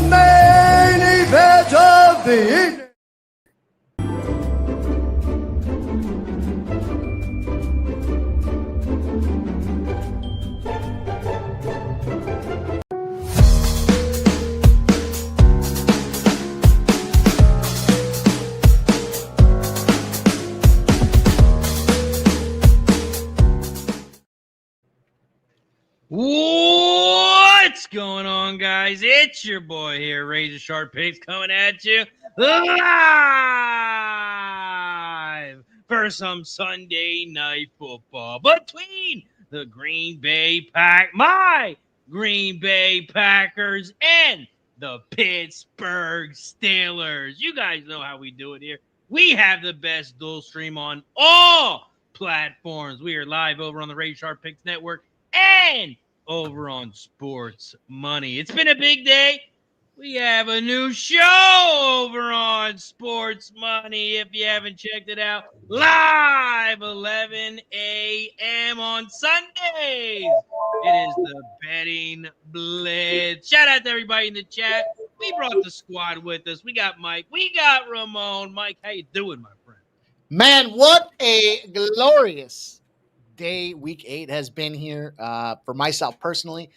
main event of the evening. What's going on, guys? It's your boy here, Razer Sharp Picks, coming at you live for some Sunday night football between the my Green Bay Packers and the Pittsburgh Steelers. You guys know how we do it here. We have the best dual stream on all platforms. We are live over on the Razer Sharp Picks Network and over on Sports Money. It's been a big day. We have a new show over on Sports Money. If you haven't checked it out, live 11 a.m. on Sundays. It is the Betting Blitz. Shout out to everybody in the chat. We brought the squad with us. We got Mike. We got Ramon. Mike, how you doing, my friend? Man, what a glorious day week 8 has been here for myself personally.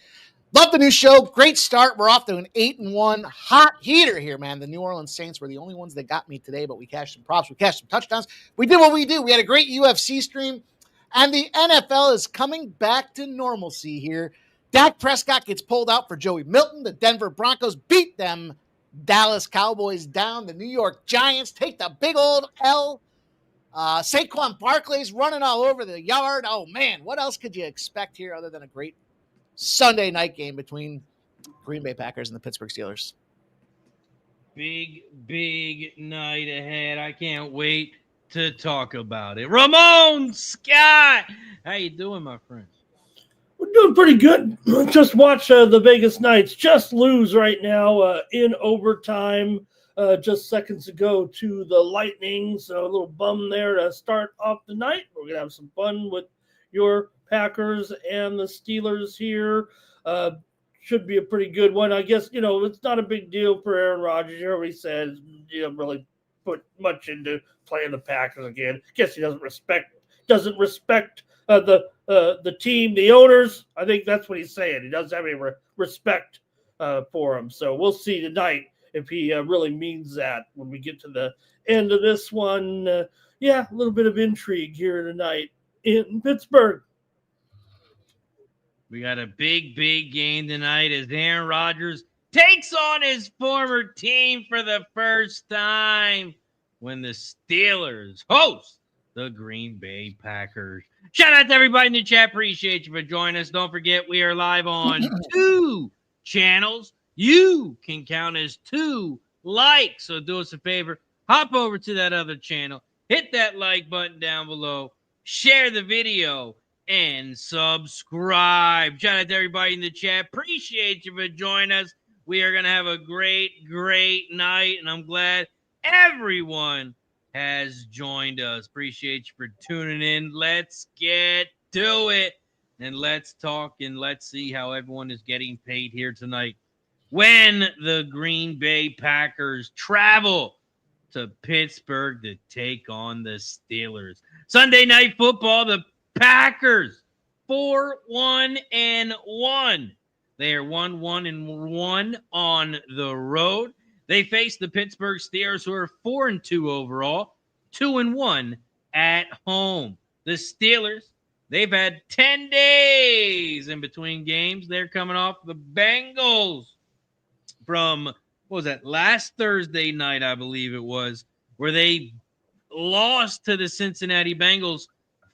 Love the new show. Great start. We're off to an 8-1 hot heater here, man. The New Orleans Saints were the only ones that got me today, but we cashed some props. We cashed some touchdowns. We did what we do. We had a great UFC stream, and the NFL is coming back to normalcy here. Dak Prescott gets pulled out for Joey Milton. The Denver Broncos beat them Dallas Cowboys down. The New York Giants take the big old L. Saquon Barkley's running all over the yard. Oh, man, what else could you expect here other than a great Sunday night game between Green Bay Packers and the Pittsburgh Steelers? Big night ahead. I can't wait to talk about it. Ramon Scott, how you doing, my friend? We're doing pretty good. Just watch the Vegas Knights just lose right now in overtime. Just seconds ago to the Lightning. So a little bum there to start off the night. We're going to have some fun with your Packers and the Steelers here. Should be a pretty good one. I guess, it's not a big deal for Aaron Rodgers. He already said he doesn't really put much into playing the Packers again. Guess he doesn't respect the team, the owners. I think that's what he's saying. He doesn't have any respect for them. So we'll see tonight if he really means that when we get to the end of this one. A little bit of intrigue here tonight in Pittsburgh. We got a big game tonight as Aaron Rodgers takes on his former team for the first time when the Steelers host the Green Bay Packers. Shout out to everybody in the chat. Appreciate you for joining us. Don't forget, we are live on 2 channels. You can count as 2 likes. So do us a favor. Hop over to that other channel. Hit that like button down below. Share the video. And subscribe. Shout out to everybody in the chat. Appreciate you for joining us. We are going to have a great night. And I'm glad everyone has joined us. Appreciate you for tuning in. Let's get to it. And let's talk and let's see how everyone is getting paid here tonight. When the Green Bay Packers travel to Pittsburgh to take on the Steelers. Sunday night football, the Packers 4-1-1. They are 1-1-1 on the road. They face the Pittsburgh Steelers, who are 4-2 overall, 2-1 at home. The Steelers, they've had 10 days in between games. They're coming off the Bengals from, last Thursday night, I believe it was, where they lost to the Cincinnati Bengals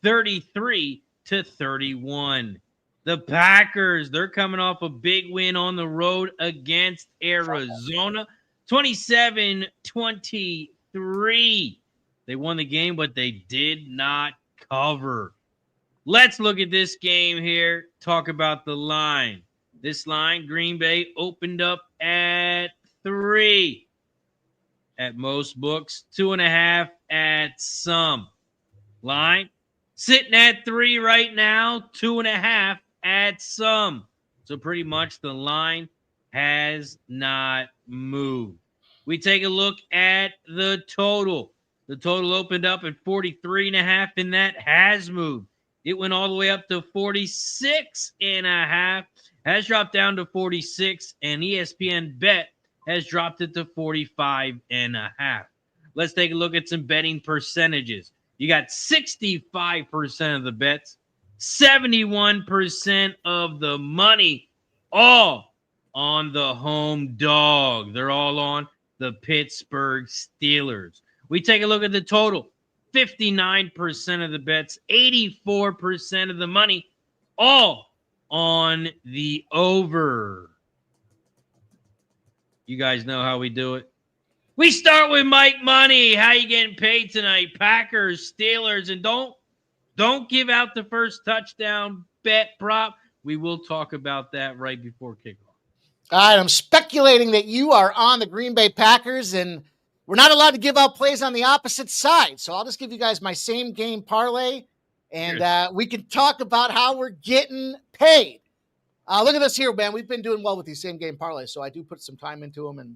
33-31. The Packers, they're coming off a big win on the road against Arizona, 27-23. They won the game, but they did not cover. Let's look at this game here, talk about the line. This line, Green Bay opened up at 3 at most books, 2.5 at some. Line sitting at 3 right now, 2.5 at some. So pretty much the line has not move. We take a look at the total. The total opened up at 43.5, and that has moved. It went all the way up to 46.5, has dropped down to 46, and ESPN Bet has dropped it to 45.5. Let's take a look at some betting percentages. You got 65% of the bets, 71% of the money, all on the home dog. They're all on the Pittsburgh Steelers. We take a look at the total. 59% of the bets, 84% of the money, all on the over. You guys know how we do it. We start with Mike Money. How you getting paid tonight? Packers, Steelers, and don't give out the first touchdown bet prop. We will talk about that right before kickoff. All right, I'm speculating that you are on the Green Bay Packers, and we're not allowed to give out plays on the opposite side. So I'll just give you guys my same game parlay, and we can talk about how we're getting paid. Look at this here, man. We've been doing well with these same game parlays, so I do put some time into them. And,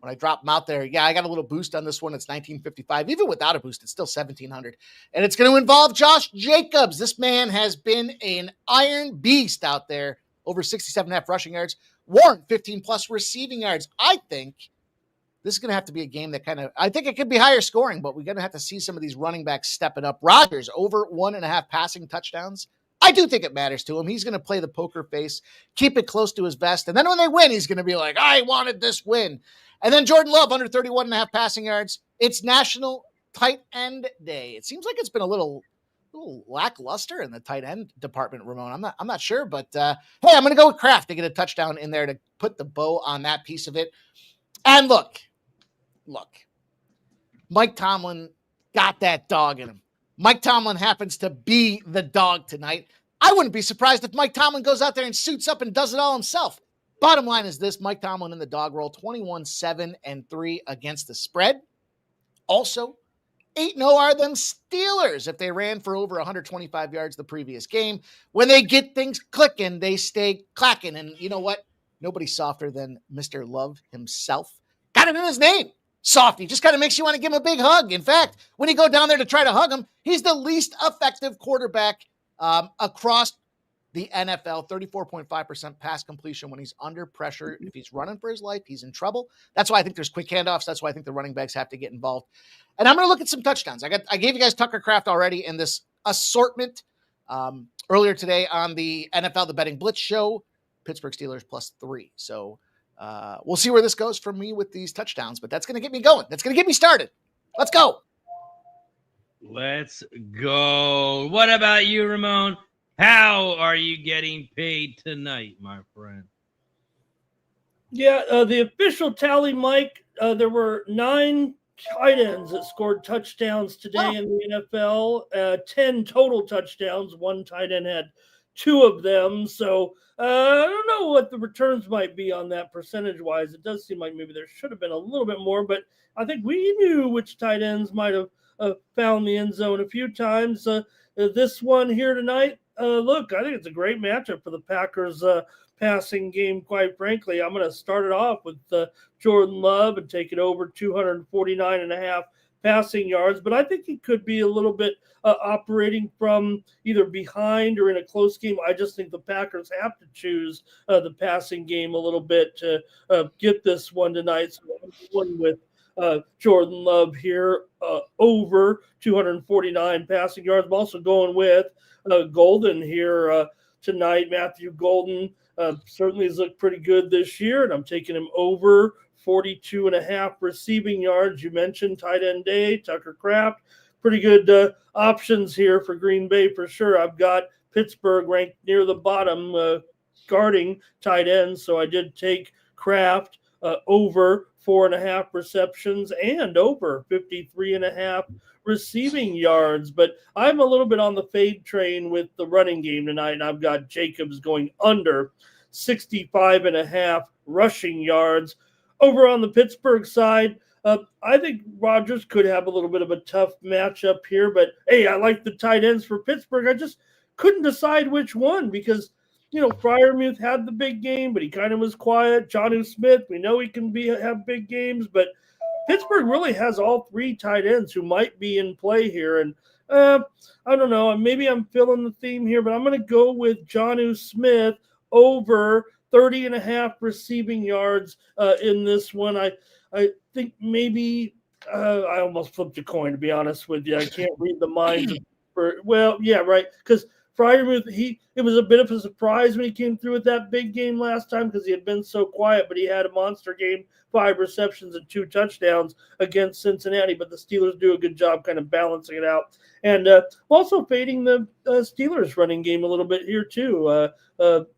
when I drop them out there, I got a little boost on this one. It's 1955. Even without a boost, it's still 1,700. And it's going to involve Josh Jacobs. This man has been an iron beast out there. Over 67.5 rushing yards, warrant 15-plus receiving yards. I think this is going to have to be a game that I think it could be higher scoring, but we're going to have to see some of these running backs stepping up. Rodgers, over 1.5 passing touchdowns. I do think it matters to him. He's going to play the poker face, keep it close to his vest, and then when they win, he's going to be like, I wanted this win. And then Jordan Love, under 31.5 passing yards. It's National Tight End Day. It seems like it's been a little lackluster in the tight end department, Ramon. I'm not sure, but hey, I'm going to go with Kraft to get a touchdown in there to put the bow on that piece of it. And look, Mike Tomlin got that dog in him. Mike Tomlin happens to be the dog tonight. I wouldn't be surprised if Mike Tomlin goes out there and suits up and does it all himself. Bottom line is this: Mike Tomlin in the dog roll, 21-7-3 against the spread. Also, 8-0 are them Steelers if they ran for over 125 yards the previous game. When they get things clicking, they stay clacking. And you know what? Nobody's softer than Mr. Love himself. Got it in his name. Softy. Just kind of makes you want to give him a big hug. In fact, when you go down there to try to hug him, he's the least effective quarterback across the NFL. 34.5% pass completion when he's under pressure. If he's running for his life, he's in trouble. That's why I think there's quick handoffs. That's why I think the running backs have to get involved. And I'm going to look at some touchdowns. I gave you guys Tucker Kraft already in this assortment earlier today on the NFL The Betting Blitz show. Pittsburgh Steelers +3. So we'll see where this goes for me with these touchdowns, but that's going to get me going. That's going to get me started. Let's go. Let's go. What about you, Ramon? How are you getting paid tonight, my friend? Yeah, the official tally, Mike, there were 9 tight ends that scored touchdowns today in the NFL. 10 total touchdowns. One tight end had 2 of them. So I don't know what the returns might be on that percentage-wise. It does seem like maybe there should have been a little bit more, but I think we knew which tight ends might have found the end zone a few times. This one here tonight, look, I think it's a great matchup for the Packers passing game, quite frankly. I'm going to start it off with Jordan Love and take it over 249.5 passing yards, but I think he could be a little bit operating from either behind or in a close game. I just think the Packers have to choose the passing game a little bit to get this one tonight. So I'm going with Jordan Love here, over 249 passing yards. I'm also going with Golden here tonight. Matthew Golden certainly has looked pretty good this year, and I'm taking him over 42.5 receiving yards. You mentioned tight end day, Tucker Kraft. Pretty good options here for Green Bay for sure. I've got Pittsburgh ranked near the bottom guarding tight ends, so I did take Kraft over 4.5 receptions and over 53.5 receiving yards. But I'm a little bit on the fade train with the running game tonight, and I've got Jacobs going under 65.5 rushing yards. Over on the Pittsburgh side, I think Rodgers could have a little bit of a tough matchup here, but hey, I like the tight ends for Pittsburgh. I just couldn't decide which one because Freiermuth had the big game, but he kind of was quiet. Jonnu Smith, we know he can have big games, but Pittsburgh really has all three tight ends who might be in play here. And I don't know, maybe I'm filling the theme here, but I'm going to go with Jonnu Smith over 30.5 receiving yards in this one. I think maybe I almost flipped a coin, to be honest with you. I can't read the minds of right, because Freiermuth, it was a bit of a surprise when he came through with that big game last time because he had been so quiet, but he had a monster game, 5 receptions and 2 touchdowns against Cincinnati, but the Steelers do a good job kind of balancing it out. And also fading the Steelers running game a little bit here too.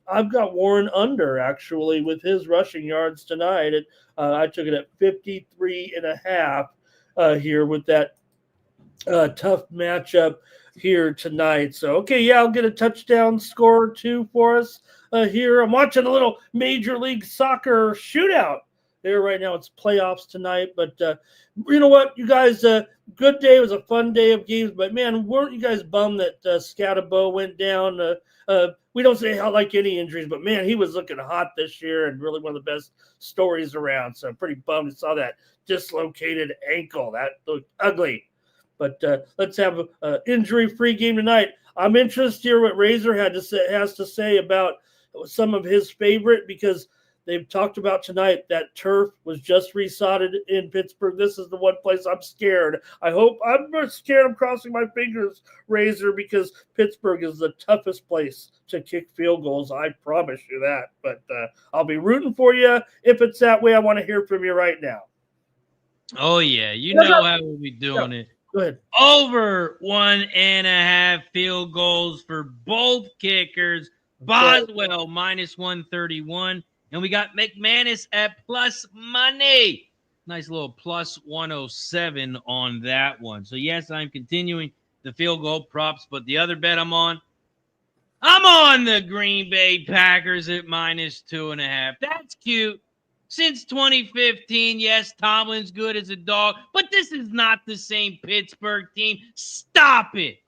I've got Warren under, actually, with his rushing yards tonight. I took it at 53.5 here with that tough matchup here tonight. So, okay, yeah, I'll get a touchdown score or 2 for us here. I'm watching a little Major League Soccer shootout there right now. It's playoffs tonight, but you know what, you guys, good day. It was a fun day of games, but man, weren't you guys bummed that Scatabo went down? We don't say how like any injuries, but man, he was looking hot this year and really one of the best stories around. So I'm pretty bummed. I saw that dislocated ankle. That looked ugly. But let's have an injury-free game tonight. I'm interested to hear what Razer has to say about some of his favorite, because they've talked about tonight that turf was just resodded in Pittsburgh. This is the one place I'm scared. I'm scared. I'm crossing my fingers, Razer, because Pittsburgh is the toughest place to kick field goals. I promise you that. But I'll be rooting for you if it's that way. I want to hear from you right now. Oh, yeah. You know how we'll be doing it. Go ahead. Over 1.5 field goals for both kickers. Boswell minus 131. And we got McManus at plus money. Nice little plus 107 on that one. So, yes, I'm continuing the field goal props. But the other bet I'm on the Green Bay Packers at minus 2.5. That's cute. Since 2015, yes, Tomlin's good as a dog, but this is not the same Pittsburgh team. Stop it.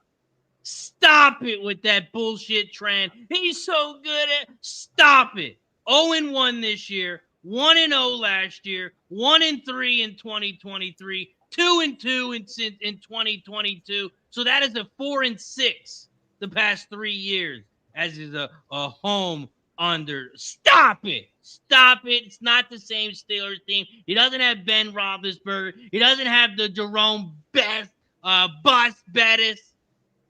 Stop it with that bullshit trend. He's so good at – stop it. 0-1 this year, 1-0 last year, 1-3 in 2023, 2-2 in 2022. So that is a 4-6 the past 3 years, as is a home under. Stop it. Stop it. It's not the same Steelers team. He doesn't have Ben Roethlisberger. He doesn't have the Jerome Bettis.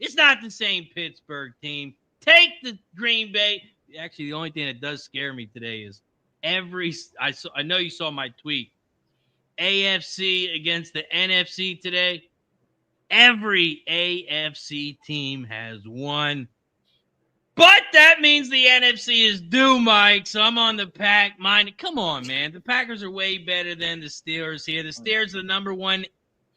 It's not the same Pittsburgh team. Take the Green Bay. Actually, the only thing that does scare me today is I know you saw my tweet. AFC against the NFC today. Every AFC team has won. But that means the NFC is due, Mike. So I'm on the Pack mind. Come on, man. The Packers are way better than the Steelers here. The Steelers are the number 1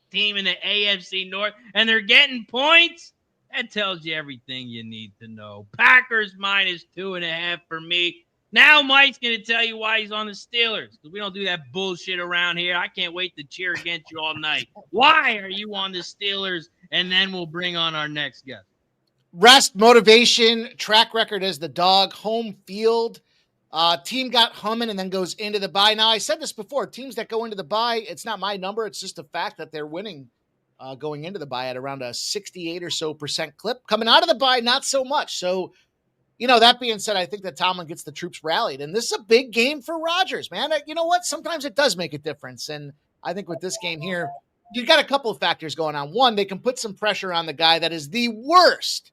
team in the AFC North, and they're getting points. That tells you everything you need to know. Packers minus 2.5 for me. Now Mike's going to tell you why he's on the Steelers, because we don't do that bullshit around here. I can't wait to cheer against you all night. Why are you on the Steelers? And then we'll bring on our next guest. Rest, motivation, track record as the dog, home field. Team got humming and then goes into the bye. Now, I said this before. Teams that go into the bye, it's not my number. It's just a fact that they're winning going into the bye at around a 68% or so clip. Coming out of the bye, not so much. So, that being said, I think that Tomlin gets the troops rallied. And this is a big game for Rodgers, man. You know what? Sometimes it does make a difference. And I think with this game here, you've got a couple of factors going on. One, they can put some pressure on the guy that is the worst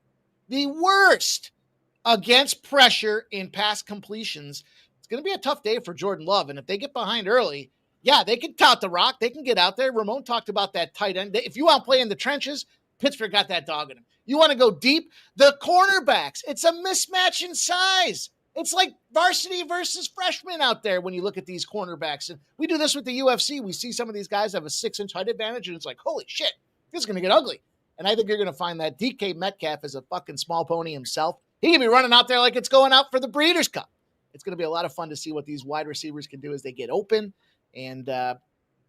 against pressure in pass completions. It's going to be a tough day for Jordan Love. And if they get behind early, yeah, they can tout the rock. They can get out there. Ramon talked about that tight end. If you want to play in the trenches, Pittsburgh got that dog in him. You want to go deep? The cornerbacks, it's a mismatch in size. It's like varsity versus freshman out there when you look at these cornerbacks. And we do this with the UFC. We see some of these guys have a 6-inch height advantage, and it's like, holy shit, this is going to get ugly. And I think you're going to find that DK Metcalf is a fucking small pony himself. He can be running out there like it's going out for the Breeders' Cup. It's going to be a lot of fun to see what these wide receivers can do as they get open. And,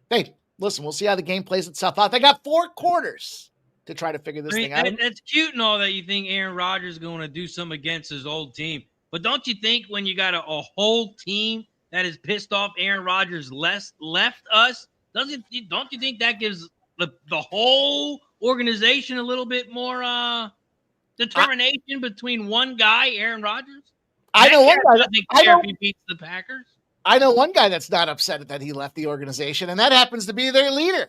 hey, listen, we'll see how the game plays itself out. They got 4 quarters to try to figure this thing out. That's cute and all that you think Aaron Rodgers is going to do something against his old team. But don't you think when you got a whole team that is pissed off Aaron Rodgers left us, don't you think that gives the whole organization a little bit more determination between one guy, Aaron Rodgers? I know one guy. Doesn't care if he beats the Packers. I know one guy that's not upset that he left the organization, and that happens to be their leader,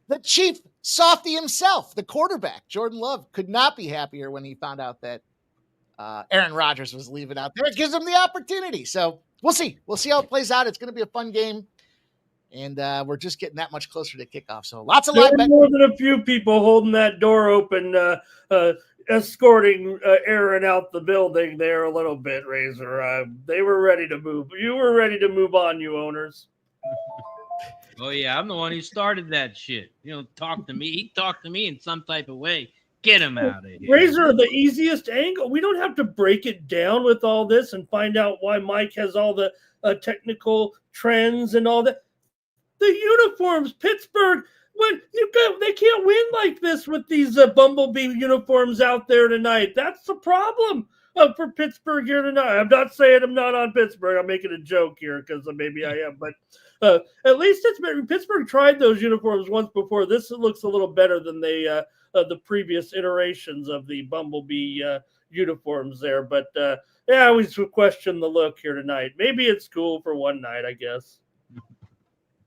the chief softy himself, the quarterback. Jordan Love could not be happier when he found out that Aaron Rodgers was leaving out there. It gives him the opportunity. So we'll see. We'll see how it plays out. It's going to be a fun game. And we're just getting that much closer to kickoff. So lots of live bets. More than a few people holding that door open, escorting Aaron out the building there a little bit, Razer. They were ready to move. You were ready to move on, you owners. Oh, yeah, I'm the one who started that shit. Talk to me. He talked to me in some type of way. Get him out of here. Razer, the easiest angle. We don't have to break it down with all this and find out why Mike has all the technical trends and all that. The uniforms, Pittsburgh, they can't win like this with these Bumblebee uniforms out there tonight. That's the problem for Pittsburgh here tonight. I'm not saying I'm not on Pittsburgh. I'm making a joke here because maybe I am. But at least Pittsburgh tried those uniforms once before. This looks a little better than the previous iterations of the Bumblebee uniforms there. But I always question the look here tonight. Maybe it's cool for one night, I guess.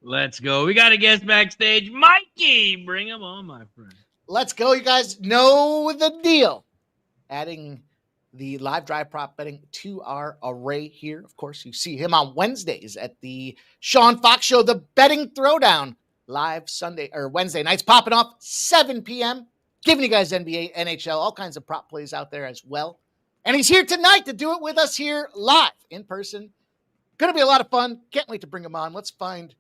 Let's go. We got a guest backstage. Mikey, bring him on, my friend. Let's go. You guys know the deal. Adding the live drive prop betting to our array here. Of course, you see him on Wednesdays at the Sean Fox Show, the betting throwdown, live Sunday or Wednesday nights, popping off 7 p.m. Giving you guys NBA, NHL, all kinds of prop plays out there as well. And he's here tonight to do it with us here live in person. Going to be a lot of fun. Can't wait to bring him on. Let's find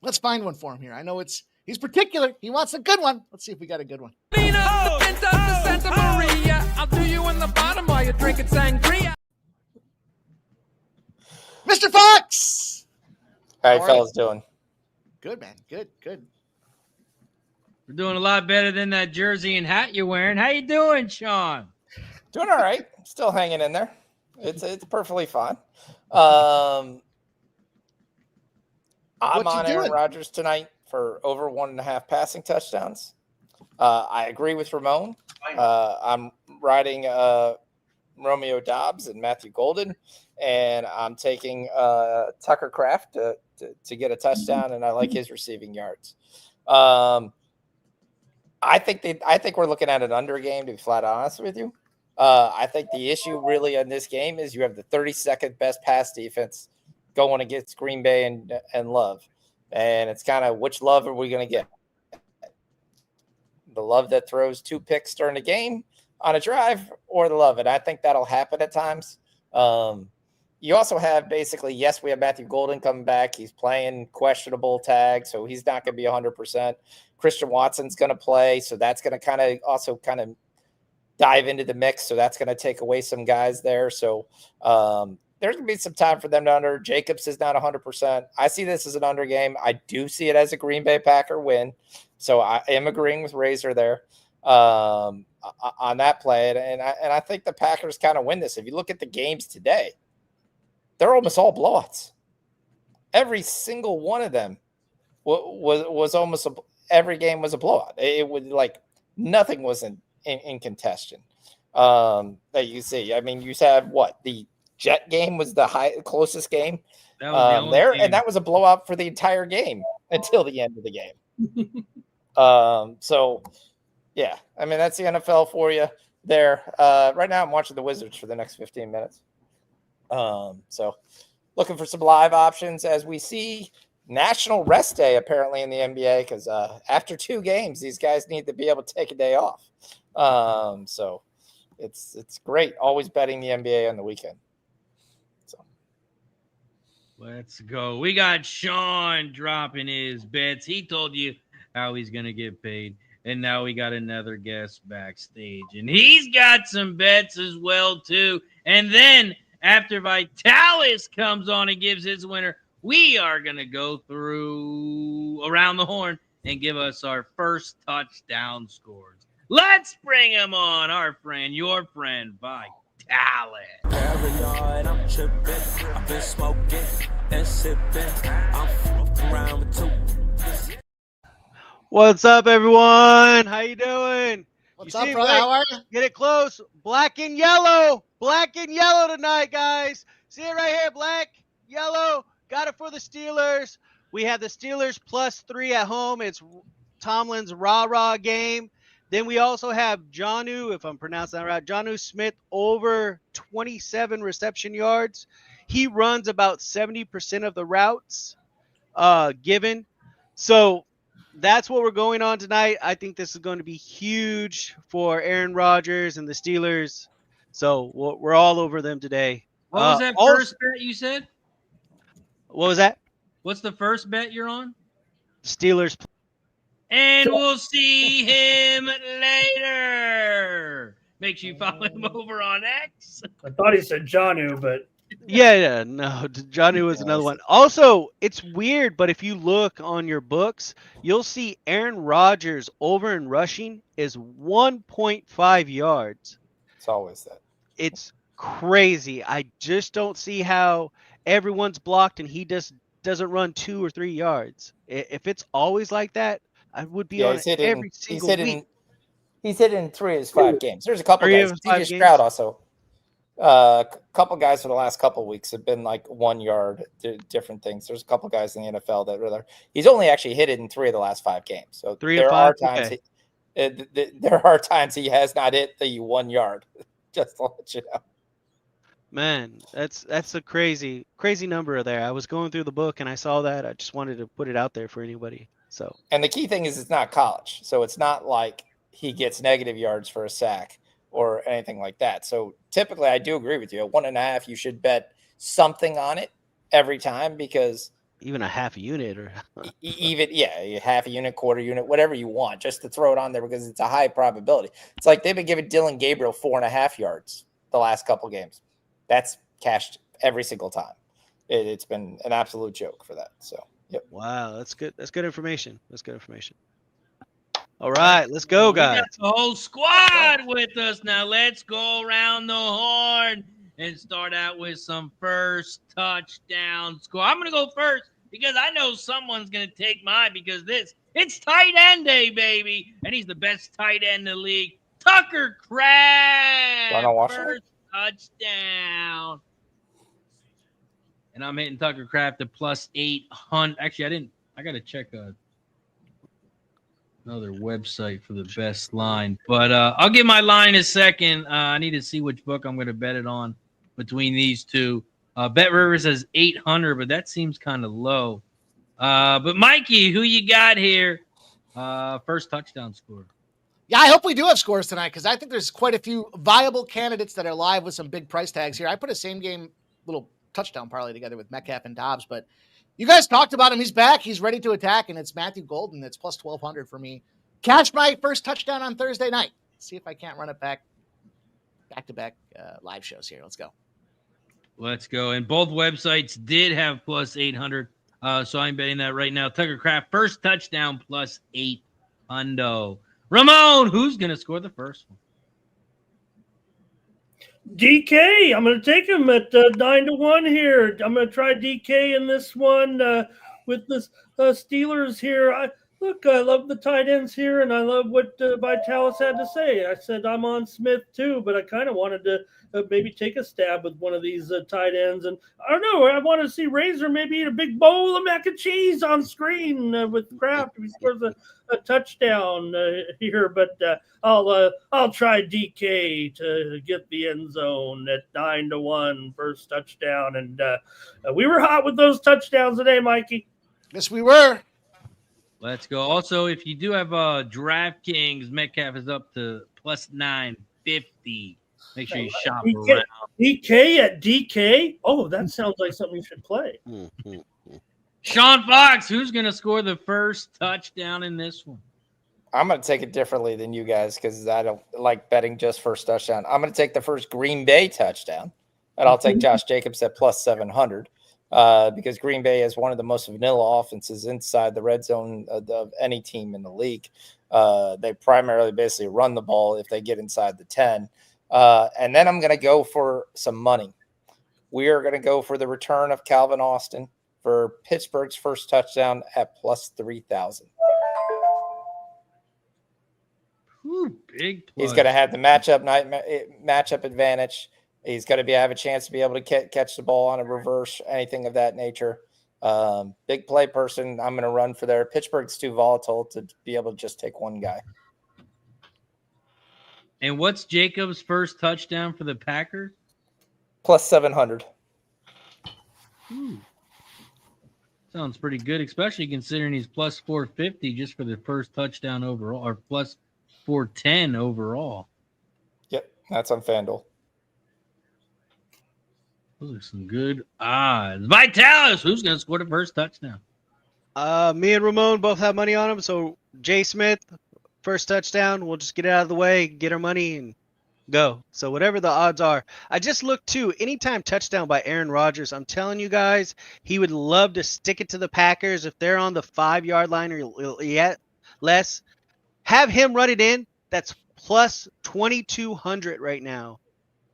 one for him here. I know he's particular. He wants a good one. Let's see if we got a good one. I'll do you in the bottom while you're drinking sangria. Mr. Fox! How you fellas doing? Good, man. Good. We're doing a lot better than that jersey and hat you're wearing. How you doing, Sean? Doing all right. Still hanging in there. It's perfectly fine. I'm on Aaron Rodgers tonight for over 1.5 passing touchdowns. I agree with Ramon. I'm riding Romeo Dobbs and Matthew Golden, and I'm taking Tucker Kraft to get a touchdown, and I like his receiving yards. I think we're looking at an under game, to be flat honest with you. I think the issue really in this game is you have the 32nd best pass defense going against Green Bay and Love. And it's kind of which Love are we going to get? The Love that throws 2 picks during the game on a drive, or the Love? And I think that'll happen at times. You also have basically, yes, we have Matthew Golden coming back. He's playing questionable tag, so he's not going to be 100%. Christian Watson's going to play, so that's going to kind of dive into the mix. So that's going to take away some guys there. So there's going to be some time for them to under. Jacobs is not 100%. I see this as an under game. I do see it as a Green Bay Packer win. So I am agreeing with Razer there on that play. And I think the Packers kind of win this. If you look at the games today, they're almost all blowouts. Every single one of them was almost every game was a blowout. It was like nothing was in contention that you see. I mean, you said what the Jet game was the closest game there, and that was a blowout for the entire game until the end of the game. So yeah, I mean that's the NFL for you there. Right now, I'm watching the Wizards for the next 15 minutes. So looking for some live options as we see National Rest Day apparently in the NBA because after 2 games, these guys need to be able to take a day off. So it's great. Always betting the NBA on the weekend. So let's go. We got Sean dropping his bets. He told you how he's going to get paid. And now we got another guest backstage. And he's got some bets as well, too. And then after Vitalis comes on and gives his winner, we are going to go through around the horn and give us our first touchdown scores. Let's bring him on, our friend, your friend, Vitalis. Paranoid, I'm tripping. I've been smoking and sipping. I'm around with two. What's up, everyone? How you doing? What's You up, see, brother? Blake? How are you? Get it close. Black and yellow tonight, guys. See it right here, black, yellow. Got it for the Steelers. We have the Steelers +3 at home. It's Tomlin's rah-rah game. Then we also have Jonnu, if I'm pronouncing that right, Jonnu Smith over 27 reception yards. He runs about 70% of the routes given. So that's what we're going on tonight. I think this is going to be huge for Aaron Rodgers and the Steelers. So we're all over them today. What was that first bet you said? What was that? What's the first bet you're on? Steelers. And we'll see him later. Make sure you follow him over on X. I thought he said Jonnu, but Yeah, no, Johnny was another one. Also, it's weird, but if you look on your books, you'll see Aaron Rodgers over in rushing is 1.5 yards. It's always that. It's crazy. I just don't see how everyone's blocked and he just doesn't run 2 or 3 yards. If it's always like that, I would be on it every single week. He's hit in 3 of his 5 games. There's a couple 3 guys. of his 5 DJ games? Stroud also. A couple guys for the last couple of weeks have been like 1 yard, different things. There's a couple guys in the NFL that are he's only actually hit it in 3 of the last 5 games. So 3 of 5. Okay. There are times he has not hit the 1 yard. Just to let you know. Man, that's a crazy number there. I was going through the book and I saw that. I just wanted to put it out there for anybody. So, and the key thing is it's not college, so it's not like he gets negative yards for a sack or anything like that. So typically, I do agree with you. At 1.5, you should bet something on it every time, because even a half a unit or half a unit, quarter unit, whatever you want, just to throw it on there because it's a high probability. It's like they've been giving Dylan Gabriel 4.5 yards the last couple games. That's cashed every single time. It's been an absolute joke for that. So, yep. Wow, that's good. That's good information. All right, let's go, guys. We got the whole squad with us now. Let's go around the horn and start out with some first touchdown score. I'm going to go first because I know someone's going to take mine because it's tight end day, baby. And he's the best tight end in the league. Tucker Kraft, first touchdown. And I'm hitting Tucker Kraft to +800. Actually, I got to check another website for the best line. But I'll give my line a second. I need to see which book I'm going to bet it on between these two. Bet River says 800, but that seems kind of low. But Mikey, who you got here? First touchdown score. Yeah, I hope we do have scores tonight because I think there's quite a few viable candidates that are live with some big price tags here. I put a same game little touchdown parlay together with Metcalf and Dobbs, but you guys talked about him. He's back. He's ready to attack, and it's Matthew Golden. It's +1,200 for me. Catch my first touchdown on Thursday night. See if I can't run it back-to-back live shows here. Let's go. Let's go. And both websites did have +800, so I'm betting that right now. Tucker Kraft, first touchdown, +800. Ramon, who's going to score the first one? DK. I'm going to take him at 9-1 here. I'm going to try DK in this one with the Steelers here. I love the tight ends here, and I love what Vitalis had to say. I said I'm on Smith too, but I kind of wanted to maybe take a stab with one of these tight ends. And I don't know. I want to see Razer maybe eat a big bowl of mac and cheese on screen with Kraft if he scores a touchdown here. But I'll try DK to get the end zone at 9-1 first touchdown. And we were hot with those touchdowns today, Mikey. Yes, we were. Let's go. Also, if you do have DraftKings, Metcalf is up to +950. Make sure you shop around. DK at DK? Oh, that sounds like something you should play. Sean Fox, who's going to score the first touchdown in this one? I'm going to take it differently than you guys because I don't like betting just first touchdown. I'm going to take the first Green Bay touchdown, and I'll take Josh Jacobs at +700. Because Green Bay is one of the most vanilla offenses inside the red zone of any team in the league. They primarily basically run the ball if they get inside the 10. And then I'm going to go for some money. We are going to go for the return of Calvin Austin for Pittsburgh's first touchdown at plus 3,000. Big plus. He's going to have the matchup advantage. He's going to have a chance to be able to catch the ball on a reverse, anything of that nature. Big play person. I'm going to run for there. Pittsburgh's too volatile to be able to just take one guy. And what's Jacobs' first touchdown for the Packers? Plus 700. Sounds pretty good, especially considering he's plus 450 just for the first touchdown overall, or plus 410 overall. Yep, that's on FanDuel. Those are some good odds. Vitalis, who's going to score the first touchdown? Me and Ramon both have money on him. So Jay Smith, first touchdown. We'll just get it out of the way, get our money, and go. So whatever the odds are. I just looked too. Anytime touchdown by Aaron Rodgers, I'm telling you guys, he would love to stick it to the Packers if they're on the 5-yard line or yet less. Have him run it in. That's plus 2,200 right now.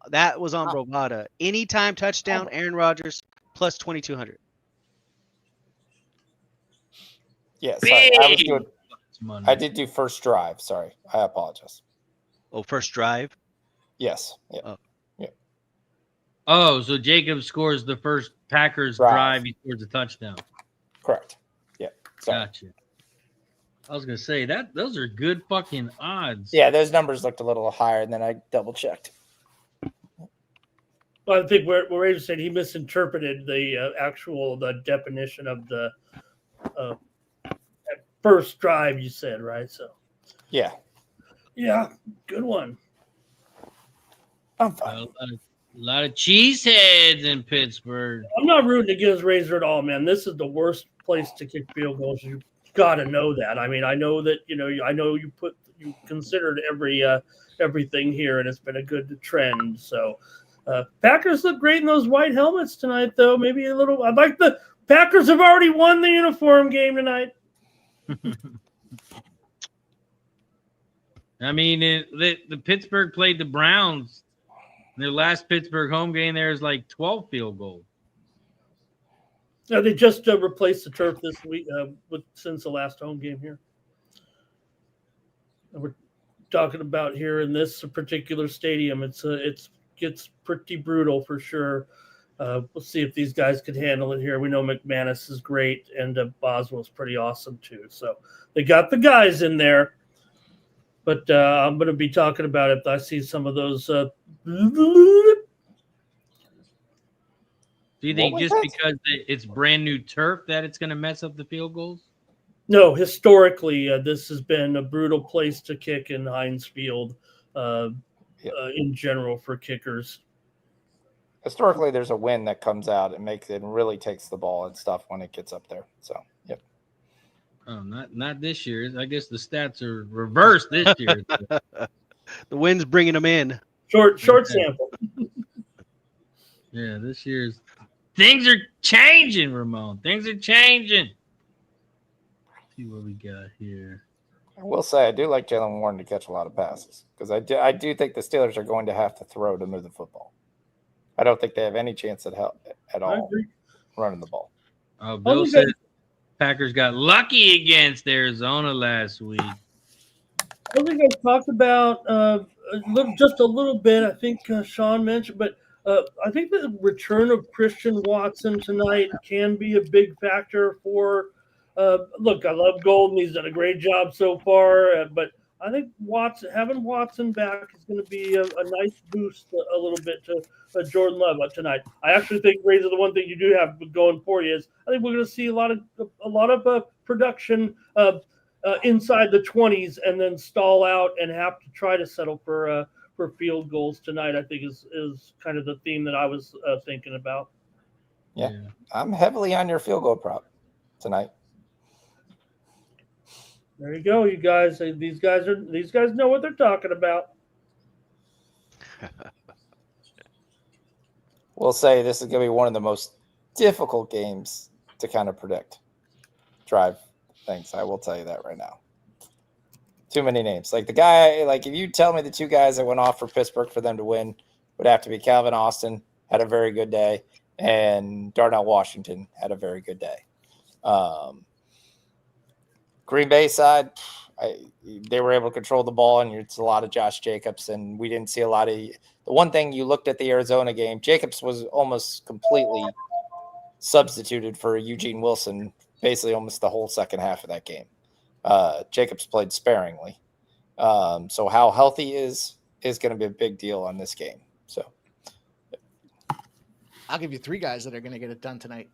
That was on Brovada. Anytime touchdown, Aaron Rodgers, plus 2,200. Yeah, sorry. I did do first drive. Sorry. I apologize. Oh, first drive? Yes. Yeah. Oh. Yeah. Oh, so Jacob scores the first Packers drive. He scores a touchdown. Correct. Yeah. Sorry. Gotcha. I was going to say, those are good fucking odds. Yeah, those numbers looked a little higher, and then I double-checked. Well, I think where Razer said he misinterpreted the definition of the first drive. You said, right? So yeah, good one. I'm fine. A lot of cheeseheads in Pittsburgh. I'm not rooting against Razer at all, man. This is the worst place to kick field goals. You got to know that. I mean, I know that I know you considered everything here, and it's been a good trend. So. Packers look great in those white helmets tonight, though. Maybe a little. I'd like the Packers have already won the uniform game tonight. I mean, the Pittsburgh played the Browns. Their last Pittsburgh home game there is like 12 field goals. Yeah, they just replaced the turf this week since the last home game here. And we're talking about here in this particular stadium. It gets pretty brutal for sure. We'll see if these guys could handle it here. We know McManus is great, and Boswell's pretty awesome too. So they got the guys in there. But I'm going to be talking about it. I see some of those. Do you think just because it's brand new turf that it's going to mess up the field goals? No, historically, this has been a brutal place to kick in Heinz Field. In general for kickers. Historically, there's a wind that comes out and makes it and really takes the ball and stuff when it gets up there. So, yep. Oh, not this year. I guess the stats are reversed this year. The wind's bringing them in. Short sample. Yeah, this year's things are changing, Ramon. Things are changing. Let's see what we got here. I will say I do like Jalen Warren to catch a lot of passes because I do think the Steelers are going to have to throw to move the football. I don't think they have any chance at all running the ball. Oh, Bill said Packers got lucky against Arizona last week. I think I talked about just a little bit. I think Sean mentioned, but I think the return of Christian Watson tonight can be a big factor for. Look, I love Golden. He's done a great job so far, but I think having Watson back is going to be a nice boost a little bit to Jordan Love tonight. I actually think, Razer, the one thing you do have going for you is I think we're going to see a lot of production inside the 20s and then stall out and have to try to settle for field goals tonight. I think is kind of the theme that I was thinking about. Yeah, I'm heavily on your field goal prop tonight. There you go, you guys. These guys know what they're talking about. We'll say this is going to be one of the most difficult games to kind of predict. Drive things. I will tell you that right now. Too many names. Like the guy, like if you tell me the two guys that went off for Pittsburgh for them to win would have to be Calvin Austin, had a very good day, and Darnell Washington had a very good day. Green Bay side, they were able to control the ball, and it's a lot of Josh Jacobs, and we didn't see a lot of the one thing you looked at the Arizona game, Jacobs was almost completely substituted for Eugene Wilson, basically almost the whole second half of that game. Jacobs played sparingly. So how healthy he is going to be a big deal on this game. So I'll give you three guys that are going to get it done tonight.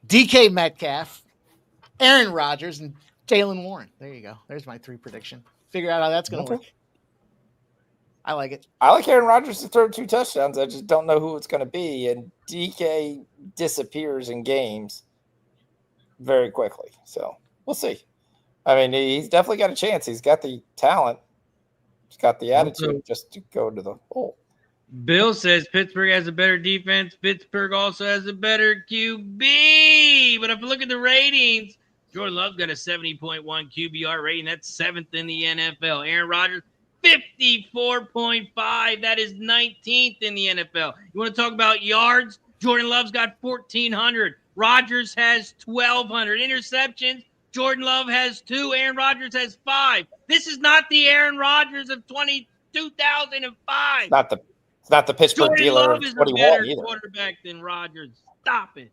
DK Metcalf, Aaron Rodgers, and Jaylen Warren. There you go. There's my three prediction. Figure out how that's going to work. I like it. I like Aaron Rodgers to throw 2 touchdowns. I just don't know who it's going to be. And DK disappears in games very quickly. So we'll see. I mean, he's definitely got a chance. He's got the talent. He's got the attitude just to go to the hole. Bill says Pittsburgh has a better defense. Pittsburgh also has a better QB. But if you look at the ratings, Jordan Love's got a 70.1 QBR rating. That's 7th in the NFL. Aaron Rodgers, 54.5. That is 19th in the NFL. You want to talk about yards? Jordan Love's got 1,400. Rodgers has 1,200. Interceptions, Jordan Love has 2. Aaron Rodgers has 5. This is not the Aaron Rodgers of 2005. It's not the Pittsburgh Jordan dealer Love of is a 21 better either. quarterback than Rodgers. Stop it.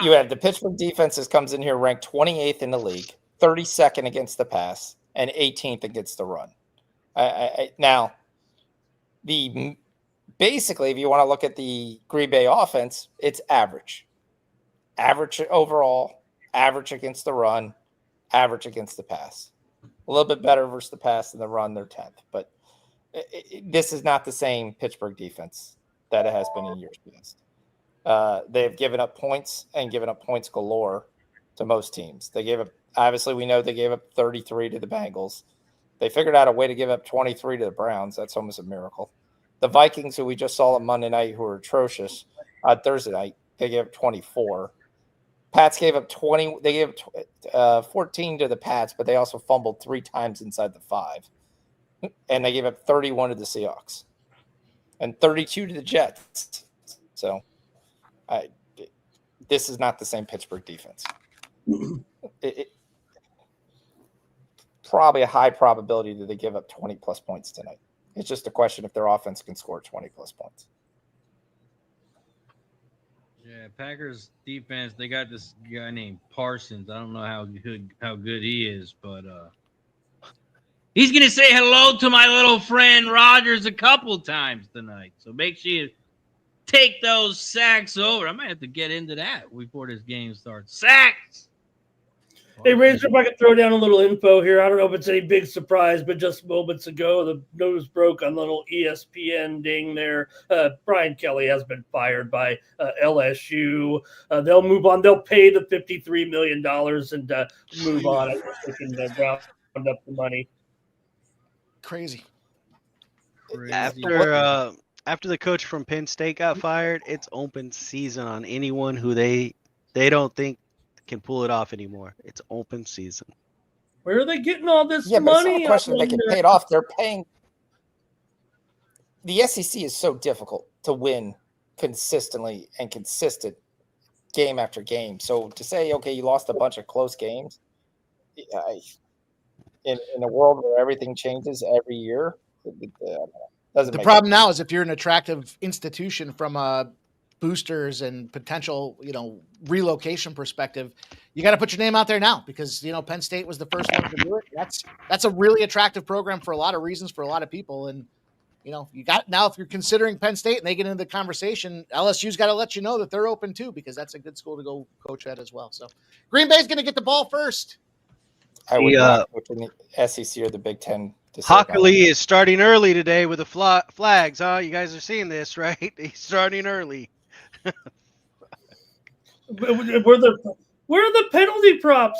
You have the Pittsburgh defenses comes in here ranked 28th in the league, 32nd against the pass, and 18th against the run. Now, basically, if you want to look at the Green Bay offense, it's average overall, average against the run, average against the pass. A little bit better versus the pass than the run. They're 10th, but this is not the same Pittsburgh defense that it has been in years past. They've given up points and given up points galore to most teams. They gave up. Obviously, we know they gave up 33 to the Bengals. They figured out a way to give up 23 to the Browns. That's almost a miracle. The Vikings, who we just saw on Monday night, who were atrocious, Thursday night, they gave up 24. Pats gave up 20. They gave up 14 to the Pats, but they also fumbled 3 times inside the 5. And they gave up 31 to the Seahawks and 32 to the Jets. So this is not the same Pittsburgh defense. Probably a high probability that they give up 20-plus points tonight. It's just a question if their offense can score 20-plus points. Yeah, Packers defense, they got this guy named Parsons. I don't know how good he is, but he's going to say hello to my little friend Rodgers a couple times tonight. So make sure you take those sacks over. I might have to get into that before this game starts. Sacks! Hey, Razer, if I could throw down a little info here. I don't know if it's any big surprise, but just moments ago, the news broke on the little ESPN ding there. Brian Kelly has been fired by LSU. They'll move on. They'll pay the $53 million and move on. I guess they can round up the money. Crazy. After the coach from Penn State got fired, it's open season on anyone who they don't think can pull it off anymore. It's open season. Where are they getting all this money? But it's not a question they can pay it off. They're paying. The SEC is so difficult to win consistently and consistent game after game. So to say, okay, you lost a bunch of close games in a world where everything changes every year, doesn't. The problem now is if you're an attractive institution from a boosters and potential, relocation perspective, you got to put your name out there now because, Penn State was the first one to do it. That's a really attractive program for a lot of reasons for a lot of people. And, you got now, if you're considering Penn State and they get into the conversation, LSU's got to let you know that they're open too, because that's a good school to go coach at as well. So Green Bay's going to get the ball first. I would not put in the SEC or the Big Ten. Hockley is starting early today with the flags. Huh? You guys are seeing this, right? He's starting early. Where are the penalty props?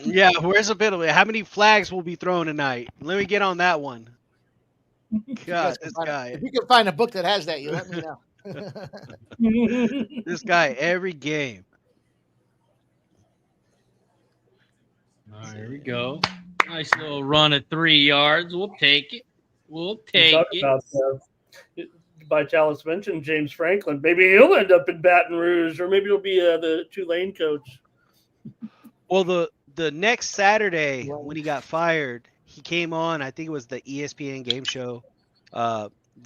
Yeah, where's the penalty? How many flags will be thrown tonight? Let me get on that one. God, this guy. If you can find a book that has that, you let me know. This guy every game. All right, here we go. Nice little run at 3 yards. We'll take it. We'll We take talked it. about Vitalis mentioned James Franklin. Maybe he'll end up in Baton Rouge, or maybe he'll be the Tulane coach. Well, the next Saturday when he got fired, he came on. I think it was the ESPN game show,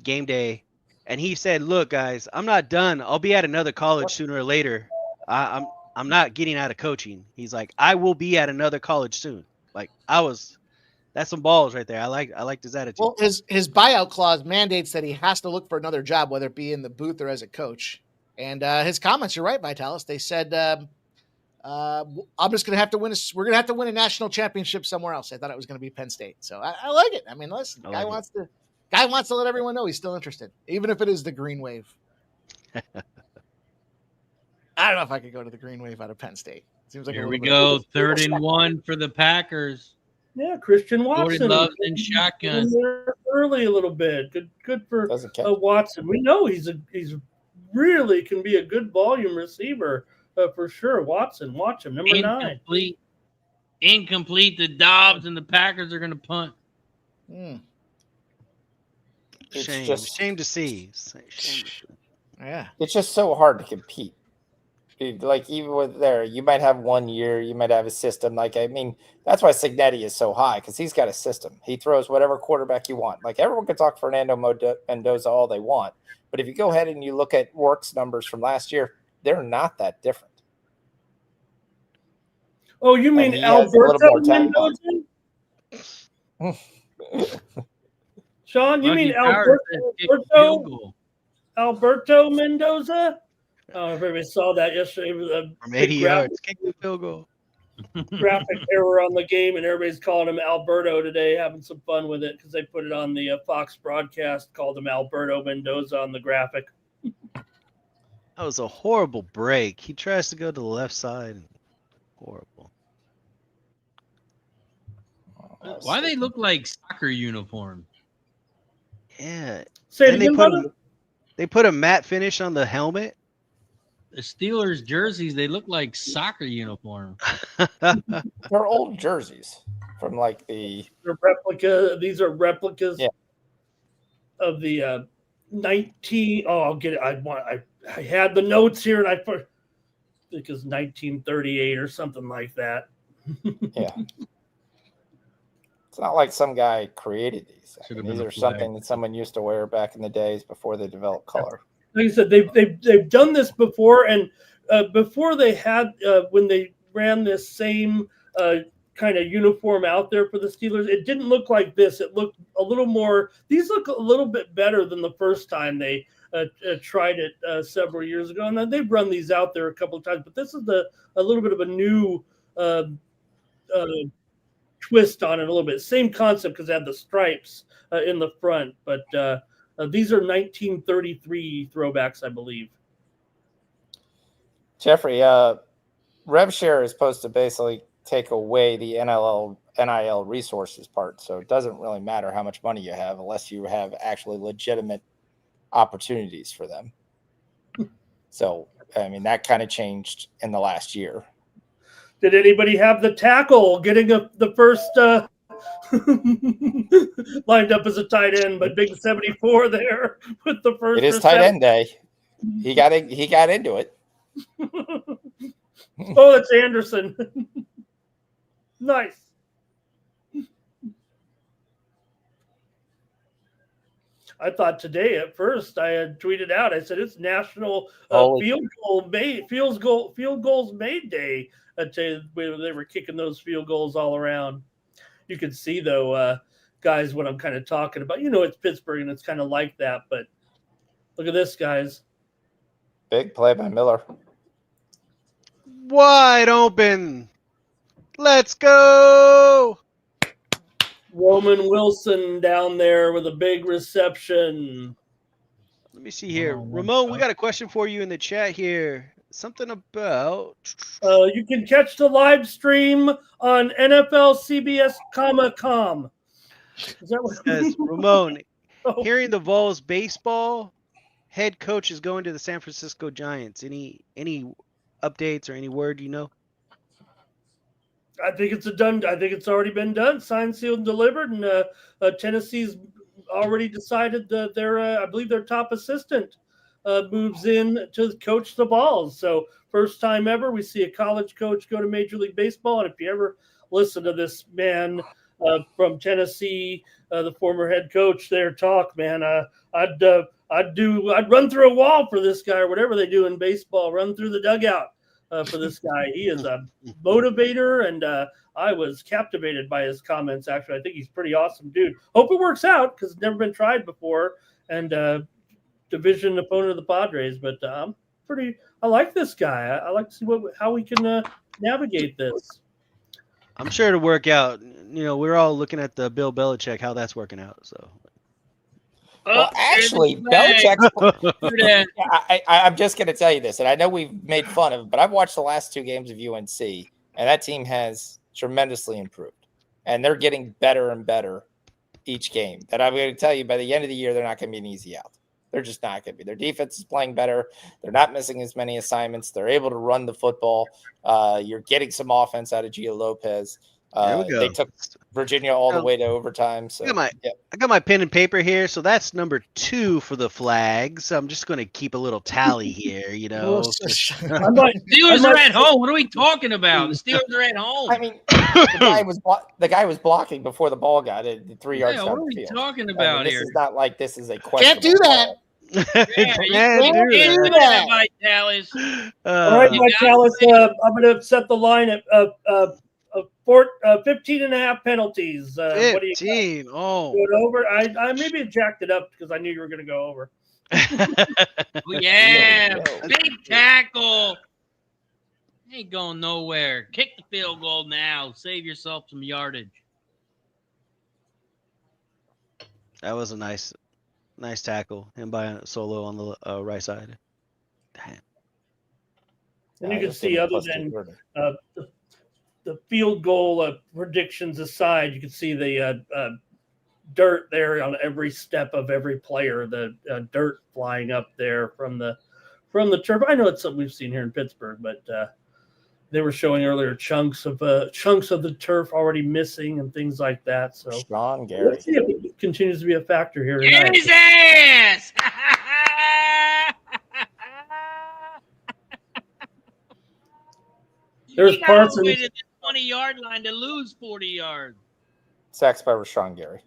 game day, and he said, "Look, guys, I'm not done. I'll be at another college sooner or later. I'm not getting out of coaching." He's like, "I will be at another college soon." Like that's some balls right there. I liked his attitude. Well, his buyout clause mandates that he has to look for another job, whether it be in the booth or as a coach. And his comments, you're right, Vitalis. They said, I'm just going to have to win. We're going to have to win a national championship somewhere else. I thought it was going to be Penn State. So I like it. I mean, listen, guy wants to let everyone know he's still interested, even if it is the green wave. I don't know if I could go to the green wave out of Penn State. Seems like Here we go. 3rd and 1 for the Packers. Yeah, Christian Watson. Jordan Love's in shotgun. Early a little bit. Good for Watson. We know he's really can be a good volume receiver for sure. Watson, watch him. Number 9. Incomplete. The Dobbs and the Packers are going to punt. Shame to see. Yeah, it's just so hard to compete. Like even with there, you might have 1 year, you might have a system. Like I mean, that's why Cignetti is so high because he's got a system. He throws whatever quarterback you want. Like everyone can talk Fernando Mendoza all they want, but if you go ahead and you look at Works numbers from last year, they're not that different. Oh, you mean Alberto Mendoza? Sean, you mean Alberto Mendoza? Oh, everybody saw that yesterday. It was from 80 yards, kick the field goal. Graphic error on the game, and everybody's calling him Alberto today, having some fun with it because they put it on the Fox broadcast, called him Alberto Mendoza on the graphic. That was a horrible break. He tries to go to the left side. Horrible. Why they look like soccer uniforms? Yeah. Say it again, they put a matte finish on the helmet. The Steelers jerseys, they look like soccer uniforms. They're old jerseys from like the replica. These are replicas of the 19. Oh, I'll get it. I had the notes here, and I think it was 1938 or something like that. Yeah. It's not like some guy created these. These are something that someone used to wear back in the days before they developed color. Like I said, they've done this before, and before they had when they ran this same kind of uniform out there for the Steelers, it didn't look like this. It looked a little more. These look a little bit better than the first time they tried it several years ago, and then they've run these out there a couple of times. But this is a little bit of a new twist on it a little bit. Same concept because it had the stripes in the front, but these are 1933 throwbacks, I believe. Jeffrey, RevShare is supposed to basically take away the NIL resources part, so it doesn't really matter how much money you have unless you have actually legitimate opportunities for them. So, I mean, that kind of changed in the last year. Did anybody have the tackle getting the first lined up as a tight end, but big 74 there with the first? It is tight end day. He got into it. Oh, it's Anderson. Nice. I thought today at first I had tweeted out. I said it's National Field Goals Made Day. They were kicking those field goals all around. You can see though, guys, what I'm kind of talking about. You know, it's Pittsburgh and it's kind of like that. But look at this, guys. Big play by Miller. Wide open. Let's go. Roman Wilson down there with a big reception. Let me see here. Ramon, we got a question for you in the chat here. Something about... you can catch the live stream on NFLCBS.com. Is that what says? Ramon, hearing the Vols baseball head coach is going to the San Francisco Giants. Any updates or any word you know? I think it's already been done, signed, sealed, and delivered. And Tennessee's already decided that I believe their top assistant moves in to coach the Balls. So first time ever we see a college coach go to Major League Baseball. And if you ever listen to this man from Tennessee, the former head coach there talk, man, I'd run through a wall for this guy, or whatever they do in baseball, run through the dugout for this guy. He is a motivator, and I was captivated by his comments. Actually, I think he's a pretty awesome dude. Hope it works out, because it's never been tried before, and division opponent of the Padres. But I like this guy. I like to see how we can navigate this. I'm sure it'll work out. We're all looking at the Bill Belichick, how that's working out. So. Well, actually, Belichick's. I'm just going to tell you this, and I know we've made fun of it, but I've watched the last 2 games of UNC, and that team has tremendously improved, and they're getting better and better each game. And I'm going to tell you, by the end of the year, they're not going to be an easy out. They're just not going to be. Their defense is playing better. They're not missing as many assignments. They're able to run the football. You're getting some offense out of Gio Lopez. They took Virginia all the way to overtime. So I got my pen and paper here. So that's number 2 for the Flags. I'm just going to keep a little tally here. Steelers are at home. What are we talking about? The Steelers are at home. I mean, the guy was blocking before the ball got it 3 yards down the field. What are we talking about here? This is not like this is a question. Can't do that. Can't do that, Vitalis. All right, Vitalis, I'm going to set the line at 15.5 penalties. 15. What do you got? Oh, Go over. I maybe jacked it up because I knew you were going to go over. Yeah, big tackle. Ain't going nowhere. Kick the field goal now. Save yourself some yardage. that was a nice tackle. Him by a solo on the right side. Damn. And you can see, other than the field goal predictions aside, you can see the dirt there on every step of every player. The dirt flying up there from the turf. I know it's something we've seen here in Pittsburgh, but they were showing earlier chunks of the turf already missing and things like that. So Sean Gary, let's see if it continues to be a factor here Get tonight. his ass! There's He got all the way Parsons. to the 20-yard line to lose 40 yards. sacks by Rashawn Gary.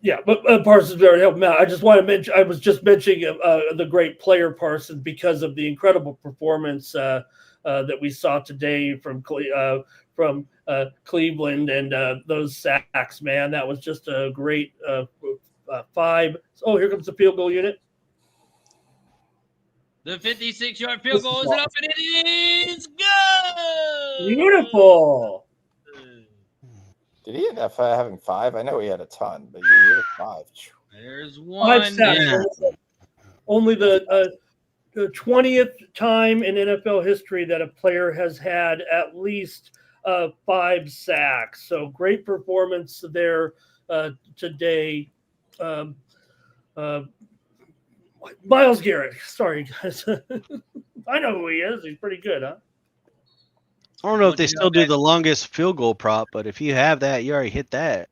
Yeah, but Parsons already helped him out. I just want to mention, I was just mentioning the great player Parsons because of the incredible performance that we saw today from Cleveland and those sacks, man. That was just a great 5. Oh, here comes the field goal unit. The 56-yard field goal is up, and it is good. Beautiful. Did he end up having 5? I know he had a ton, but he had 5. There's 5 one. sacks. Yeah. Only the 20th time in NFL history that a player has had at least 5 sacks. So great performance there today. Myles Garrett. Sorry, guys. I know who he is. He's pretty good, huh? I don't know if they still do the longest field goal prop, but if you have that, you already hit that.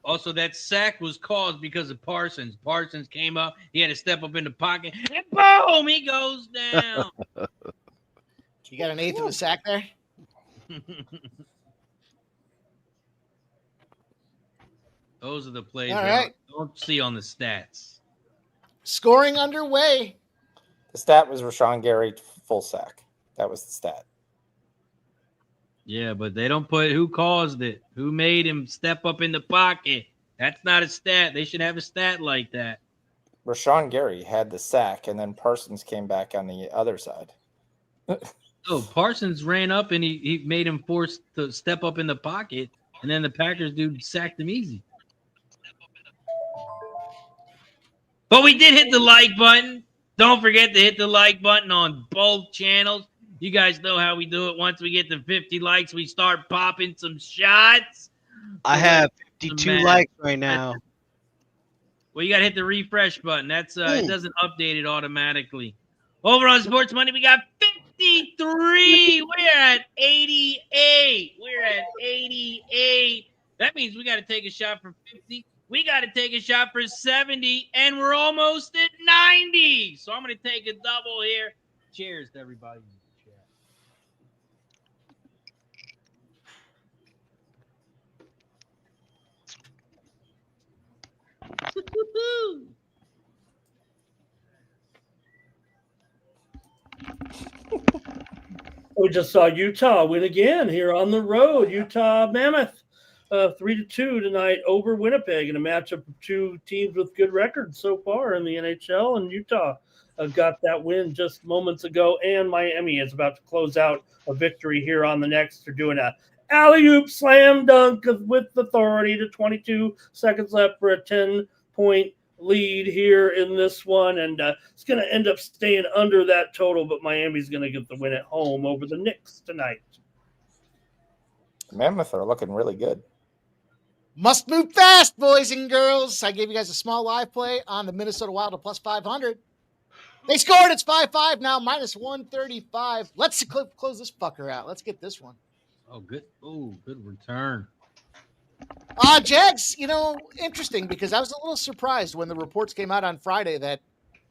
Also, that sack was caused because of Parsons. Parsons came up. He had to step up in the pocket. And boom, he goes down. You got an 1/8 of a sack there? Those are the plays All that right. I don't see on the stats. Scoring underway. The stat was Rashawn Gary full sack. That was the stat. Yeah, but they don't put who caused it, who made him step up in the pocket. That's not a stat. They should have a stat like that. Rashawn Gary had the sack, and then Parsons came back on the other side. Oh, Parsons ran up and he made him forced to step up in the pocket, and then the Packers dude sacked him easy. But we did hit the like button. Don't forget to hit the like button on both channels. You guys know how we do it. Once we get to 50 likes, we start popping some shots. I have 52 likes right now. Well, you got to hit the refresh button. That's it doesn't update it automatically. Over on Sports Money, we got 53. We're at 88. means we got to take a shot for 50. We got to take a shot for 70, and we're almost at 90. So I'm going to take a double here. Cheers to everybody in the chat. We just saw Utah win again here on the road. Utah Mammoth 3-2 tonight over Winnipeg in a matchup of two teams with good records so far in the NHL. And Utah got that win just moments ago. And Miami is about to close out a victory here on the next. They're doing a alley-oop slam dunk with authority to 22 seconds left for a 10-point lead here in this one, and it's going to end up staying under that total, but Miami's going to get the win at home over the Knicks tonight. Mammoth are looking really good. Must move fast, boys and girls. I gave you guys a small live play on the Minnesota Wild to plus 500. They scored. It's 5-5 now, minus 135. Let's close this fucker out. Let's get this one. Oh, good. Oh, good return. Jags, interesting because I was a little surprised when the reports came out on Friday that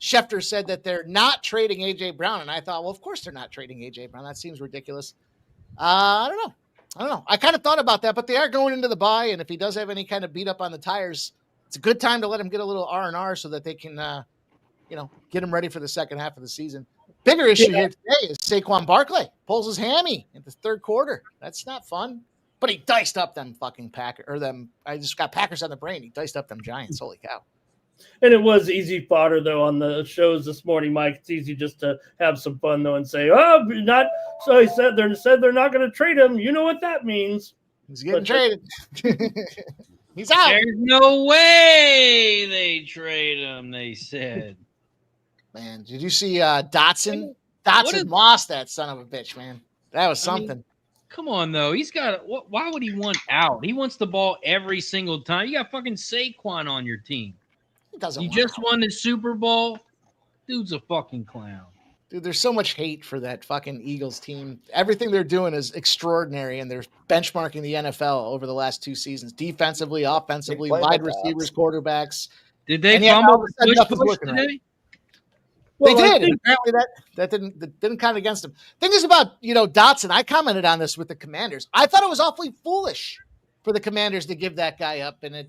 Schefter said that they're not trading A.J. Brown. And I thought, well, of course they're not trading A.J. Brown. That seems ridiculous. I don't know. I kind of thought about that, but they are going into the bye. And if he does have any kind of beat up on the tires, it's a good time to let him get a little R&R so that they can, get him ready for the second half of the season. Bigger issue here today is Saquon Barkley pulls his hammy in the third quarter. That's not fun. But he diced up them fucking Packers, or them. I just got Packers on the brain. He diced up them Giants. Holy cow! And it was easy fodder though on the shows this morning, Mike. It's easy just to have some fun though and say, "Oh, not." So he said they're not going to trade him. You know what that means? He's getting traded. He's out. There's no way they trade him. They said. Man, did you see Dotson? Dotson lost that son of a bitch, man. That was something. Come on, though. He's got – why would he want out? He wants the ball every single time. You got fucking Saquon on your team. You just won the Super Bowl. Dude's a fucking clown. Dude, there's so much hate for that fucking Eagles team. Everything they're doing is extraordinary, and they're benchmarking the NFL over the last 2 seasons. Defensively, offensively, wide receivers, quarterbacks. Did they fumble the push today? Right. Well, they did. And apparently that didn't count against them. Thing is about, Dotson, I commented on this with the Commanders. I thought it was awfully foolish for the Commanders to give that guy up. And I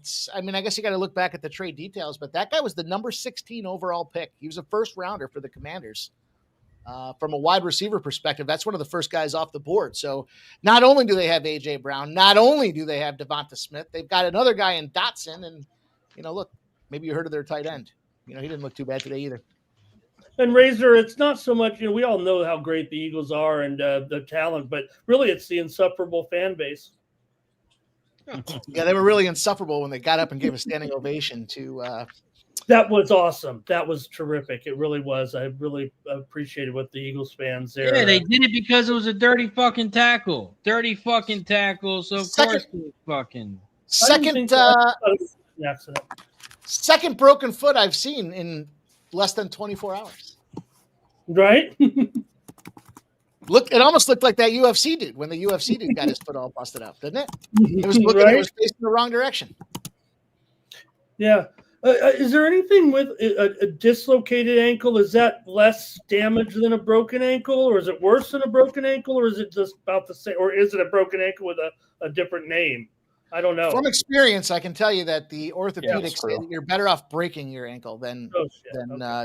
guess you got to look back at the trade details, but that guy was the number 16 overall pick. He was a first rounder for the Commanders. From a wide receiver perspective, that's one of the first guys off the board. So not only do they have A.J. Brown, not only do they have Devonta Smith, they've got another guy in Dotson. And, look, maybe you heard of their tight end. He didn't look too bad today either. And Razer, it's not so much, we all know how great the Eagles are and the talent, but really it's the insufferable fan base. Yeah, they were really insufferable when they got up and gave a standing ovation to. That was awesome. That was terrific. It really was. I really appreciated what the Eagles fans there. Yeah, they did it because it was a dirty fucking tackle. Dirty fucking tackle. So, of course, they fucking. Second broken foot I've seen in less than 24 hours. Right? Look, it almost looked like that UFC dude when the UFC dude got his foot all busted up, didn't it? It was looking, It was facing the wrong direction. Yeah. Is there anything with a dislocated ankle? Is that less damage than a broken ankle, or is it worse than a broken ankle, or is it just about the same, or is it a broken ankle with a different name? I don't know. From experience, I can tell you that the orthopedics say that you're better off breaking your ankle than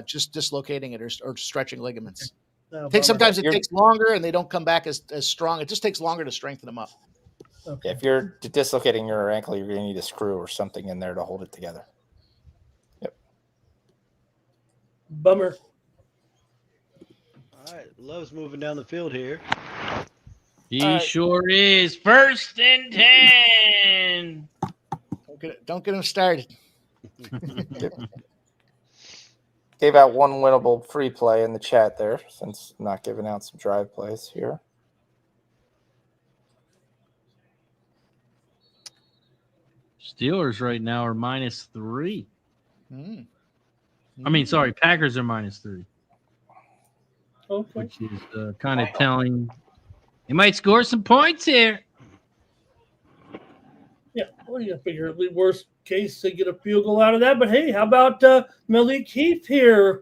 just dislocating it or stretching ligaments. No, sometimes it takes longer and they don't come back as strong. It just takes longer to strengthen them up. Okay. If you're dislocating your ankle, you're going to need a screw or something in there to hold it together. Yep. Bummer. All right. Love's moving down the field here. He sure is. 1st and 10. Don't get him started. Gave out one winnable free play in the chat there, since I'm not giving out some drive plays here. Steelers right now are -3. I mean, sorry, Packers are -3. Okay. Which is kind of telling. They might score some points here. Yeah, well, you figure the worst case they get a field goal out of that. But hey, how about Malik Heath here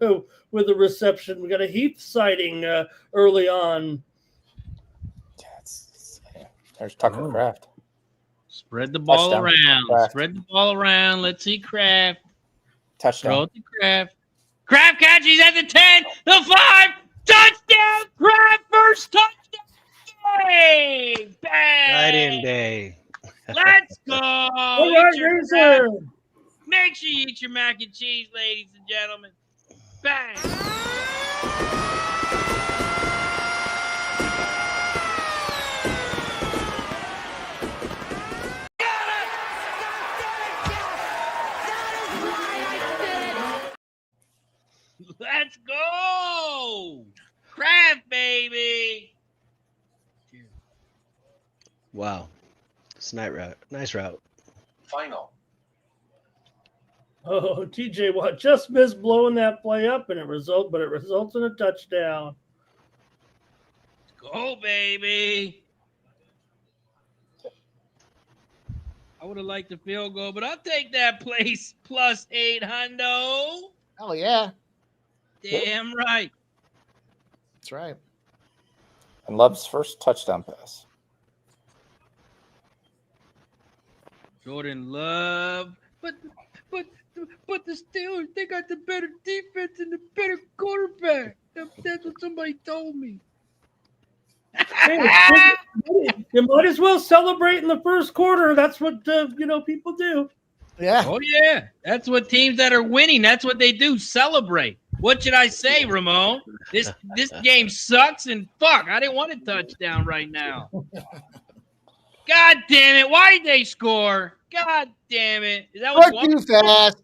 with a reception? We got a Heath sighting early on. There's Tucker Kraft. Spread the ball Touchdown. around. Kraft. Spread the ball around. Let's see Kraft. Throw Touchdown. it to Kraft. Kraft catch. He's at the 10, the 5. Touchdown, Kraft. First touchdown. Bang. Bang. Right in day. Let's go. All right, Eat your Razer. crap. Make sure you eat your mac and cheese, ladies and gentlemen. Bang. Let's go. Kraft, baby. Wow. It's a nice route. Final. Oh, TJ Watt just missed blowing that play up, and it results in a touchdown. Go, baby. I would have liked the field goal, but I'll take that place plus 800. Oh, yeah. Damn right. That's right. And Love's first touchdown pass. Jordan Love. But the Steelers, they got the better defense and the better quarterback. That's what somebody told me. Hey, you might as well celebrate in the first quarter. That's what people do. Yeah. Oh, yeah. That's what teams that are winning, that's what they do, celebrate. What should I say, Ramon? This game sucks and fuck. I didn't want a touchdown right now. God damn it. Why did they score? God damn it. Is that what Fuck you you, want? fast.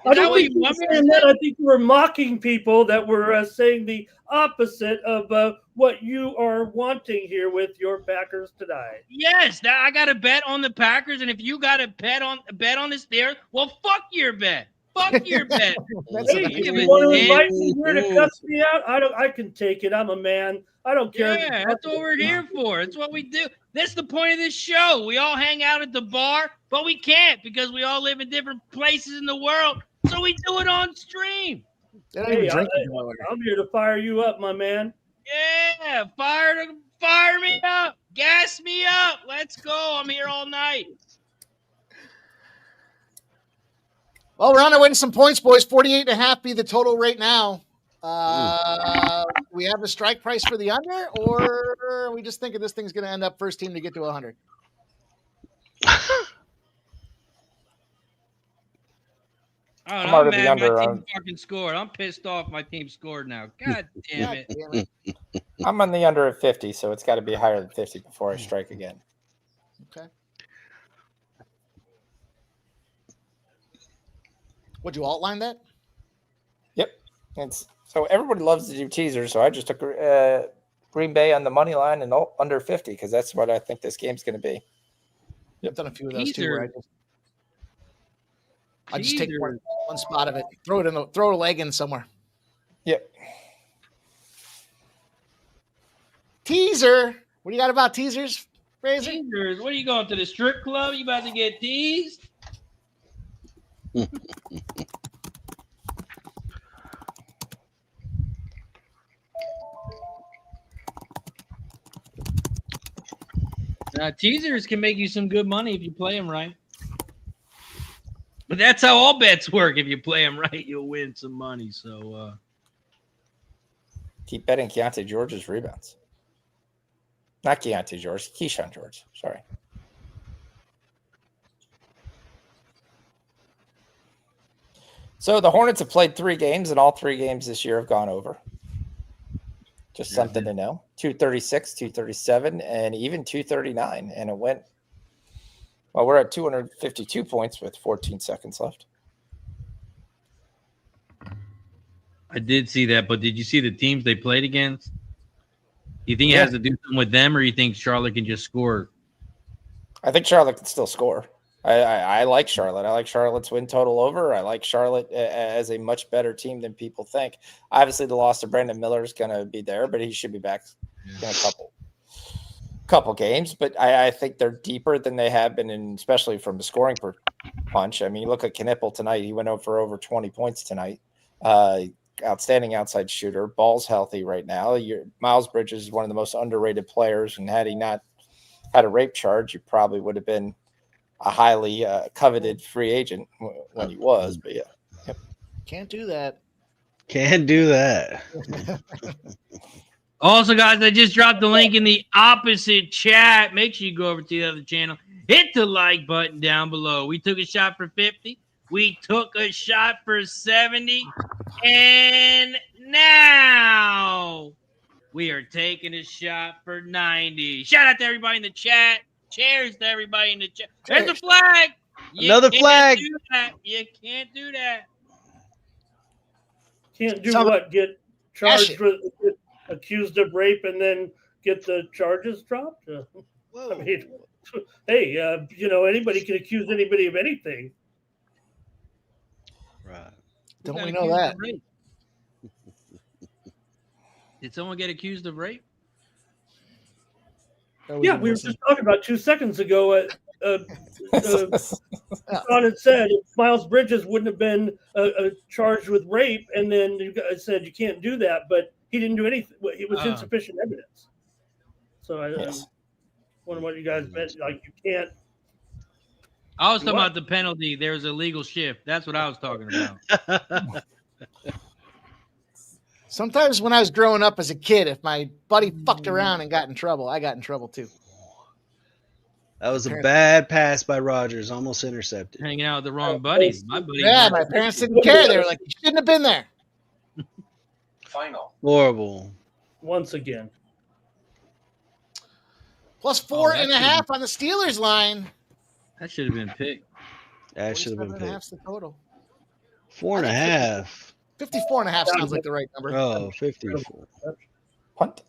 I Is that don't what think you you were want me to saying that. say? I think you were mocking people that were saying the opposite of what you are wanting here with your Packers tonight. Yes, I got a bet on the Packers, and if you got a bet on the Steelers, well, fuck your bet. Fuck your bet. That's Hey, a if give you it want to in. invite me here to cuss me out, I can take it. I'm a man. I don't care. Yeah, that's what we're here for. That's what we do. That's the point of this show. We all hang out at the bar, but we can't because we all live in different places in the world. So we do it on stream. They don't Hey, even drink anymore. I'm here to fire you up, my man. Yeah, fire me up. Gas me up. Let's go. I'm here all night. Well, we're on our way to some points, boys. 48.5 be the total right now. We have a strike price for the under, or are we just thinking this thing's going to end up first team to get to 100? I'm already mad the under, my team fucking scored. I'm pissed off my team scored now. God damn it. I'm on the under at 50, so it's got to be higher than 50 before I strike again. Okay. Would you outline that? Yep. So everybody loves to do teasers, so I just took Green Bay on the money line and under 50 because that's what I think this game's going to be. I've done a few of those too. Where I just take Teaser. one spot of it, throw a leg in somewhere. Yep. Teaser. What do you got about teasers, Razer? Teasers. What are you going to the strip club? You about to get teased? Teasers can make you some good money if you play them right. But that's how all bets work. If you play them right, you'll win some money. So Keep betting Keontae George's rebounds. Not Keontae George, Keyshawn George. Sorry. So the Hornets have played 3 games, and all 3 games this year have gone over. Just something to know. 236, 237, and even 239. And it went, well, we're at 252 points with 14 seconds left. I did see that, but did you see the teams they played against? You think it has to do something with them, or you think Charlotte can just score? I think Charlotte can still score. I like Charlotte. I like Charlotte's win total over. I like Charlotte as a much better team than people think. Obviously, the loss of Brandon Miller is going to be there, but he should be back in a couple. couple games, but I think they're deeper than they have been, especially from the scoring per punch. I mean, you look at Knipple tonight; he went over 20 points tonight. Outstanding outside shooter. Ball's healthy right now. Miles Bridges is one of the most underrated players, and had he not had a rape charge, he probably would have been a highly coveted free agent when he was. But yeah, Can't do that. Can't do that. Also, guys, I just dropped the link in the opposite chat. Make sure you go over to the other channel. Hit the like button down below. We took a shot for 50. We took a shot for 70. And now we are taking a shot for 90. Shout out to everybody in the chat. Cheers to everybody in the chat. There's a flag. Another flag. Do that. You can't do that. Can't do what? Get charged with, get accused of rape and then get the charges dropped? I mean, hey, anybody can accuse anybody of anything. Right. Don't we know that? Did someone get accused of rape? Yeah, we were just talking about 2 seconds ago. Sean had said if Miles Bridges wouldn't have been charged with rape, and then you guys said you can't do that, but he didn't do anything. It was insufficient evidence. So I wonder what you guys meant. Like, you can't. I was talking about the penalty. There's a legal shift. That's what I was talking about. Sometimes when I was growing up as a kid, if my buddy fucked around and got in trouble, I got in trouble too. That was a bad pass by Rogers, almost intercepted. Hanging out with the wrong buddies. My buddy. Yeah, my parents didn't care. They were like, you shouldn't have been there. Final. Horrible. Once again. Plus 4.5 on the Steelers line. That should have been picked. That should have been picked. Half's the total. 4.5. 54.5 sounds like the right number. Oh, 54. Punt.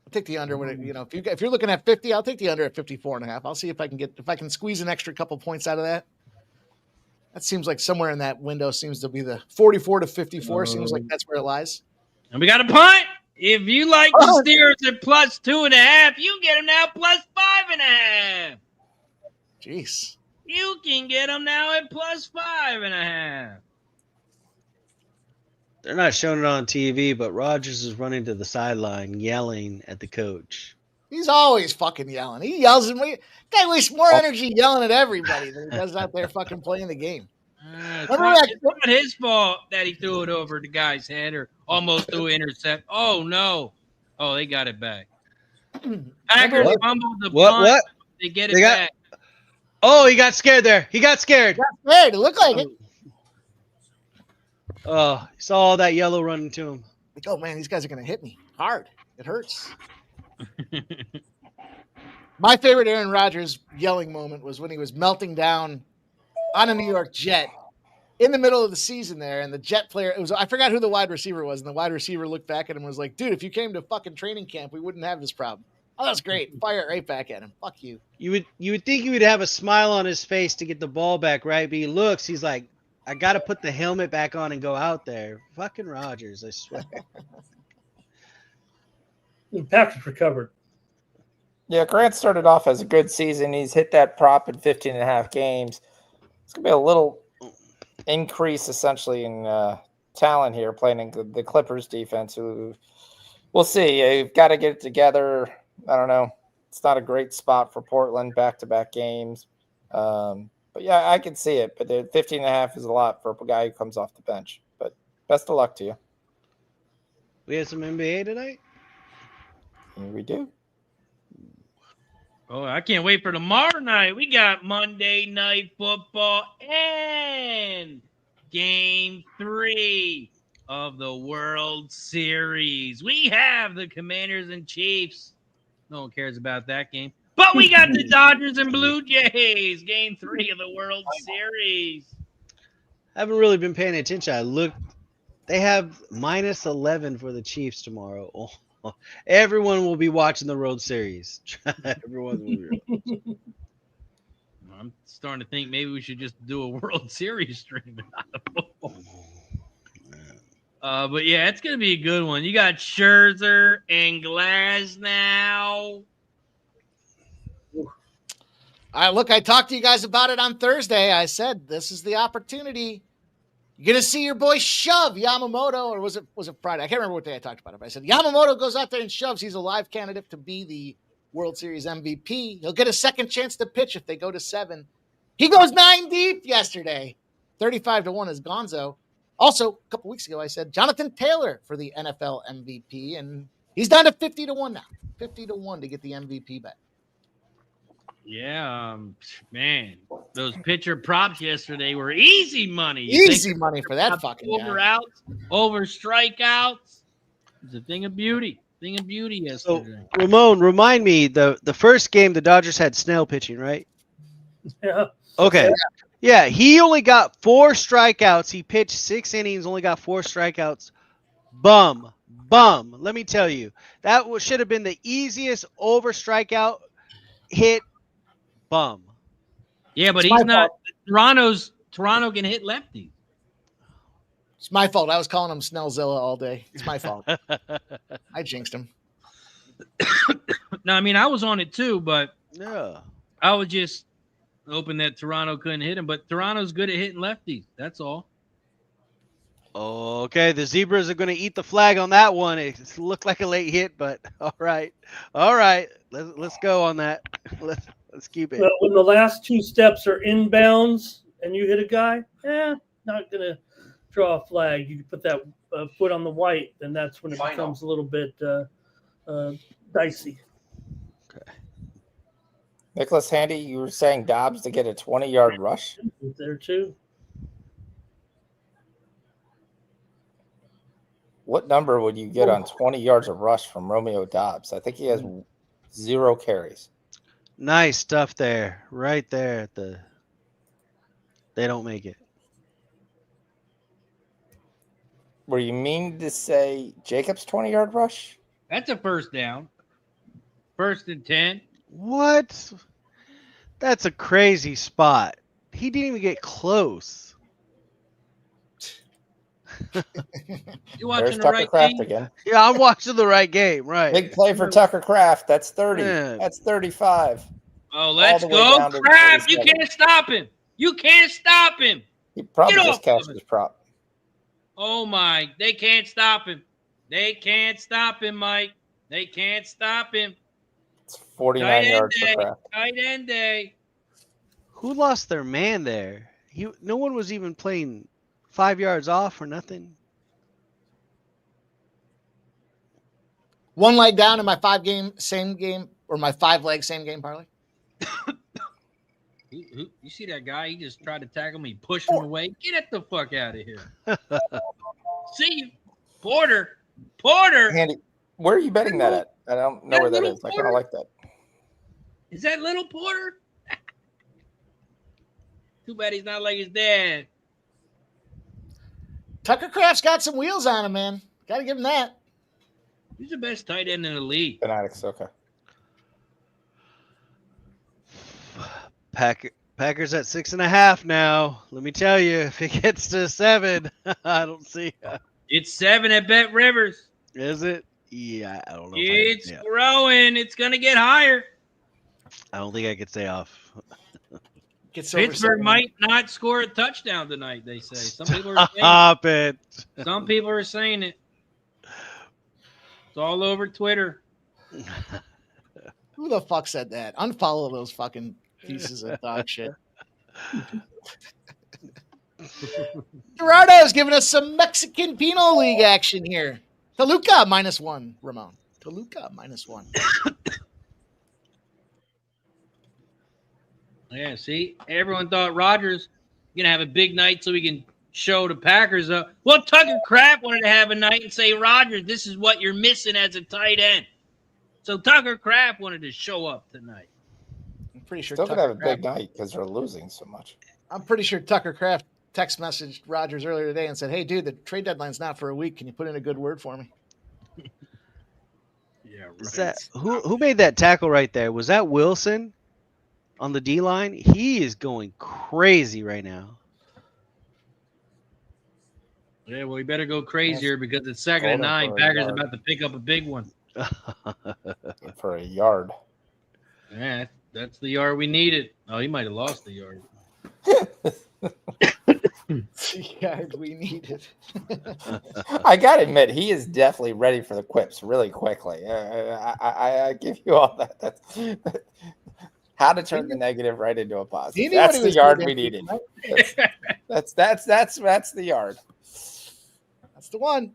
I'll take the under when if you're looking at 50, I'll take the under at 54.5. I'll see if I can squeeze an extra couple points out of that. That seems like somewhere in that window seems to be the 44 to 54. Seems like that's where it lies. And we got a punt. If you like the Steelers at plus 2.5, you get them now plus 5.5. Jeez. You can get them now at plus 5.5. They're not showing it on TV, but Rogers is running to the sideline, yelling at the coach. He's always fucking yelling. He yells at me. Guy wastes more energy yelling at everybody than he does out there fucking playing the game. It's not his fault that he threw it over the guy's head or almost threw an intercept. Oh, no. Oh, they got it back. Packers fumbled the punt. What? They get it back. Oh, he got scared there. He got scared. It looked like it. Oh, he saw all that yellow running to him. Like, oh, man, these guys are going to hit me hard. It hurts. My favorite Aaron Rodgers yelling moment was when he was melting down on a New York Jet in the middle of the season there, and the Jet player, I forgot who the wide receiver was, and the wide receiver looked back at him and was like, dude, if you came to fucking training camp, we wouldn't have this problem. Oh, that's great. Fire it right back at him. Fuck you. You would think he would have a smile on his face to get the ball back, right? But he looks, he's like, I got to put the helmet back on and go out there. Fucking Rodgers, I swear. Packers recovered. Yeah, Grant started off as a good season. He's hit that prop in 15.5 games. It's going to be a little increase, essentially, in talent here, playing in the Clippers defense. Who we'll see. You've got to get it together. I don't know. It's not a great spot for Portland, back-to-back games. But, yeah, I can see it. But 15.5 is a lot for a guy who comes off the bench. But best of luck to you. We have some NBA tonight? Here we do. Oh, I can't wait for tomorrow night. We got Monday Night Football and Game 3 of the World Series. We have the Commanders and Chiefs. No one cares about that game. But we got the Dodgers and Blue Jays. Game 3 of the World Series. I haven't really been paying attention. I looked. They have minus 11 for the Chiefs tomorrow. Oh, everyone will be watching the World Series. Everyone will be. I'm starting to think maybe we should just do a World Series stream and not a football. But yeah, it's gonna be a good one. You got Scherzer and Glass now. Look, I talked to you guys about it on Thursday. I said this is the opportunity. You're gonna see your boy shove Yamamoto, or was it Friday? I can't remember what day I talked about it. But I said Yamamoto goes out there and shoves. He's a live candidate to be the World Series MVP. He'll get a second chance to pitch if they go to 7. He goes 9 deep yesterday. 35-1 is Gonzo. Also, a couple weeks ago, I said Jonathan Taylor for the NFL MVP, and he's down to 50-1 now. 50-1 to get the MVP back. Yeah, man, those pitcher props yesterday were easy money. Easy money for that fucking over guy. outs, over strikeouts. It's a thing of beauty. Thing of beauty yesterday. So, Ramon, remind me, the first game the Dodgers had Snell pitching, right? Yeah. Okay. Yeah, he only got 4 strikeouts. He pitched 6 innings, only got 4 strikeouts. Bum. Let me tell you, that should have been the easiest over strikeout hit. Bum. Yeah, but he's not. Toronto can hit lefties. It's my fault. I was calling him Snellzilla all day. It's my fault. I jinxed him. No, I mean, I was on it too, but Yeah. I was just hoping that Toronto couldn't hit him. But Toronto's good at hitting lefties. That's all. Okay, the Zebras are going to eat the flag on that one. It looked like a late hit, but all right. Let's go on that. Let's keep it. Well, when the last 2 steps are inbounds and you hit a guy, not going to draw a flag. You can put that foot on the white, then that's when it becomes a little bit dicey. Okay. Nicholas Handy, you were saying Dobbs to get a 20-yard rush? There too. What number would you get on 20 yards of rush from Romeo Dobbs? I think he has 0 carries. Nice stuff there. Right there at the they don't make it. Were you mean to say Jacobs 20-yard rush? That's a first down. 1st and 10. What? That's a crazy spot. He didn't even get close. You watching There's the Tucker right Kraft game? again. Yeah, I'm watching the right game, right? Big play for Tucker Kraft. That's 30. Man. That's 35. Oh, let's the way go, down to Kraft! You 37. can't stop him. You can't stop him. He probably Get just off cashed of his prop. Oh my! They can't stop him. They can't stop him, Mike. They can't stop him. It's 49 Tight end yards day. for Kraft. Tight end day. Who lost their man there? No one was even playing 5 yards off or nothing. 1 leg down in my 5-game same game, or my 5-leg same game parlay. You see that guy? He just tried to tackle me, push him away. Get the fuck out of here. See you, Porter. Handy, where are you betting that at? I don't know That where that little is. I kind Porter? of like that. Is that little Porter? Too bad he's not like his dad. Tucker Kraft's got some wheels on him, man. Got to give him that. He's the best tight end in the league. Fanatics, okay. Packers at 6.5 now. Let me tell you, if it gets to 7, I don't see. It's 7 at Bet Rivers. Is it? Yeah, I don't know. It's growing. It's gonna get higher. I don't think I could stay off. Gets over Pittsburgh 7. might not score a touchdown tonight. They say. Some people are saying. Stop it. Some people are saying it. It's all over Twitter. Who the fuck said that? Unfollow those fucking pieces of dog shit. Gerardo's giving us some Mexican Pinot League action here. Toluca -1, Ramon. Toluca -1. Yeah, see, everyone thought Rodgers gonna have a big night so he can show the Packers up. Well, Tucker Kraft wanted to have a night and say, Rodgers, this is what you're missing as a tight end. So Tucker Kraft wanted to show up tonight. I'm pretty sure Still going to have a Tucker big Kraft, night because they're losing so much. I'm pretty sure Tucker Kraft text messaged Rodgers earlier today and said, hey, dude, the trade deadline's not for a week. Can you put in a good word for me? Yeah, right. Is that who made that tackle right there? Was that Wilson on the D line? He is going crazy right now. Yeah, well, we better go crazier because it's 2nd and 9. Packers about to pick up a big one. For a yard. Yeah, that's the yard we needed. Oh, he might have lost the yard. Yard we needed. I gotta admit, he is definitely ready for the quips really quickly. I give you all that. That's how to turn the negative right into a positive. That's the yard we needed. That's the yard. That's the one.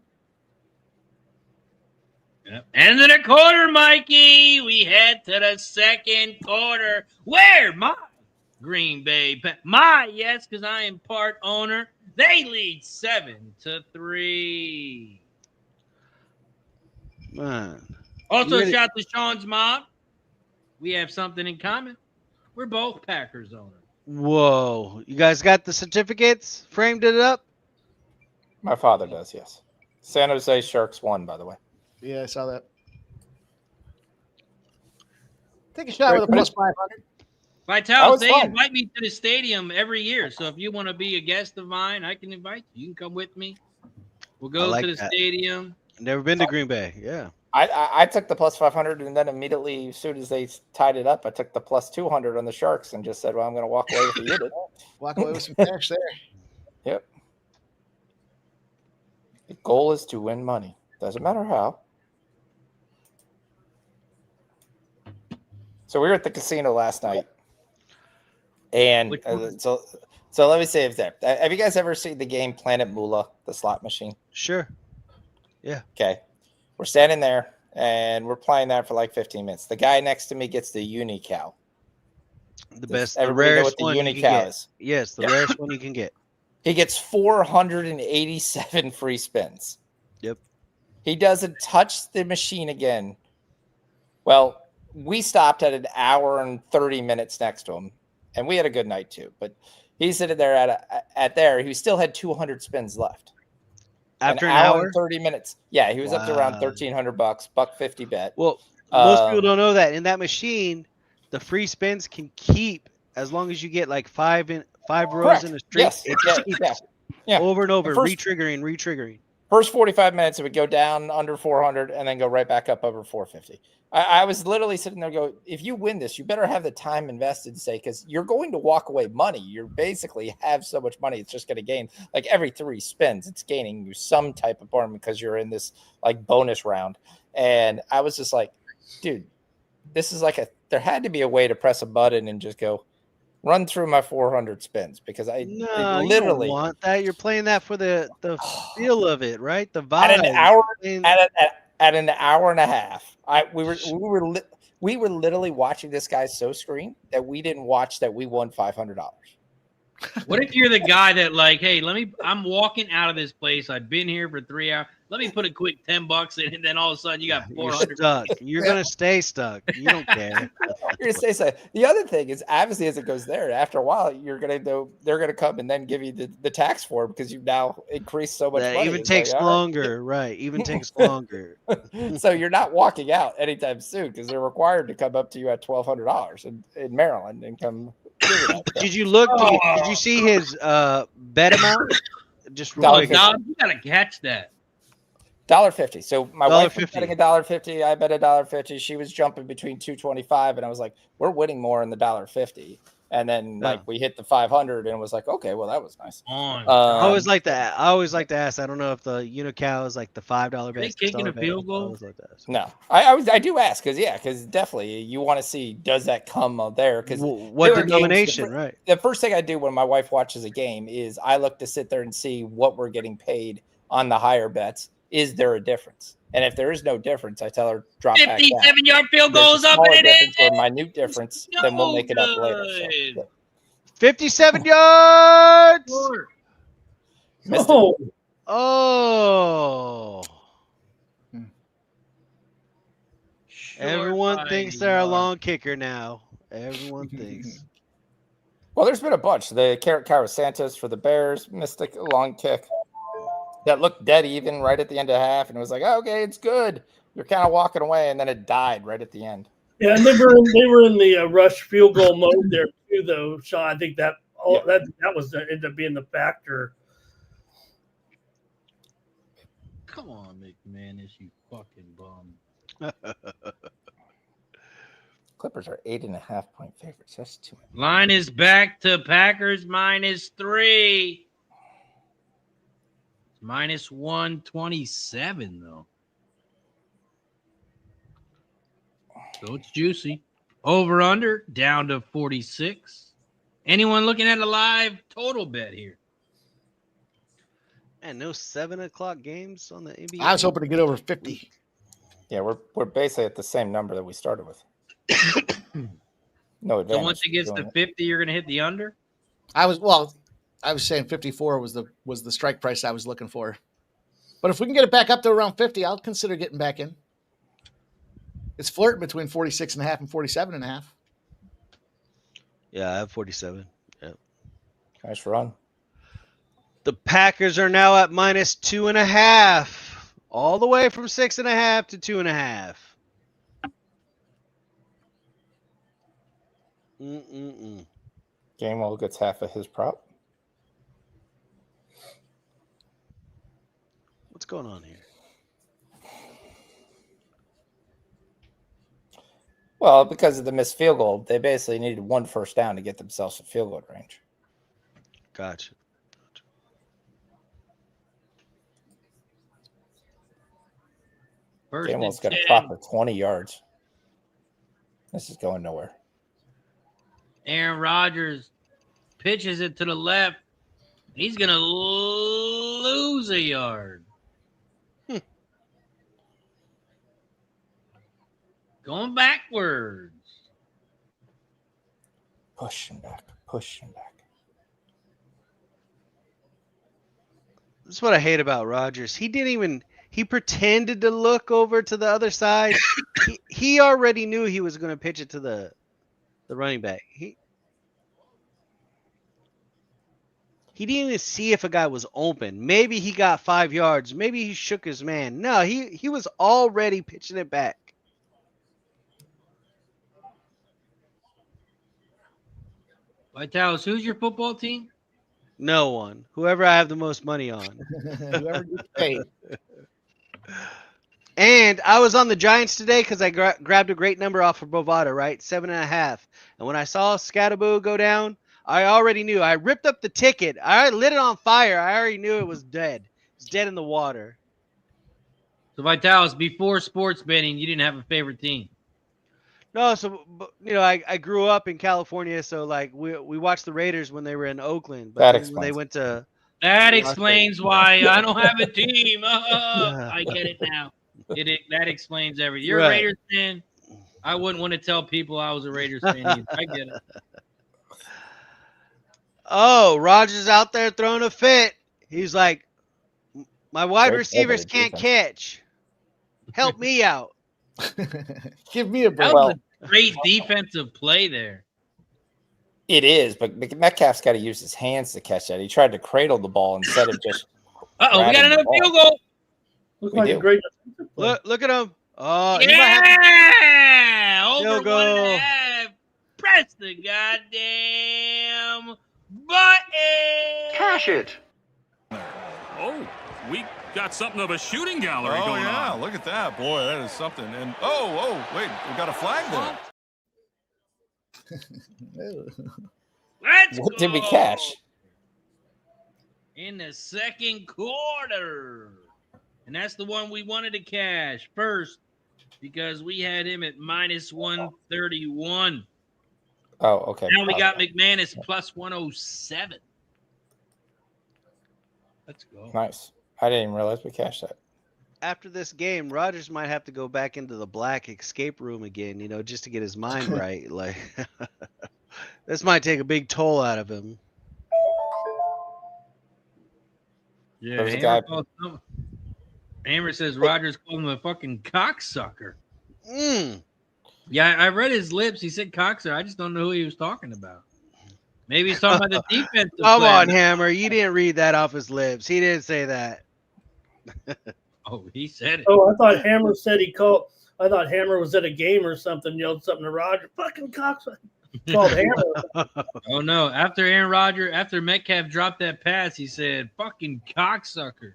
Yep. End of the quarter, Mikey. We head to the 2nd quarter. Where my Green Bay, yes, because I am part owner. They lead 7-3. Man. Also, shout to Sean's mom. We have something in common. We're both Packers owners. Whoa. You guys got the certificates? Framed it up? My father does, yes. San Jose Sharks won, by the way. Yeah, I saw that. Take a shot with a plus 500. Vitalis, they invite me to the stadium every year. So if you want to be a guest of mine, I can invite you. You can come with me. We'll go to the stadium. Never been to Green Bay. Yeah. I took the plus 500, and then immediately, as soon as they tied it up, I took the plus 200 on the Sharks and just said, well, I'm going to walk away with the unit. Walk away with some cash there. Yep. The goal is to win money. Doesn't matter how. So we were at the casino last night. And so let me say if that. Have you guys ever seen the game Planet Moolah, the slot machine? Sure. Yeah. Okay. We're standing there, and we're playing that for like 15 minutes. The guy next to me gets the Unicow. The best, the rarest one you can get. Is. Yes, the rarest one you can get. He gets 487 free spins. Yep. He doesn't touch the machine again. Well, we stopped at an hour and 30 minutes next to him, and we had a good night too. But he's sitting there at there. He still had 200 spins left. After an hour and 30 minutes. Yeah, he was up to around $1,300, $150 bet. Well, most people don't know that in that machine, the free spins can keep as long as you get like five rows in a streak. Yes. It just keeps over and over, retriggering. First 45 minutes, it would go down under 400 and then go right back up over 450. I was literally sitting there go, if you win this, you better have the time invested to say, because you're going to walk away money. You're basically have so much money, it's just going to gain. Like every 3 spins, it's gaining you some type of barn because you're in this like bonus round. And I was just like, dude, this is like there had to be a way to press a button and just go run through my 400 spins, because I literally you don't want that. You're playing that for the feel of it, right? The vibe. At an hour and a half, we were literally watching this guy so screen that we didn't watch that we won $500. What if you're the guy that like, hey, I'm walking out of this place. I've been here for 3 hours. Let me put a quick $10 in, and then all of a sudden you got 400. You're stuck. You're gonna stay stuck. You don't care. You're gonna stay stuck. The other thing is, obviously, as it goes there, after a while, they're gonna come and then give you the tax form because you've now increased so much money. Even takes longer, right? Even takes longer. So you're not walking out anytime soon because they're required to come up to you at $1,200 in Maryland and come. Did you look? Did you see his bet amount? Just you gotta catch that. $1.50. So my wife was $1.50. betting $1.50. I bet $1.50. She was jumping between $2.25, and I was like, "We're winning more in the $1.50." And then we hit the 500, and it was like, "Okay, well that was nice." I always like to ask. I don't know if the Unicow is like the $5 bet. They kicking a field goal? No, I do ask because definitely you want to see, does that come there? Because what denomination, right? The first thing I do when my wife watches a game is I look to sit there and see what we're getting paid on the higher bets. Is there a difference? And if there is no difference, I tell her drop back. 57-yard field goals up and it is. Or minute difference, then we'll make it up later. So, 57 yards. Oh. Everyone thinks they're a long kicker now. Everyone thinks. Well, there's been a bunch. The Carlos Santos for the Bears missed a long kick that looked dead even right at the end of half, and it was like, oh, okay, it's good. You're kind of walking away, and then it died right at the end. Yeah, and they were in the rush field goal mode there too, though. Sean, I think that ended up being the factor. Come on, McManus, you fucking bum. Clippers are 8.5-point favorites. That's too many. Line is back to Packers -3. It's -127 though. So it's juicy. Over under down to 46. Anyone looking at a live total bet here? And no 7 o'clock games on the NBA. I was hoping to get over 50. Yeah, we're basically at the same number that we started with. No advantage. So once it gets to 50, you're going to hit the under? I was saying 54 was the strike price I was looking for. But if we can get it back up to around 50, I'll consider getting back in. It's flirting between 46.5 and 47.5. Yeah, I have 47. Yeah. Nice run. The Packers are now at -2.5. All the way from 6.5 to 2.5. Gainwell gets half of his prop. What's going on here? Well, because of the missed field goal, they basically needed one first down to get themselves a field goal range. Gotcha. First and Gainwell's got a 10. prop of 20 yards. This is going nowhere. Aaron Rodgers pitches it to the left. He's going to lose a yard. Going backwards. Pushing back. That's what I hate about Rodgers. He pretended to look over to the other side. he already knew he was going to pitch it to the running back. He didn't even see if a guy was open. Maybe he got 5 yards. Maybe he shook his man. No, he was already pitching it back. Vitalis, who's your football team? No one. Whoever I have the most money on. Whoever gets paid. And I was on the Giants today because I grabbed a great number off of Bovada, right? 7.5. And when I saw Scatterboo go down, I already knew. I ripped up the ticket. I lit it on fire. I already knew it was dead. It's dead in the water. So Vitalis, before sports betting, you didn't have a favorite team. No, so I grew up in California, so like we watched the Raiders when they were in Oakland, but That when they went to That explains why I don't have a team. I get it now. That explains everything. You're a Right. Raiders fan. I wouldn't want to tell people I was a Raiders fan either. I get it. Oh, Rodgers out there throwing a fit. He's like, my wide Great receivers coverage, can't defense. catch. Help me out. Give me a break. That was a great defensive play there. It is, but Metcalf's got to use his hands to catch that. He tried to cradle the ball instead of just. Uh-oh, we got grabbing another the ball. field goal. Looks We like do. a great defensive play. Look at him. Oh, he might have to- Yeah! Over Field goal. 1.5. Press the goddamn button. Cash it. Oh, we got something of a shooting gallery Oh, going yeah. on. Look at that. Boy, that is something. And, wait. We got a flag there. Let's What did we go. cash? In the second quarter. And that's the one we wanted to cash first because we had him at -131. Oh, okay. Now we got McManus plus 107. Let's go. Nice. I didn't even realize we cashed that. After this game, Rodgers might have to go back into the black escape room again, just to get his mind right. Like, this might take a big toll out of him. Yeah, There's a guy- Hammer says Rodgers called him a fucking cocksucker. Mm. Yeah, I read his lips. He said cocksucker. I just don't know who he was talking about. Maybe he's talking about the defense. Come on, Hammer. You didn't read that off his lips. He didn't say that. Oh, he said it. Oh, I thought Hammer said I thought Hammer was at a game or something, yelled something to Roger. Fucking cocksucker. Called Hammer. Oh no! After Metcalf dropped that pass, he said, "Fucking cocksucker."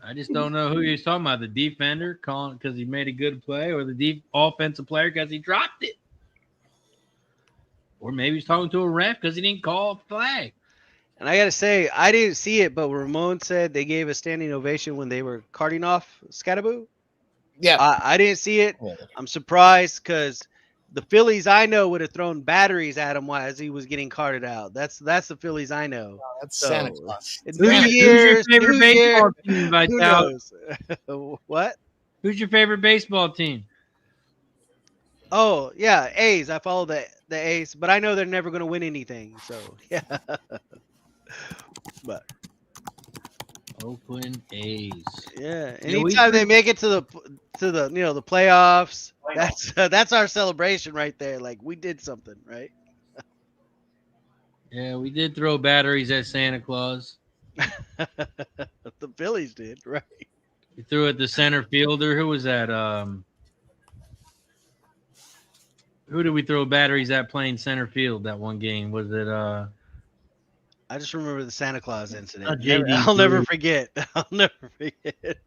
I just don't know who he's talking about. The defender calling because he made a good play, or the offensive player because he dropped it. Or maybe he's talking to a ref because he didn't call a flag. And I got to say, I didn't see it, but Ramon said they gave a standing ovation when they were carting off Scatterboo. Yeah. I didn't see it. I'm surprised because the Phillies I know would have thrown batteries at him as he was getting carted out. That's the Phillies I know. That's So, Santa Claus. It's Who's New your Year's, favorite New baseball Year. team, Who Vitalis? knows? What? Who's your favorite baseball team? Oh, yeah, A's. I follow the A's, but I know they're never going to win anything. So, yeah. But Oakland A's. yeah, Yeah, anytime they make it to the the playoffs, that's our celebration right there. Like we did something, right? Yeah, we did throw batteries at Santa Claus. The Phillies did, right? We threw at the center fielder. Who was that? Who did we throw batteries at playing center field that one game? Was it I just remember the Santa Claus incident. JD I'll never Drew. forget. I'll never forget.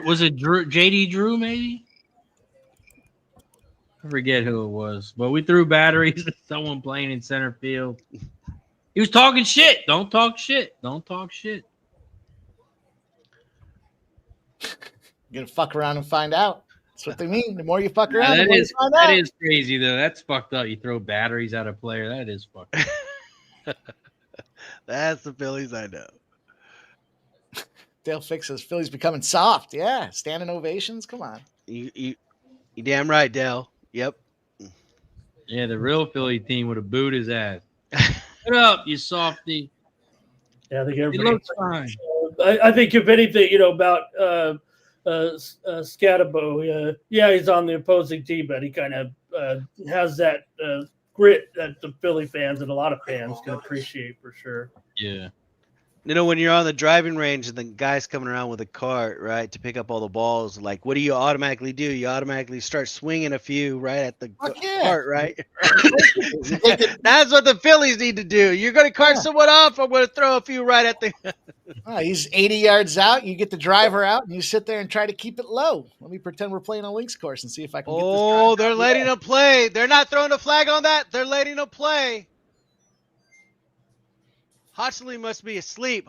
Was it JD Drew maybe? I forget who it was, but we threw batteries at someone playing in center field. He was talking shit. Don't talk shit. Don't talk shit. You're gonna fuck around and find out. That's what they mean. The more you fuck around, the more you find that out. is crazy though. That's fucked up. You throw batteries at a player. That is fucked up. That's the Phillies I know. Dale fixes Phillies becoming soft. Yeah, standing ovations. Come on. You damn right, Dale. Yep. Yeah, the real Philly team would have booed his ass. Shut up, you softy. Yeah, I think He everybody. looks fine. I think if anything, about Scatabo, yeah, he's on the opposing team, but he kind of has that grit that the Philly fans and a lot of fans can appreciate for sure. Yeah. When you're on the driving range and the guy's coming around with a cart, right, to pick up all the balls, like, what do you automatically do? You automatically start swinging a few right at the cart, right? That's what the Phillies need to do. You're going to cart someone off. I'm going to throw a few right at the. He's 80 yards out. You get the driver out, and you sit there and try to keep it low. Let me pretend we're playing a links course and see if I can get this. Oh, they're letting him play. They're not throwing a flag on that. They're letting him play. Hockley must be asleep.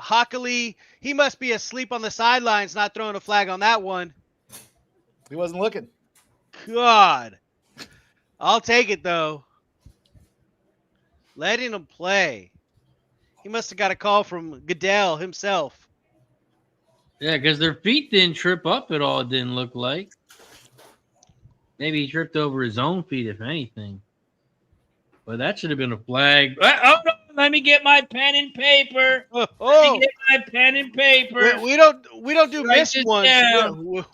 He must be asleep on the sidelines, not throwing a flag on that one. He wasn't looking. God. I'll take it, though. Letting him play. He must have got a call from Goodell himself. Yeah, because their feet didn't trip up at all, it didn't look like. Maybe he tripped over his own feet, if anything. But that should have been a flag. Oh, no. Let me get my pen and paper. Let me get my pen and paper. We don't do missed ones.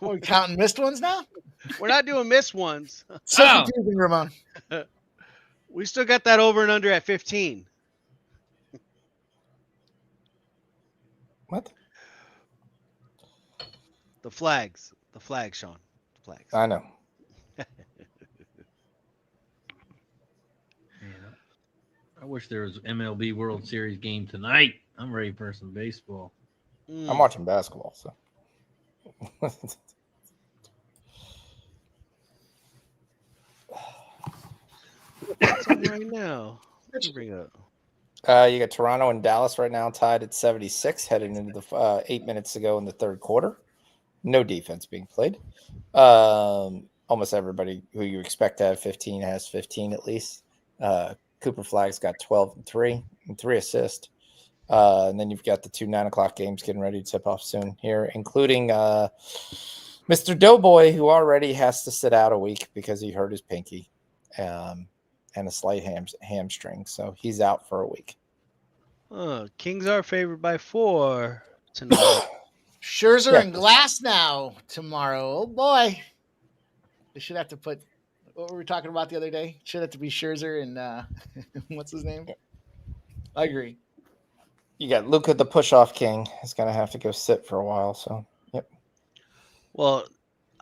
We're counting missed ones now? We're not doing missed ones. So confusing, Ramon. We still got that over and under at 15. What? The flags, Sean. The flags. I know. I wish there was MLB World Series game tonight. I'm ready for some baseball. I'm watching basketball, so. What's on right now? Let's bring it up. You got Toronto and Dallas right now tied at 76, heading into the 8 minutes to go in the third quarter. No defense being played. Almost everybody who you expect to have 15 has 15 at least. Cooper Flagg's got 12 and 3 assists. And then you've got the 2 9:00 games getting ready to tip off soon here, including Mr. Doughboy, who already has to sit out a week because he hurt his pinky and a slight hamstring. So he's out for a week. Kings are favored by 4 tonight. Scherzer and Glass now tomorrow. Oh, boy. They should have to put – what were we talking about the other day? Should have to be Scherzer and what's his name? I agree. You got Luka the push-off king. He's going to have to go sit for a while. So, yep. Well,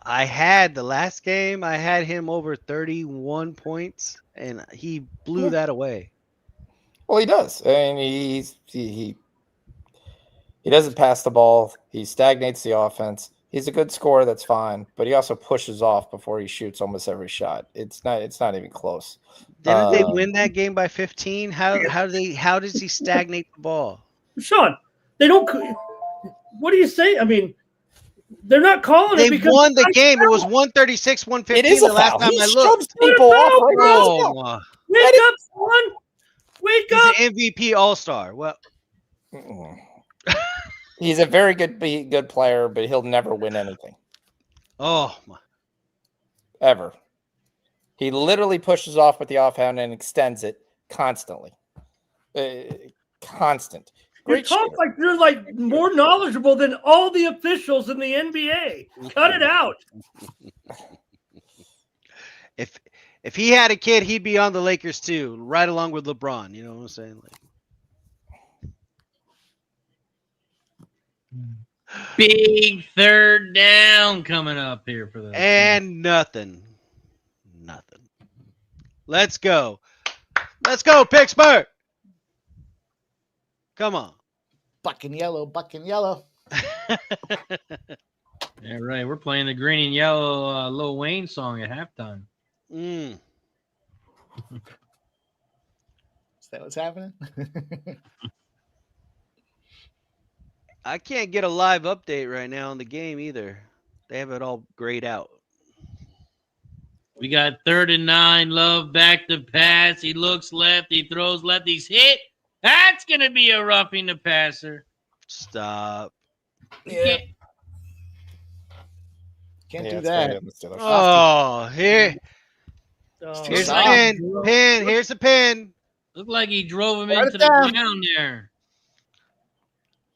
I had the last game, I had him over 31 points, and he blew that away. Well, he does. And he He doesn't pass the ball. He stagnates the offense. He's a good scorer. That's fine, but he also pushes off before he shoots almost every shot. It's not even close. Didn't they win that game by 15? How does he stagnate the ball? Sean, they don't. What do you say? I mean, they're not calling They it because won the game. It was 136, 115 It is a the last foul. time He I looked. shoves people off right now. Oh, Wake up, son! Wake he's up! an MVP All-Star. Well, He's a very good player, but he'll never win anything. oh my. Ever. He literally pushes off with the offhand and extends it constantly. Constant. You talk like you're like more knowledgeable than all the officials in the NBA. Cut it out. If he had a kid, he'd be on the Lakers too, right along with LeBron. You know what I'm saying? Like, Big third down coming up here for the and nothing. Let's go. Let's go, Pittsburgh. Come on. Buck and yellow, buck and yellow. Yeah, right. We're playing the green and yellow Lil Wayne song at halftime. Is that what's happening? I can't get a live update right now on the game either. They have it all grayed out. We got 3rd and 9. Love back to pass. He looks left. He throws left. He's hit. That's going to be a roughing the passer. Stop. Yeah. Can't do that. Oh, here's a pin. Here's a pin. Looked like he drove him into the ground there.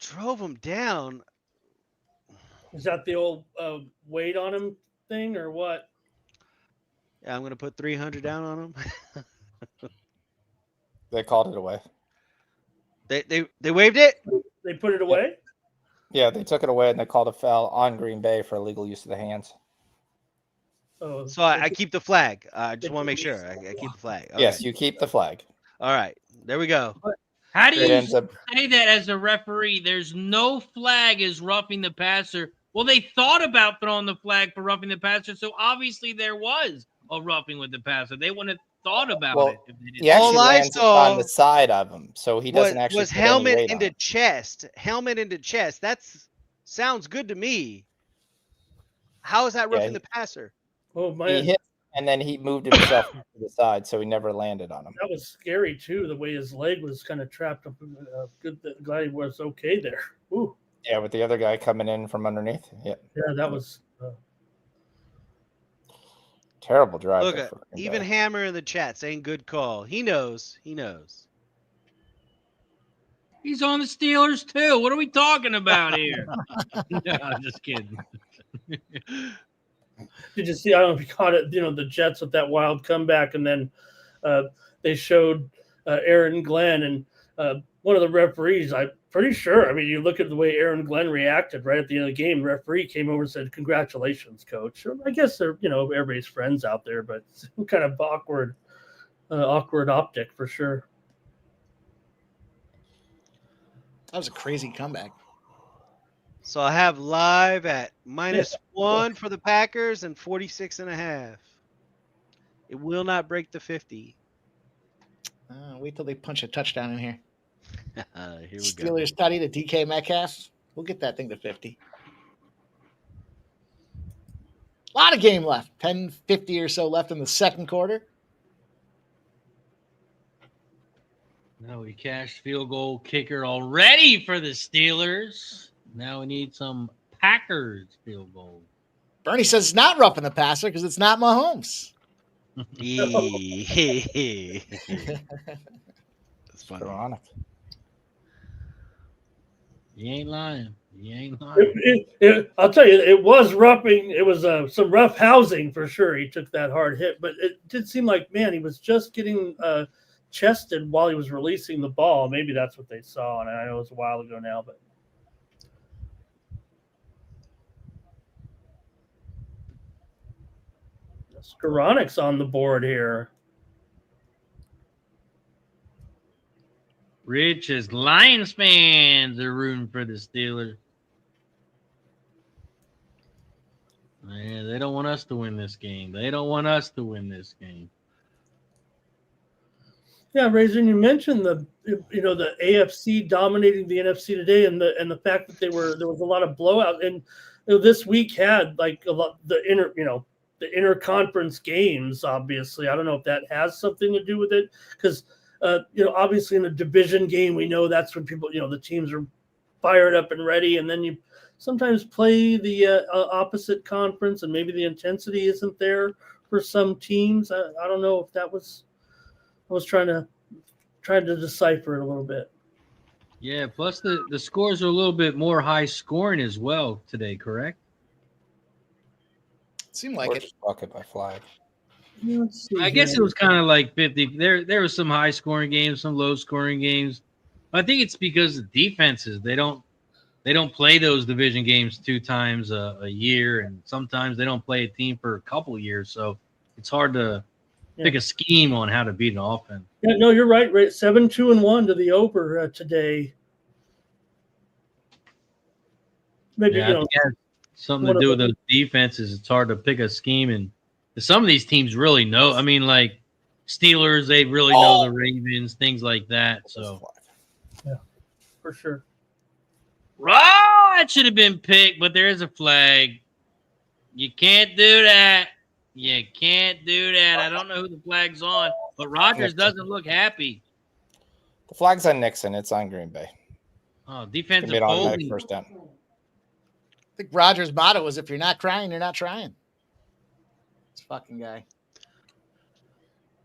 Drove him down. Is that the old weight on him thing or what? Yeah, I'm going to put 300 down on him. They called it away. They waived it? They put it away? Yeah, they took it away and they called a foul on Green Bay for illegal use of the hands. Oh, so I keep the flag. I just want to make sure. I keep the flag. Okay. Yes, you keep the flag. All right. There we go. How do you say that as a referee? There's no flag is roughing the passer. Well, they thought about throwing the flag for roughing the passer, so obviously there was a roughing with the passer. They wouldn't have thought about it if they didn't. He actually lands on the side of him, so he doesn't actually was helmet into chest. Helmet into chest. Sounds good to me. How is that roughing the passer? Oh man! He hit, and then he moved himself to the side, so he never landed on him. That was scary too. The way his leg was kind of trapped up. Good. Glad he was okay there. Ooh. Yeah, with the other guy coming in from underneath. Yeah. Yeah, that was terrible drive. Look, even Hammer in the chat saying good call. He knows. He knows. He's on the Steelers too. What are we talking about here? No, I'm just kidding. Did you see? I don't know if you caught it. You know, the Jets with that wild comeback, and then they showed Aaron Glenn and one of the referees. I'm pretty sure. I mean, you look at the way Aaron Glenn reacted right at the end of the game. The referee came over and said, "Congratulations, coach." I guess they're everybody's friends out there, but it's kind of awkward optic for sure. That was a crazy comeback. So I have live at -1 for the Packers and 46.5. It will not break the 50. Wait till they punch a touchdown in here. Here we Steelers study to DK Metcalf. We'll get that thing to 50. A lot of game left. 10:50 or so left in the second quarter. Now we cashed field goal kicker already for the Steelers. Now we need some Packers field goal. Bernie says it's not roughing the passer because it's not Mahomes. That's funny. Ironic. You ain't lying. You ain't lying. I'll tell you, it was roughing. It was some rough housing for sure. He took that hard hit, but it did seem like, man, he was just getting chested while he was releasing the ball. Maybe that's what they saw, and I know it was a while ago now, but. Skoranic's on the board here. Rich's Lions fans are rooting for the Steelers. Man, they don't want us to win this game. They don't want us to win this game. Yeah, Razer, you mentioned the AFC dominating the NFC today, and the fact that there was a lot of blowout, and this week had like a lot the interconference games. Obviously, I don't know if that has something to do with it, because obviously in a division game, we know that's when people the teams are fired up and ready, and then you sometimes play the opposite conference, and maybe the intensity isn't there for some teams. I don't know if that was. I was trying to decipher it a little bit. Yeah, plus the scores are a little bit more high scoring as well today, correct? It seemed like it. Bucket by flag. I guess it was kind of like 50. There was some high scoring games, some low scoring games. I think it's because of defenses. They don't play those division games 2 times a year, and sometimes they don't play a team for a couple of years, so it's hard to pick a scheme on how to beat an offense. Yeah, no, you're right. 7-2-1 to the over today. Maybe it has something to do with those defenses. It's hard to pick a scheme, and some of these teams really know. I mean, like Steelers, they really know the Ravens, things like that. So, yeah, for sure. Oh, that should have been picked, but there is a flag. You can't do that. You can't do that. I don't know who the flag's on, but Rodgers doesn't look happy. The flag's on Nixon. It's on Green Bay. Oh, defensive holding. First down. I think Rodgers' motto was, if you're not crying, you're not trying. This fucking guy.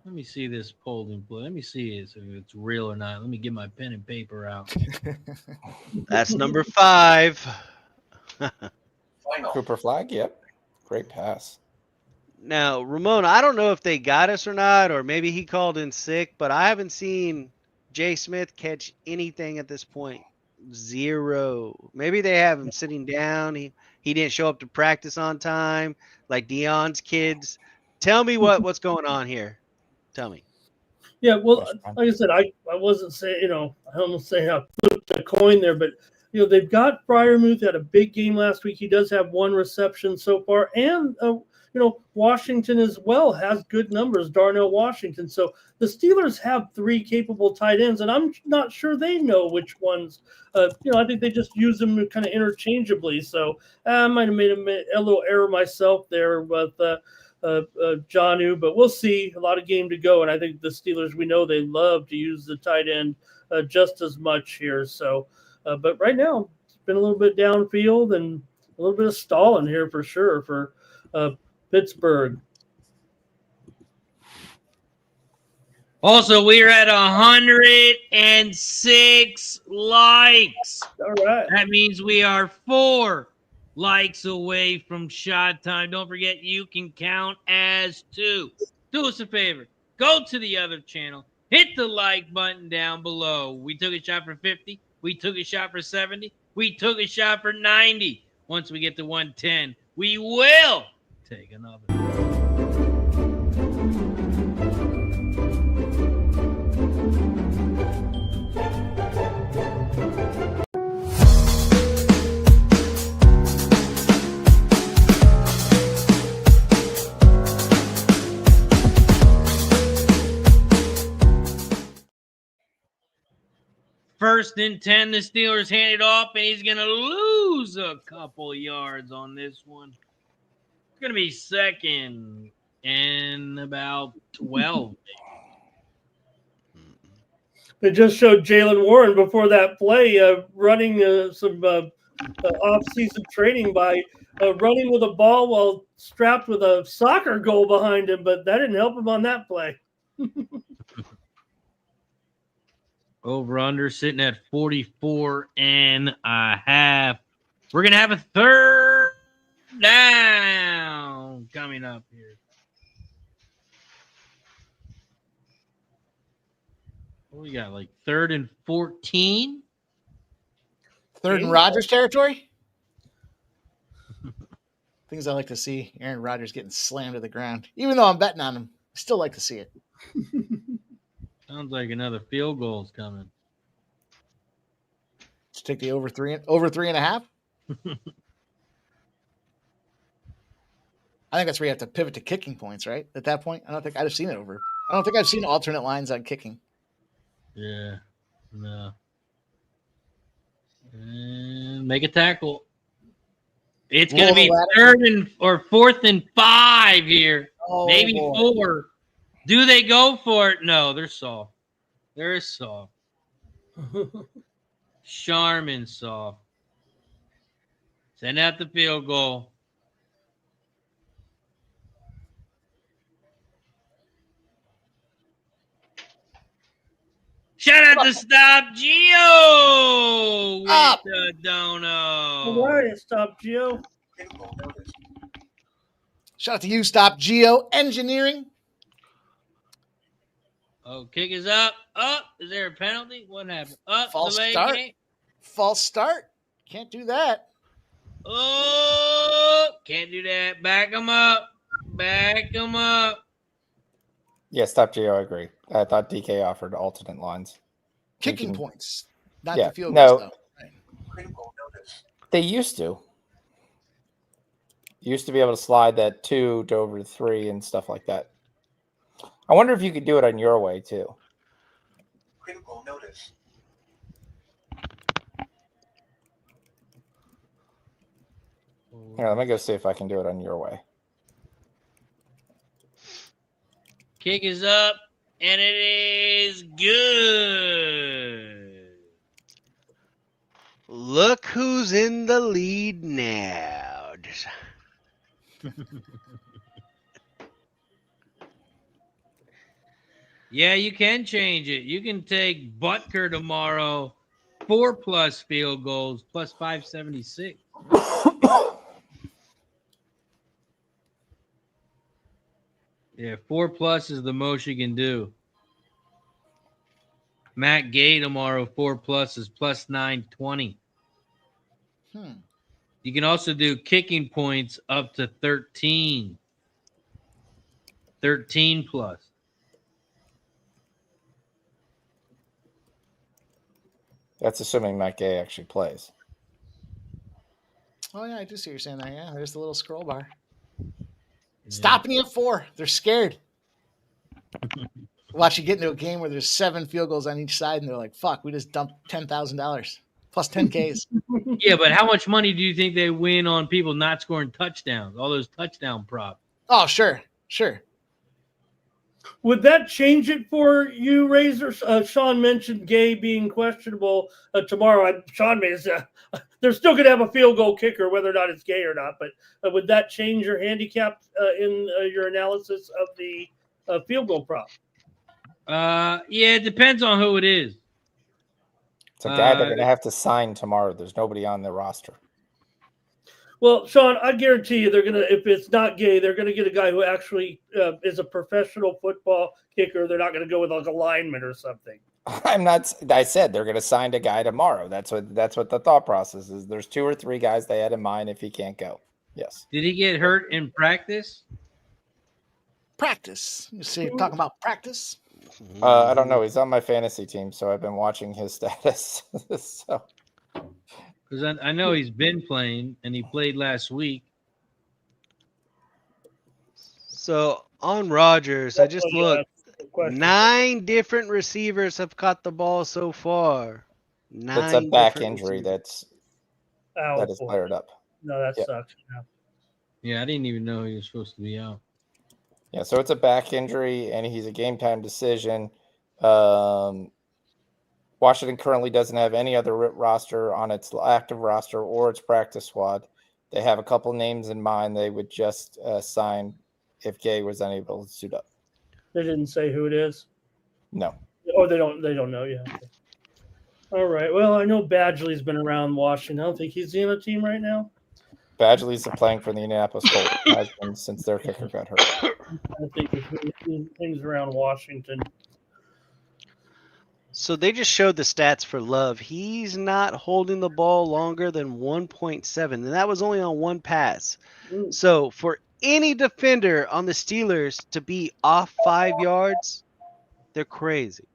Let me see this holding play. Let me see if it's real or not. Let me get my pen and paper out. That's number 5. Cooper flag, yep. Great pass. Now, Ramon, I don't know if they got us or not, or maybe he called in sick, but I haven't seen Jay Smith catch anything at this point. 0. Maybe they have him sitting down. He didn't show up to practice on time, like Dion's kids. Tell me what's going on here. Tell me. Yeah, well, like I said, I wasn't saying, I almost say I flipped a coin there, but they've got Freiermuth had a big game last week. He does have 1 reception so far, and Washington as well has good numbers, Darnell Washington. So the Steelers have 3 capable tight ends, and I'm not sure they know which ones. I think they just use them kind of interchangeably. So I might have made a little error myself there with Jonnu, but we'll see. A lot of game to go, and I think the Steelers, we know they love to use the tight end just as much here. So, but right now it's been a little bit downfield and a little bit of stalling here for sure for Pittsburgh. Also, we're at 106 likes. All right. That means we are 4 likes away from shot time. Don't forget, you can count as 2. Do us a favor. Go to the other channel. Hit the like button down below. We took a shot for 50. We took a shot for 70. We took a shot for 90. Once we get to 110, we will take another. First and 10, the Steelers hand it off, and he's going to lose a couple yards on this one. It's going to be second and about 12. They just showed Jalen Warren before that play running some off-season training by running with a ball while strapped with a soccer goal behind him, but that didn't help him on that play. Over under sitting at 44.5. We're going to have a third down coming up here. What we got, like 3rd and 14? 3rd and Rodgers territory? Things I like to see. Aaron Rodgers getting slammed to the ground. Even though I'm betting on him, I still like to see it. Sounds like another field goal is coming. Let's take the over 3.5. I think that's where you have to pivot to kicking points, right? At that point, I don't think I've seen it over. I don't think I've seen alternate lines on kicking. Yeah, no. And make a tackle. It's going to be fourth and 5 here. Oh, Maybe boy. 4. Do they go for it? No, they're soft. They're soft. Charmin soft. Send out the field goal. Shout out to Stop Geo with Up. the dono. Why stop, Gio? Shout out to you, Stop Geo Engineering. Oh, kick is up. Up. Is there a penalty? What happened? Up. False delay start. game. False start. Can't do that. Oh, can't do that. Back them up. Back them up. Yeah, stop Gio. I agree. I thought DK offered alternate lines. Kicking points, not Yeah, the field no. goals, though. Right. They used to. Used to be able to slide that 2 to over 3 and stuff like that. I wonder if you could do it on your way too. Critical notice. Here, let me go see if I can do it on your way. Kick is up, and it is good. Look who's in the lead now. Yeah, you can change it. You can take Butker tomorrow, 4+ field goals, plus 576. Yeah, 4+ is the most you can do. Matt Gay tomorrow, 4+ is plus 920. You can also do kicking points up to 13. 13+. That's assuming Matt Gay actually plays. Oh, yeah, I do see what you're saying there. Yeah, there's the little scroll bar. Stopping you at 4. They're scared. Watch you get into a game where there's 7 field goals on each side, and they're like, fuck, we just dumped $10,000 plus 10Ks. Yeah, but how much money do you think they win on people not scoring touchdowns? All those touchdown props. Oh, sure. Would that change it for you, Razer? Sean mentioned Gay being questionable tomorrow. Sean is they're still going to have a field goal kicker, whether or not it's Gay or not. But would that change your handicap in your analysis of the field goal prop? Yeah, it depends on who it is. It's a guy they're going to have to sign tomorrow. There's nobody on the roster. Well, Sean, I guarantee you they're going to, if it's not Gay, they're going to get a guy who actually is a professional football kicker. They're not going to go with like a lineman or something. I said they're going to sign a guy tomorrow. That's what the thought process is. There's 2 or 3 guys they had in mind if he can't go. Yes. Did he get hurt in practice? Practice. You see, talking about practice? I don't know. He's on my fantasy team, so I've been watching his status. So. Because I know he's been playing, and he played last week. So on Rodgers, I just looked. 9 different receivers have caught the ball so far. It's a back injury that is flared up. No, that sucks. Yeah, I didn't even know he was supposed to be out. Yeah, so it's a back injury, and he's a game-time decision. Washington currently doesn't have any other roster on its active roster or its practice squad. They have a couple names in mind they would just sign if Gay was unable to suit up. They didn't say who it is? No. Oh, they don't know yet. All right. Well, I know Badgley's been around Washington. I don't think he's in a team right now. Badgley's playing for the Indianapolis Colts has been since their kicker got hurt. I think things around Washington. So they just showed the stats for Love. He's not holding the ball longer than 1.7, and that was only on 1 pass. So for any defender on the Steelers to be off 5 yards, they're crazy.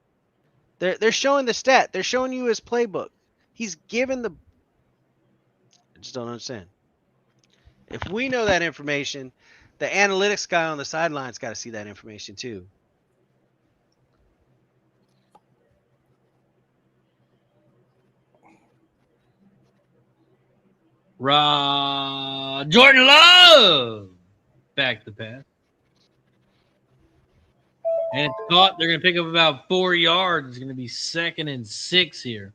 They're showing the stat. They're showing you his playbook. He's given the. I just don't understand. If we know that information, the analytics guy on the sidelines got to see that information too. Jordan Love back to pass. And it's caught. They're going to pick up about 4 yards. It's going to be 2nd and 6 here.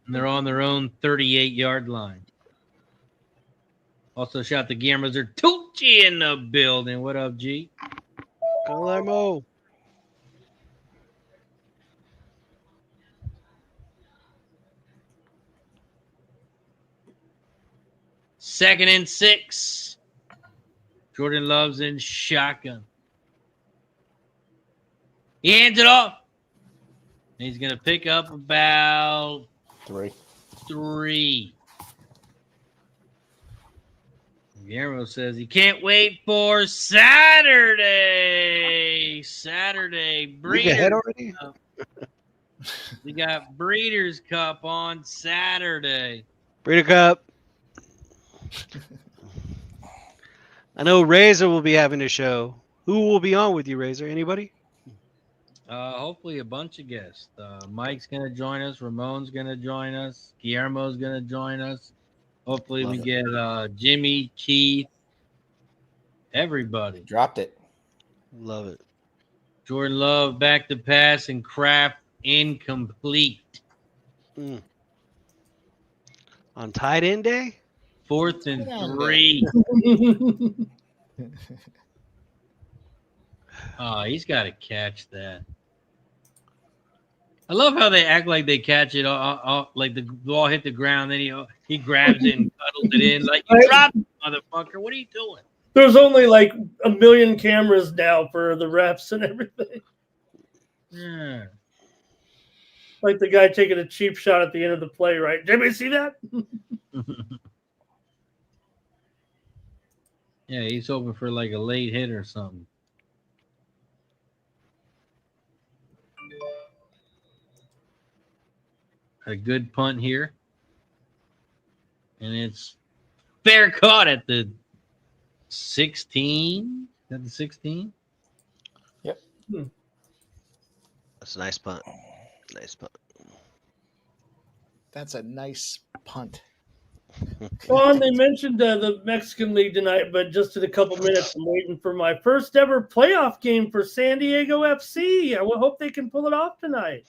And they're on their own 38-yard line. Also, shout out to Guillermo Zertucci in the building. What up, G? Guillermo. Second and 6. Jordan Love's in shotgun. He hands it off. He's going to pick up about 3. Guillermo says he can't wait for Saturday. Week ahead already? We got Breeders' Cup on Saturday. Breeder Cup. I know Razer will be having a show. Who will be on with you, Razer? Anybody? Hopefully a bunch of guests. Mike's going to join us. Ramon's going to join us. Guillermo's going to join us. Hopefully Love we it. get Jimmy, Keith, everybody. Dropped it. Love it. Jordan Love back to pass and Kraft incomplete. On tight end day? 4th and 3. Oh, he's got to catch that. I love how they act like they catch it, like the ball hit the ground, then he grabs it and cuddles it in. Like, you dropped it, motherfucker. What are you doing? There's only like 1 million cameras now for the refs and everything. Yeah. Like the guy taking a cheap shot at the end of the play, right? Did anybody see that? Yeah, he's hoping for like a late hit or something. A good punt here. And it's fair caught at the 16. Is that the 16? Yep. That's a nice punt. Nice punt. That's a nice punt. Well, they mentioned the Mexican League tonight, but just in a couple minutes, I'm waiting for my first ever playoff game for San Diego FC. I will hope they can pull it off tonight.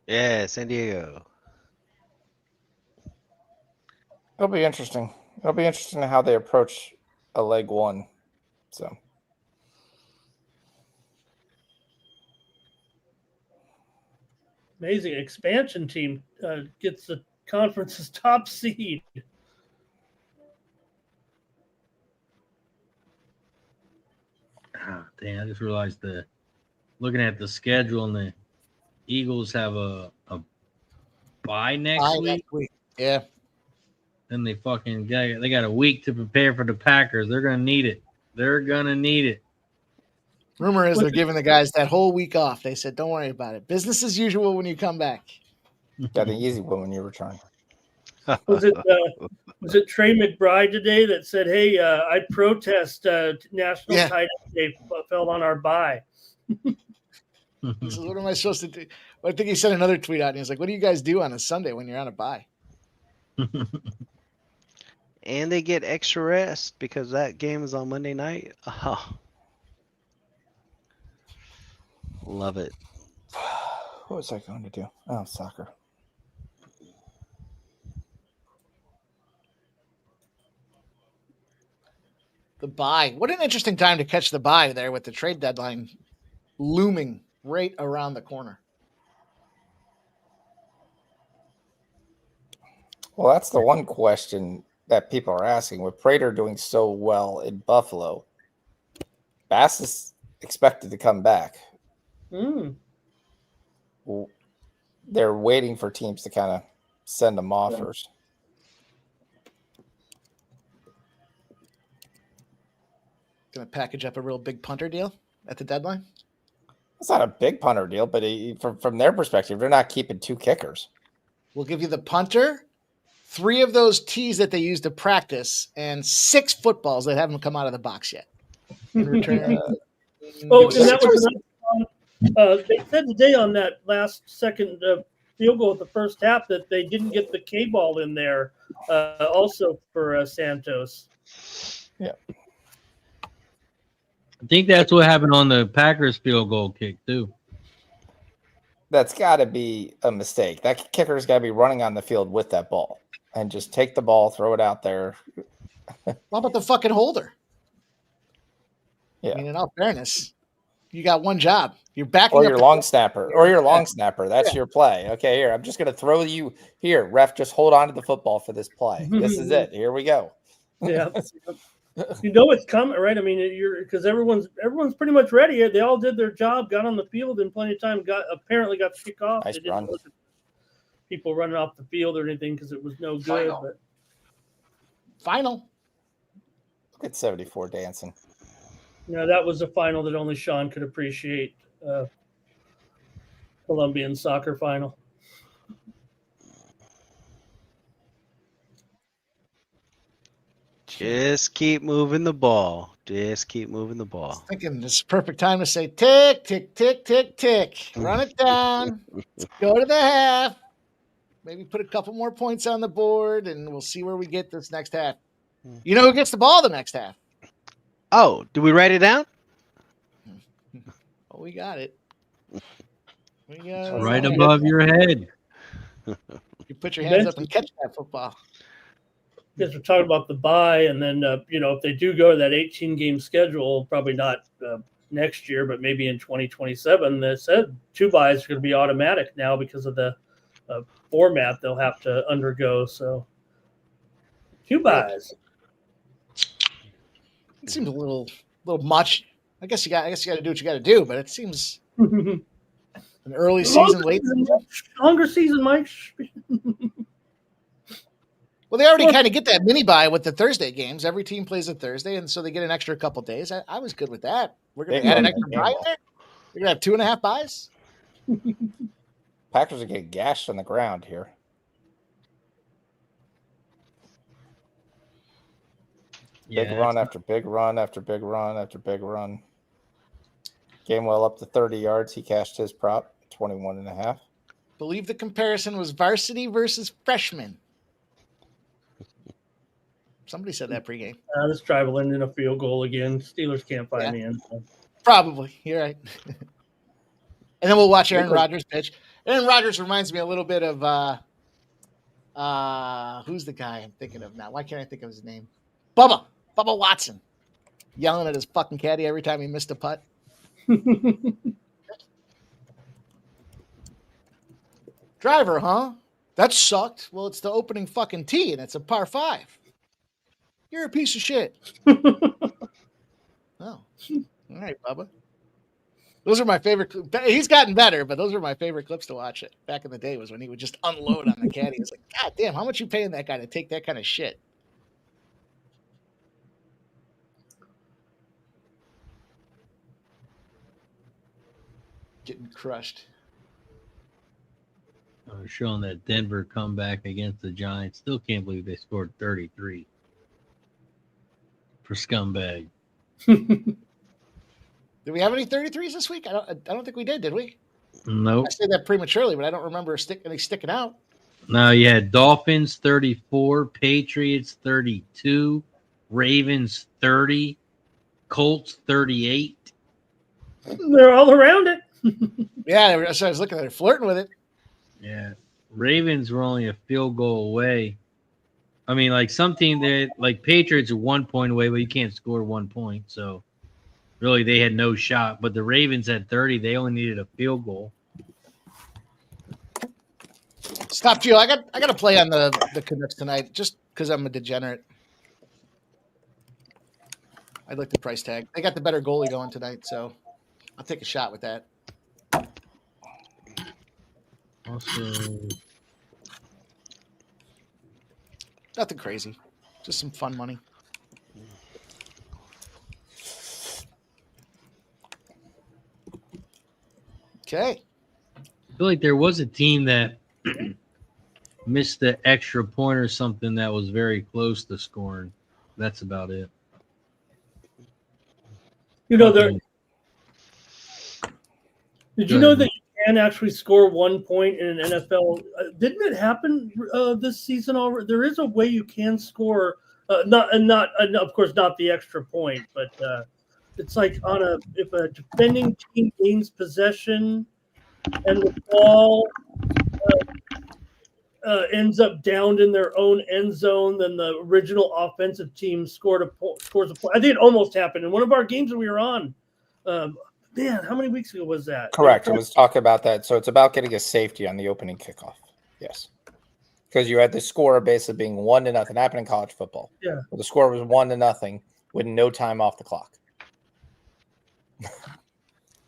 Yeah, San Diego. It'll be interesting. It'll be interesting how they approach a leg one. So Amazing expansion team gets the conference's top seed. Oh, damn, I just realized looking at the schedule and the Eagles have a bye next week. Yeah. Then they got a week to prepare for the Packers. They're gonna need it. Rumor is they're giving the guys that whole week off. They said, don't worry about it. Business as usual when you come back. got an easy one when you return. Was it Trey McBride today that said, "Hey, I protest National Tight End Day fell on our bye." He says, what am I supposed to do? Well, I think he sent another tweet out, and he's like, "What do you guys do on a Sunday when you're on a bye?" And they get extra rest because that game is on Monday night. Oh. Love it. What was I going to do? Oh, soccer. The bye. What an interesting time to catch the bye there with the trade deadline looming right around the corner. Well, that's the one question that people are asking. With Prater doing so well in Buffalo, Bass is expected to come back. Well, they're waiting for teams to kind of send them offers. Going to package up a real big punter deal at the deadline. It's not a big punter deal, but from their perspective, they're not keeping 2 kickers. We'll give you the punter, 3 of those tees that they use to practice, and 6 footballs that haven't come out of the box yet. In return, and that was they said today on that last second field goal at the first half that they didn't get the K ball in there, also for Santos. Yeah. I think that's what happened on the Packers field goal kick too. That's got to be a mistake. That kicker's got to be running on the field with that ball and just take the ball, throw it out there. What about the fucking holder? Yeah. I mean, in all fairness, you got one job. You're backing Or up your the long snapper. Or your long snapper. That's your play. Okay, here. I'm just going to throw you here. Ref, just hold on to the football for this play. This is it. Here we go. Yeah. You know it's coming, right? I mean, because everyone's pretty much ready. They all did their job, got on the field in plenty of time. Apparently got to kick off. Nice They didn't run. look at people running off the field or anything because it was no good. Final. But final. Look at 74 dancing. that was a final that only Sean could appreciate. Colombian soccer final. Just keep moving the ball. Just keep moving the ball. Thinking this is perfect time to say tick, tick, tick, tick, tick. Run it down. Let's go to the half. Maybe put a couple more points on the board, and we'll see where we get this next half. You know who gets the ball the next half? Oh, did we write it down? Oh, we got it. Right above your head. You put your hands up and catch that football. Because we're talking about the bye, and then if they do go to that 18-game schedule, probably not next year, but maybe in 2027. They said 2 byes are going to be automatic now because of the format they'll have to undergo. So 2 byes. It seems a little much. I guess you got to do what you got to do, but it seems an early season, late season. Longer season, Mike. Well, they already kind of get that mini bye with the Thursday games. Every team plays a Thursday, and so they get an extra couple days. I was good with that. We're going to add an extra bye in there. We're going to have 2.5 byes. Packers are getting gashed on the ground here. Big run after big run after big run after big run. Gamewell up to 30 yards. He cashed his prop, 21.5. Believe the comparison was varsity versus freshman. Somebody said that pregame. This drive will end in a field goal again. Steelers can't find the end zone. Probably. You're right. And then we'll watch Aaron Rodgers pitch. Aaron Rodgers reminds me a little bit of who's the guy I'm thinking of now? Why can't I think of his name? Bubba Watson. Yelling at his fucking caddy every time he missed a putt. Driver, huh? That sucked. Well, it's the opening fucking tee, and it's a par 5. You're a piece of shit. Oh. All right, Bubba. Those are my favorite. He's gotten better, but those are my favorite clips to watch. It back in the day was when he would just unload on the caddy. It's like, God damn, how much you paying that guy to take that kind of shit? Getting crushed. I was showing that Denver comeback against the Giants. Still can't believe they scored 33 for scumbag. Did we have any 33s this week? I don't think we did we? Nope. I say that prematurely, but I don't remember any sticking out. No, you had Dolphins 34, Patriots 32, Ravens 30, Colts 38. They're all around it. Yeah, so I was looking at it, flirting with it. Yeah. Ravens were only a field goal away. I mean, like some team that like Patriots are 1 point away, but you can't score 1 point. So really they had no shot. But the Ravens had 30. They only needed a field goal. Stop, Gio. I got to play on the Canucks tonight just because I'm a degenerate. I'd like the price tag. They got the better goalie going tonight, so I'll take a shot with that. Also, nothing crazy. Just some fun money. Okay. I feel like there was a team that missed the extra point or something that was very close to scoring. That's about it. You know, Okay. did Go you know ahead, that you can actually score 1 point in an NFL? Didn't it happen this season already? There is a way you can score, not of course not the extra point, but it's like if a defending team gains possession and the ball ends up downed in their own end zone, then the original offensive team scores a point. I think it almost happened in one of our games that we were on. Man, how many weeks ago was that? Correct. It was talking about that. So it's about getting a safety on the opening kickoff. Yes. Because you had the score basically being 1-0. It happened in college football. Yeah. Well, the score was 1-0 with no time off the clock.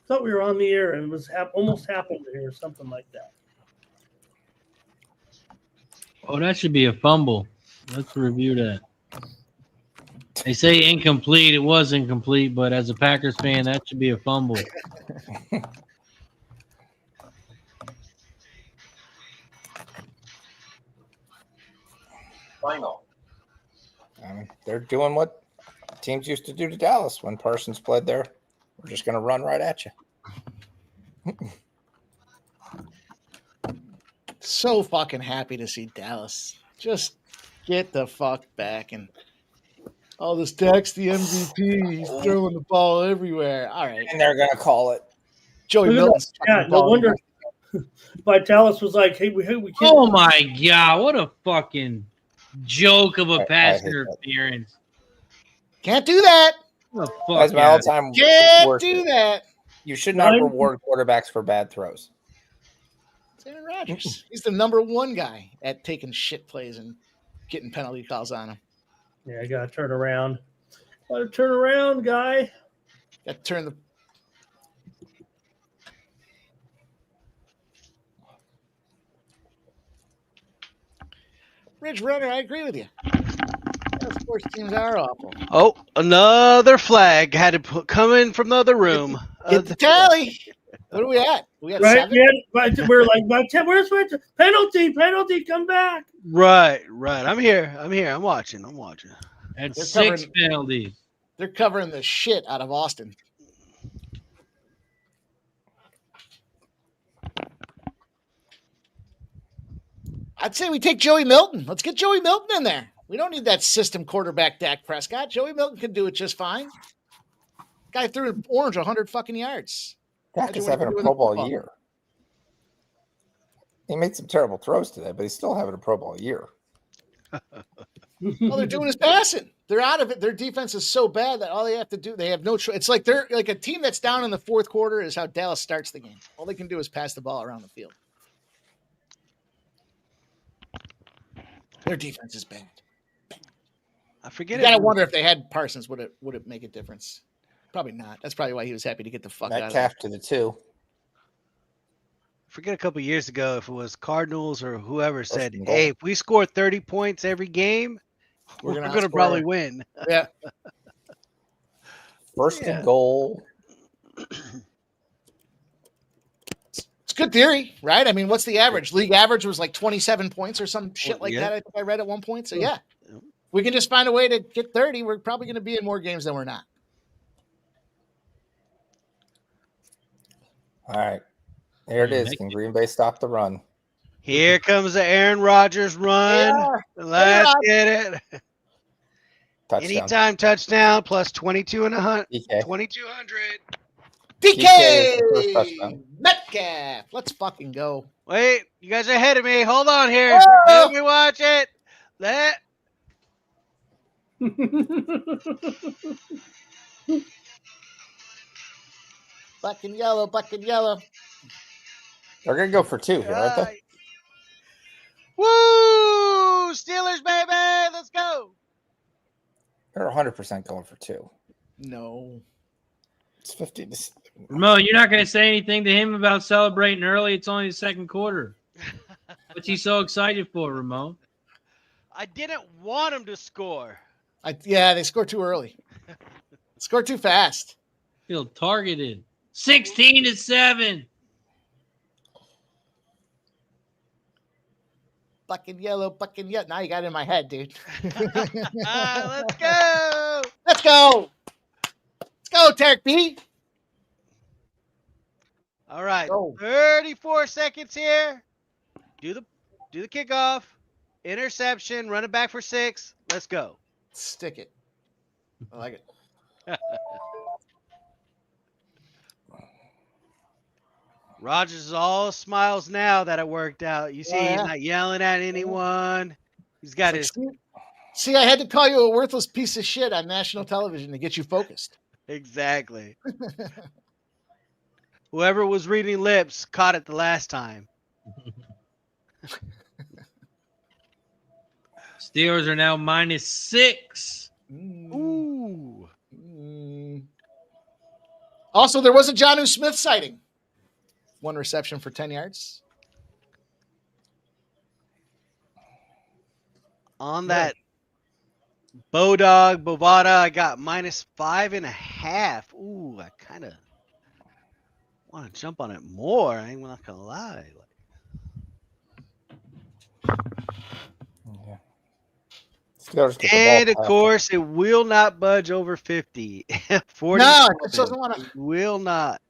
Thought we were on the air and it was almost happened here or something like that. Oh, that should be a fumble. Let's review that. They say incomplete. It was incomplete, but as a Packers fan, that should be a fumble. Final. They're doing what teams used to do to Dallas when Parsons played there. We're just going to run right at you. So fucking happy to see Dallas. Just get the fuck back and all this Dak's the MVP. He's throwing the ball everywhere. All right. And they're going to call it. Joey Milton's Yeah, no wonder Vitalis was like, hey, we can't. Oh my God, what a fucking joke of a pass interference. Can't do that. What the fuck That's my all-time Can't worst. do that. You should not reward quarterbacks for bad throws. It's Aaron Rodgers. He's the number one guy at taking shit plays and getting penalty calls on him. Yeah, I got to turn around. Got to turn around, guy. Got to turn the. Ridge Runner, I agree with you. Sports teams are awful. Oh, another flag had to come in from the other room. Get the tally. What are we at? We at Right? 7? Yeah, we're like, where's my penalty? Come back. Right. I'm here. I'm watching. That's They're 6 covering- penalties. They're covering the shit out of Austin. I'd say we take Joey Milton. Let's get Joey Milton in there. We don't need that system quarterback Dak Prescott. Joey Milton can do it just fine. Guy threw an orange 100 fucking yards. Dak is having a Pro Bowl year. He made some terrible throws today, but he's still having a Pro Bowl year. All they're doing is passing. They're out of it. Their defense is so bad that all they have to do, they have no choice. It's like they're like a team that's down in the fourth quarter is how Dallas starts the game. All they can do is pass the ball around the field. Their defense is bad. I forget You gotta wonder if they had Parsons, would it make a difference? Probably not. That's probably why he was happy to get the fuck out of Metcalf to the 2. Forget a couple years ago if it was Cardinals or whoever said, and goal. "Hey, if we score 30 points every game, we're going to outscore. probably win." Yeah. First and goal. It's good theory, right? I mean, what's the average? League average was like 27 points or some shit like that. I think I read at one point. So yeah, we can just find a way to get 30. We're probably going to be in more games than we're not. All right. There it is. Can Green Bay stop the run? Here comes the Aaron Rodgers run. Yeah. Let's get it. Touchdown. Anytime touchdown plus 2200. DK. 2200. DK first touchdown. Metcalf. Let's fucking go. Wait, you guys are ahead of me. Hold on here. Oh! Let me watch it. Black and yellow, black and yellow. They're going to go for 2 here, aren't they? Woo! Steelers, baby! Let's go. They're 100% going for 2. No. It's 50 to Ramon, you're not going to say anything to him about celebrating early. It's only the second quarter. What's he so excited for, Ramon? I didn't want him to score. Yeah, they scored too early. Scored too fast. Feel targeted. 16-7. black and yellow, black and yellow. Now you got it in my head, dude. Let's go. Let's go. Let's go, Tarek B. All right. Go. 34 seconds here. Do the kickoff. Interception. Run it back for 6. Let's go. Stick it. I like it. Rogers is all smiles now that it worked out. You see, he's not yelling at anyone. He's got his. See, I had to call you a worthless piece of shit on national television to get you focused. Exactly. Whoever was reading lips caught it the last time. Steelers are now -6. Ooh. Also, there was a Jonnu Smith sighting. 1 reception for 10 yards. On that Bovada, I got -5.5. Ooh, I kind of want to jump on it more. I'm not gonna lie. And of course, it will not budge over 50. 40. No, it doesn't want to. Will not.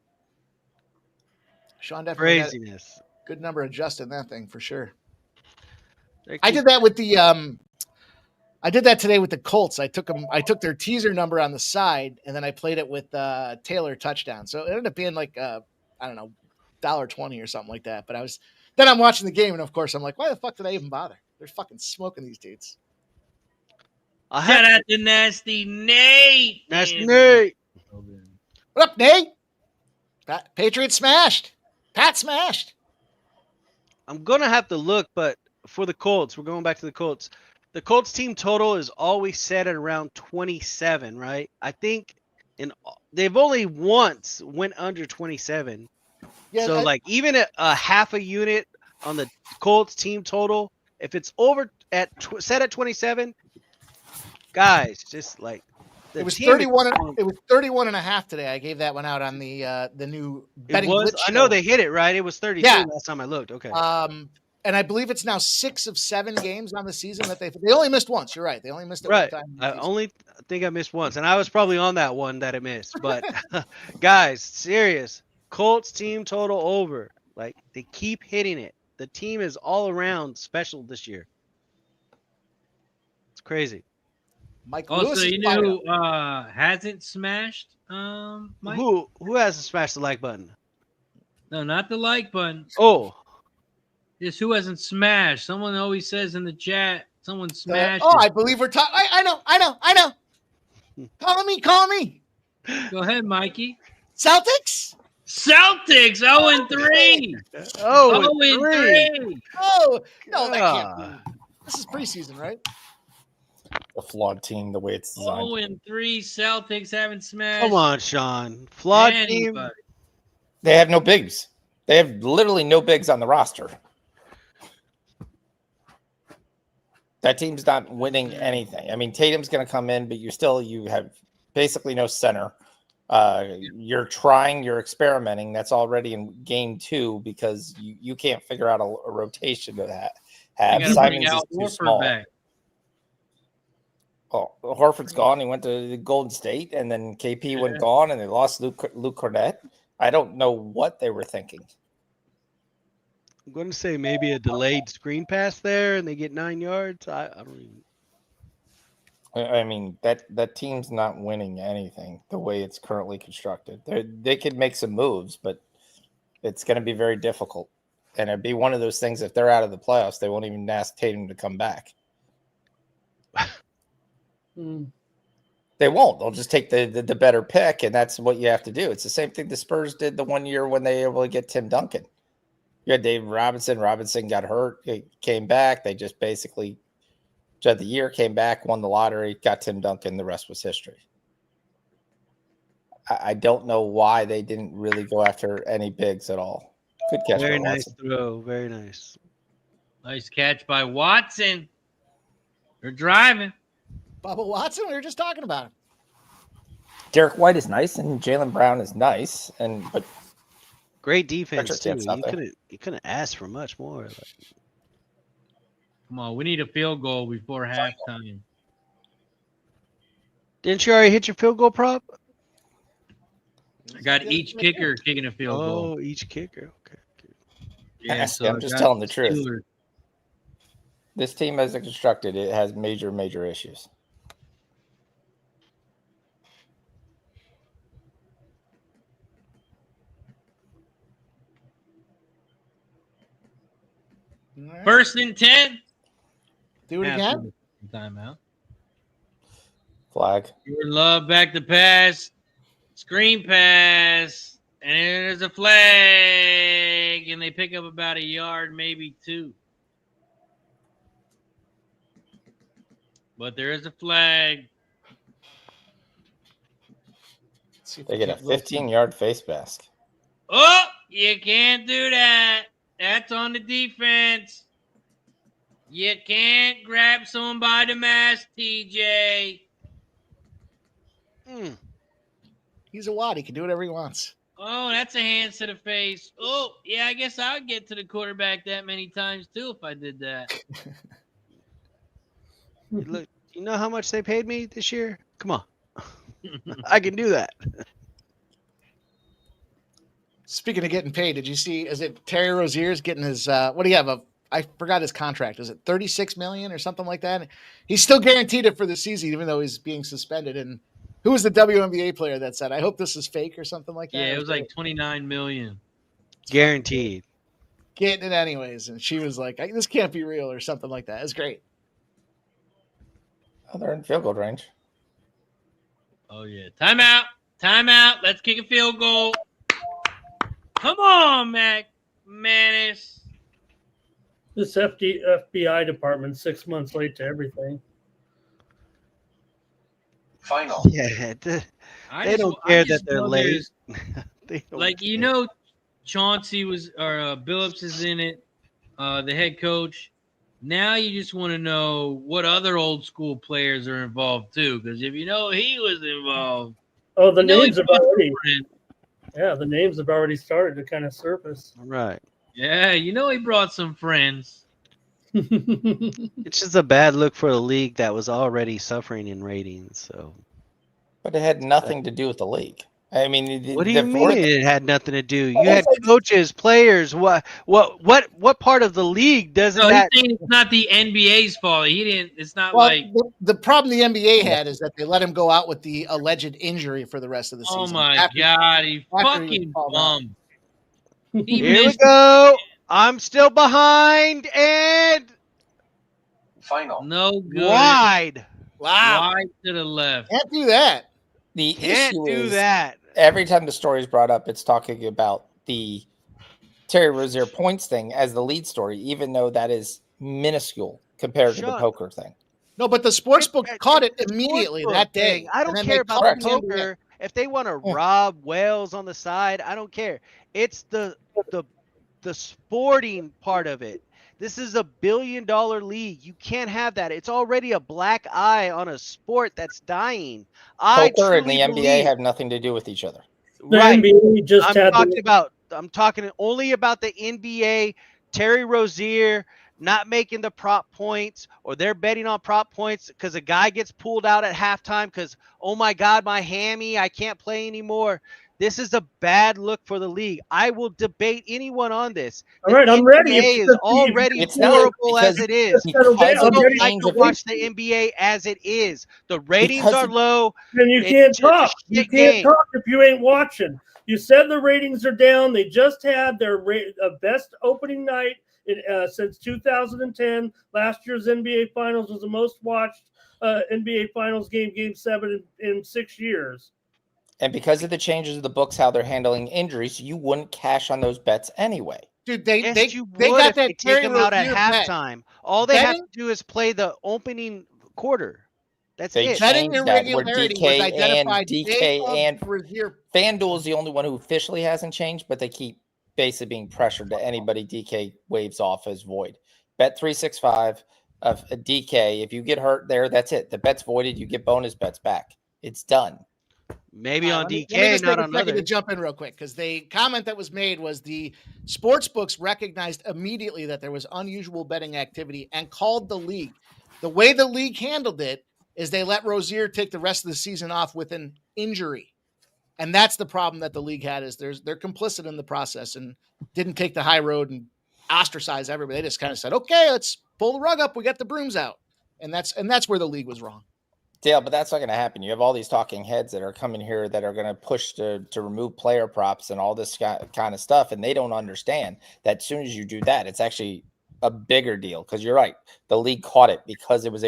Sean definitely got Craziness. a good number adjusting that thing for sure. I did that with the I did that today with the Colts. I took their teaser number on the side, and then I played it with Taylor touchdown. So it ended up being like I don't know, $1.20 or something like that. But I'm watching the game, and of course I'm like, why the fuck did I even bother? They're fucking smoking these dudes. Shout out to Nasty Nate. Nasty Nate. What up, Nate? Patriots smashed. Pat smashed. I'm gonna have to look, but for the Colts, we're going back to the Colts. The Colts team total is always set at around 27, right? I think they've only once went under 27. Yeah, so like even a half a unit on the Colts team total, if it's over at set at 27, guys, just like it was 31. It was 31 and a half today. I gave that one out on the new betting. I know they hit it right. It was 32 last time I looked. Okay. And I believe it's now 6 of 7 games on the season that they only missed once. You're right. They only missed it one time. I think I missed once, and I was probably on that one that I missed. But guys, serious. Colts team total over. Like they keep hitting it. The team is all around special this year. It's crazy. Mike also, Lewis you know who hasn't smashed? Mike? Who hasn't smashed the like button? No, not the like button. Oh. Just who hasn't smashed? Someone always says in the chat, someone smashed. I believe we're talking. I know. Call me. Go ahead, Mikey. Celtics 0-3. 0-3. Oh, no, that can't be. This is preseason, right? A flawed team, the way it's designed. 0-3. Celtics haven't smashed. Come on, Sean. Flawed team. They have no bigs. They have literally no bigs on the roster. That team's not winning anything. I mean, Tatum's going to come in, but you have basically no center. You're experimenting. That's already in game 2 because you can't figure out a rotation to have. Simons is too small. Back. Oh, Horford's gone. He went to Golden State, and then KP went gone, and they lost Luke Cornett. I don't know what they were thinking. I'm going to say maybe a delayed screen pass there, and they get 9 yards. I don't even. I mean, that team's not winning anything the way it's currently constructed. They could make some moves, but it's going to be very difficult. And it'd be one of those things, if they're out of the playoffs, they won't even ask Tatum to come back. They won't. They'll just take the better pick, and that's what you have to do. It's the same thing the Spurs did the one year when they were able to get Tim Duncan. You had David Robinson. Robinson got hurt. He came back. They just basically had the year, came back, won the lottery, got Tim Duncan. The rest was history. I don't know why they didn't really go after any bigs at all. Good catch. Very nice throw. Very nice. Nice catch by Watson. They're driving. Bubba Watson, we were just talking about him. Derek White is nice, and Jaylen Brown is nice, but great defense too. You couldn't ask for much more. Come on, we need a field goal before halftime. Didn't you already hit your field goal prop? I got each kicker kicking a field goal. Oh, each kicker. Okay. Yeah, See, so I'm I just got telling the truth. Steelers. This team, as it's constructed, it has major issues. First and 10. Do it again. Timeout. Flag. Jordan Love back to pass. Screen pass. And there's a flag. And they pick up about a yard, maybe 2. But there is a flag. They get a 15-yard face mask. Oh, you can't do that. That's on the defense. You can't grab someone by the mask, TJ. He's a wad. He can do whatever he wants. Oh, that's a hands to the face. Oh, yeah, I guess I would get to the quarterback that many times, too, if I did that. Look, you know how much they paid me this year? Come on. I can do that. Speaking of getting paid, did you see? Is it Terry Rozier's getting his? What do you have? I forgot his contract. Is it $36 million or something like that? He's still guaranteed it for the season, even though he's being suspended. And who was the WNBA player that said, "I hope this is fake" or something like that? Yeah, it was like $29 million. Guaranteed. Getting it anyways, and she was like, "This can't be real" or something like that. It's great. Oh, they're in field goal range. Oh, yeah. Timeout. Timeout. Let's kick a field goal. Come on, McManus. This FBI department 6 months late to everything. Final. Yeah, they don't care that they're late. Like, you know, Chauncey was, or Billups is in it, the head coach. Now you just want to know what other old school players are involved too, because if you know he was involved. Oh, the names have already. Yeah, the names have already started to kind of surface. Right. Yeah, you know he brought some friends. It's just a bad look for a league that was already suffering in ratings. So, but it had nothing to do with the league. I mean, what do you mean it had nothing to do? You had coaches, players. What part of the league doesn't that? He's saying it's not the NBA's fault. He didn't. It's not Well, like the problem the NBA had is that they let him go out with the alleged injury for the rest of the season. Oh my God, he fucking bummed. Here we go. I'm still behind and Final. No good. Wide. Wow. Wide to the left. Can't do that. The Can't issue do is that. Every time the story is brought up, it's talking about the Terry Rozier points thing as the lead story, even though that is minuscule compared to the poker thing. No, but the sportsbook caught it immediately that day. I don't care about the poker. If they want to rob whales on the side, I don't care. It's the sporting part of it. This is $1 billion league. You can't have that. It's already a black eye on a sport that's dying. Poker and the NBA have nothing to do with each other. The Right. NBA just I'm talking only about the NBA, Terry Rozier not making the prop points, or they're betting on prop points because a guy gets pulled out at halftime because, oh my God, my hammy, I can't play anymore. This is a bad look for the league. I will debate anyone on this. All right, I'm ready. NBA is already horrible as it is. I don't like to watch the NBA as it is. The ratings are low. And you can't talk. You can't talk if you ain't watching. You said the ratings are down. They just had their best opening night since 2010. Last year's NBA Finals was the most watched NBA Finals Game 7 in 6 years. And because of the changes of the books, how they're handling injuries, you wouldn't cash on those bets anyway. Dude, they got that that take them out at Rozier halftime. All they have to do is play the opening quarter. That's They it. changed that where irregularity DK was identified and Rozier. FanDuel is the only one who officially hasn't changed, but they keep basically being pressured to anybody DK waves off as void. Bet 365 of a DK. If you get hurt there, that's it. The bet's voided. You get bonus bets back. It's done. Maybe on Let me DK, just not take a on second to others. jump in real quick because the comment that was made was the sports books recognized immediately that there was unusual betting activity and called the league. The way the league handled it is they let Razer take the rest of the season off with an injury. And that's the problem that the league had is they're complicit in the process and didn't take the high road and ostracize everybody. They just kind of said, okay, let's pull the rug up. We got the brooms out. And that's where the league was wrong. Dale, but that's not going to happen. You have all these talking heads that are coming here that are going to push to remove player props and all this kind of stuff. And they don't understand that as soon as you do that, it's actually a bigger deal. Because you're right. The league caught it because it was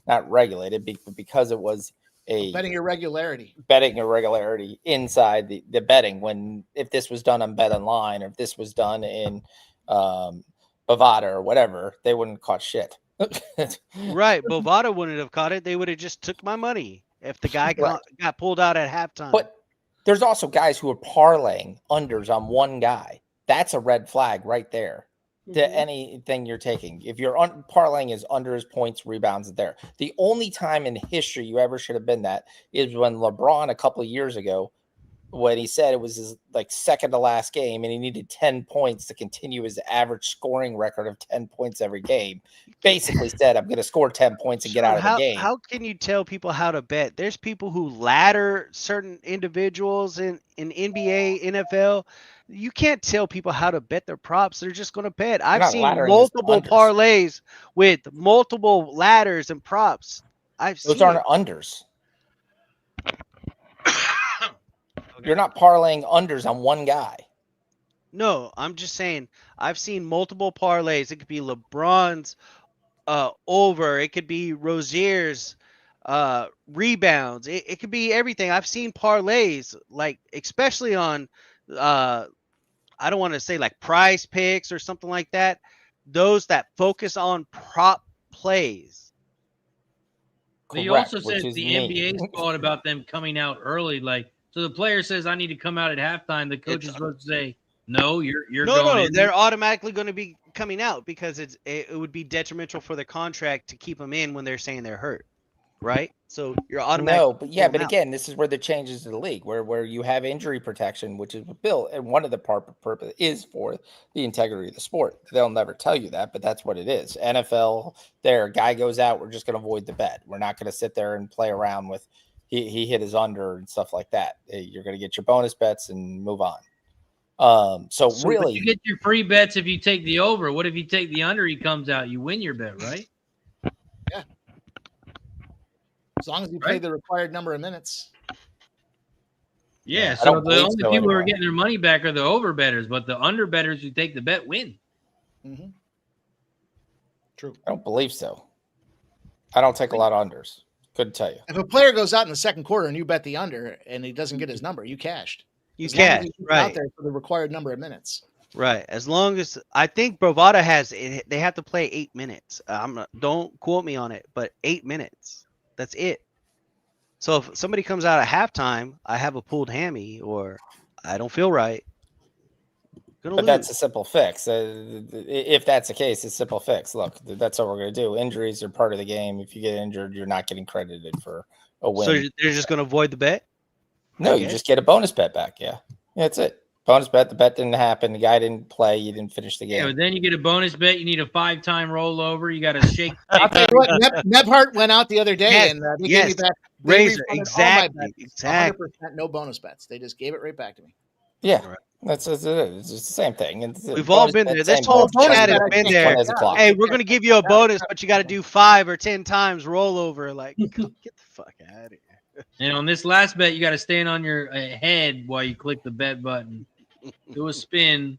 not regulated, but because it was a betting irregularity inside the betting. When if this was done on Bet Online or if this was done in Bovada or whatever, they wouldn't have caught shit. Right. Bovada wouldn't have caught it. They would have just took my money if the guy got pulled out at halftime. But there's also guys who are parlaying unders on one guy. That's a red flag right there to anything you're taking. If you're parlaying is unders, points, rebounds there. The only time in history you ever should have been that is when LeBron a couple of years ago, when he said it was his second to last game and he needed 10 points to continue his average scoring record of 10 points every game. Basically said, I'm going to score 10 points and get out of the game. How can you tell people how to bet? There's people who ladder certain individuals in NBA, NFL. You can't tell people how to bet their props. They're just going to bet. I've seen multiple parlays with multiple ladders and props. Those aren't unders. You're not parlaying unders on one guy. No, I'm just saying I've seen multiple parlays. It could be LeBron's over. It could be Rozier's rebounds. It could be everything. I've seen parlays, especially on I don't want to say Prize Picks or something like that. Those that focus on prop plays. He also says the NBA's thought about them coming out early, so the player says, I need to come out at halftime. The coach is supposed to say, no, you're going in. They're automatically going to be coming out because it would be detrimental for the contract to keep them in when they're saying they're hurt, right? So you're automatically. No, but again, this is where the changes to the league, where you have injury protection, which is built, and one of the purpose is for the integrity of the sport. They'll never tell you that, but that's what it is. NFL, guy goes out, we're just going to avoid the bet. We're not going to sit there and play around with. He hit his under and stuff like that. You're going to get your bonus bets and move on. So really, you get your free bets if you take the over. What if you take the under? He comes out, you win your bet, right? Yeah. As long as you play the required number of minutes. Yeah. So the only people who are getting their money back are the over bettors, but the under bettors who take the bet win. Mm-hmm. True. I don't believe so. I don't take a lot of unders. Couldn't tell you. If a player goes out in the second quarter and you bet the under and he doesn't get his number, you cashed. Right. Out there for the required number of minutes. Right. As long as I think Bovada has it, they have to play 8 minutes. Don't quote me on it, but 8 minutes. That's it. So if somebody comes out at halftime, I have a pulled hammy or I don't feel right. But that's a simple fix. If that's the case, it's a simple fix. Look, that's what we're going to do. Injuries are part of the game. If you get injured, you're not getting credited for a win. So they're just going to avoid the bet? No, you just get a bonus bet back. Yeah, that's it. Bonus bet. The bet didn't happen. The guy didn't play. You didn't finish the game. Yeah, but then you get a bonus bet. You need a 5-time rollover. You got to shake. I'll tell you what, Nebhart went out the other day and they gave me back Razer. Exactly. 100% no bonus bets. They just gave it right back to me. Yeah. That's it's the same thing. We've all been there. This whole chat has been there. Hey, we're going to give you a bonus, but you got to do 5 or 10 times rollover. Get the fuck out of here. And on this last bet, you got to stand on your head while you click the bet button. Do a spin.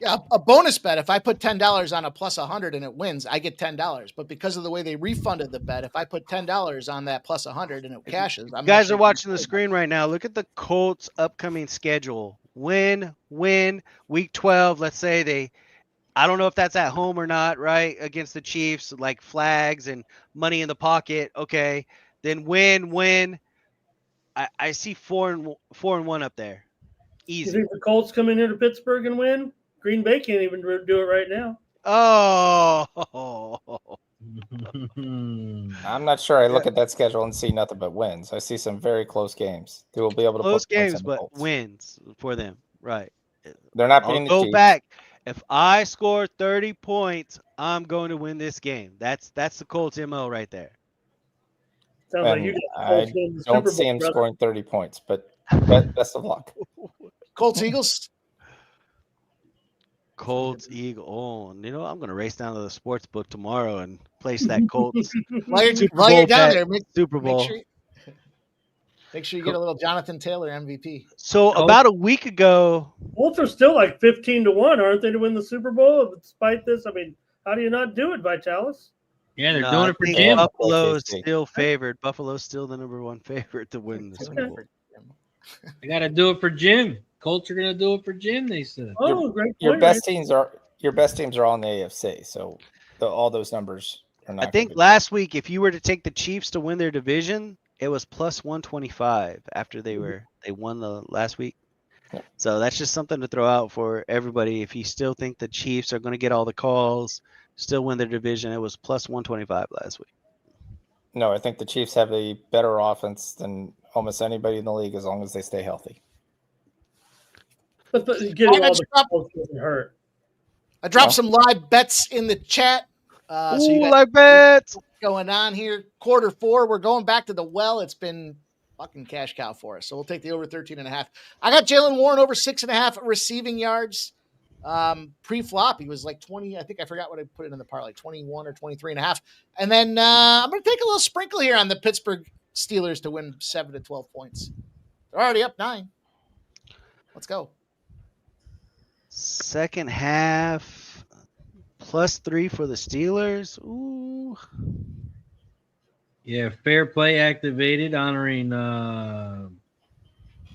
Yeah, a bonus bet. If I put $10 on a plus 100 and it wins, I get $10. But because of the way they refunded the bet, if I put $10 on that plus 100 and it cashes, you guys are watching the screen right now. Look at the Colts' upcoming schedule. Win, week 12. Let's say I don't know if that's at home or not, right? Against the Chiefs, flags and money in the pocket. Okay. Then win. I see 4-1 up there. Easy. You think the Colts come in here to Pittsburgh and win? Green Bay can't even do it right now. Oh, I'm not sure. I look at that schedule and see nothing but wins. I see some very close games. They will be able to Close put points games, on the but Colts. wins for them. Right. They're not I'll beating the go Chiefs. back. If I score 30 points, I'm going to win this game. That's the Colts MO right there. Sounds like And you got the I Colts winning the don't Super see Bowl, him brother. scoring 30 points, but best of luck. Colts Eagles. Colts, Eagle. Oh, you know, I'm going to race down to the sports book tomorrow and place that Colts While you're, Super while you're Bowl down bet, there, Super Bowl. Make sure you get a little Jonathan Taylor MVP. So about a week ago, Colts are still like 15-1, aren't they, to win the Super Bowl? Despite this, I mean, how do you not do it, Vitalis? Yeah, they're no, doing I it for think Jim. Buffalo is KC. still favored. Buffalo's still the #1 favorite to win the Super Bowl. They got to do it for Jim. Colts are going to do it for Jim, they said. Oh, great point. Your best teams are all in the AFC, so all those numbers are not. I think last week, if you were to take the Chiefs to win their division, it was plus 125 after they won the last week. Yep. So that's just something to throw out for everybody. If you still think the Chiefs are going to get all the calls, still win their division, it was plus 125 last week. No, I think the Chiefs have a better offense than almost anybody in the league as long as they stay healthy. But getting all the calls doesn't hurt. I dropped some live bets in the chat. So you guys live bets going on here. Quarter 4, we're going back to the well. It's been fucking cash cow for us. So we'll take the over 13.5. I got Jalen Warren over 6.5 receiving yards. Pre-flop, he was like 20. I think I forgot what I put it in the parlay, 21 or 23.5. And then I'm going to take a little sprinkle here on the Pittsburgh Steelers to win 7 to 12 points. They're already up 9. Let's go. Second half, plus 3 for the Steelers. Ooh. Yeah, fair play activated, honoring what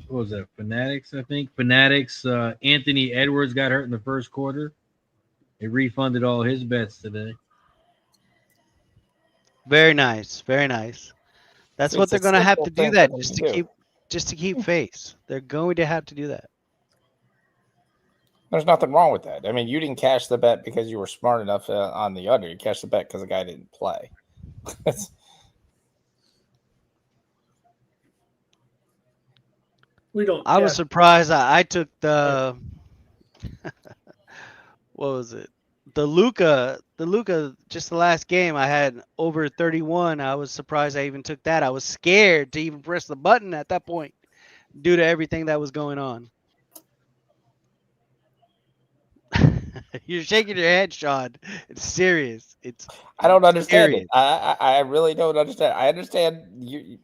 was that? Fanatics, I think. Fanatics. Anthony Edwards got hurt in the first quarter. They refunded all his bets today. Very nice, very nice. That's what they're going to have to do that just to keep face. They're going to have to do that. There's nothing wrong with that. I mean, you didn't cash the bet because you were smart enough on the under. You cashed the bet because the guy didn't play. We don't. I was surprised. I took the what was it? The Luca. Just the last game, I had over 31. I was surprised I even took that. I was scared to even press the button at that point due to everything that was going on. You're shaking your head, Sean. It's serious. I don't understand serious. it. I really don't understand. I understand you.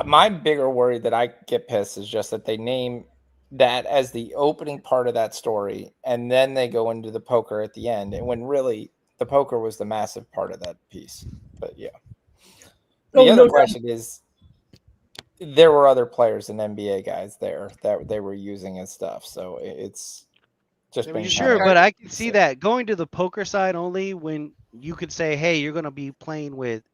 My bigger worry that I get pissed is just that they name that as the opening part of that story, and then they go into the poker at the end, and when really the poker was the massive part of that piece. But yeah, the other question is, there were other players and NBA guys there that they were using and stuff, so it's just being sure. But I can see that going to the poker side only when you could say, "Hey, you're going to be playing with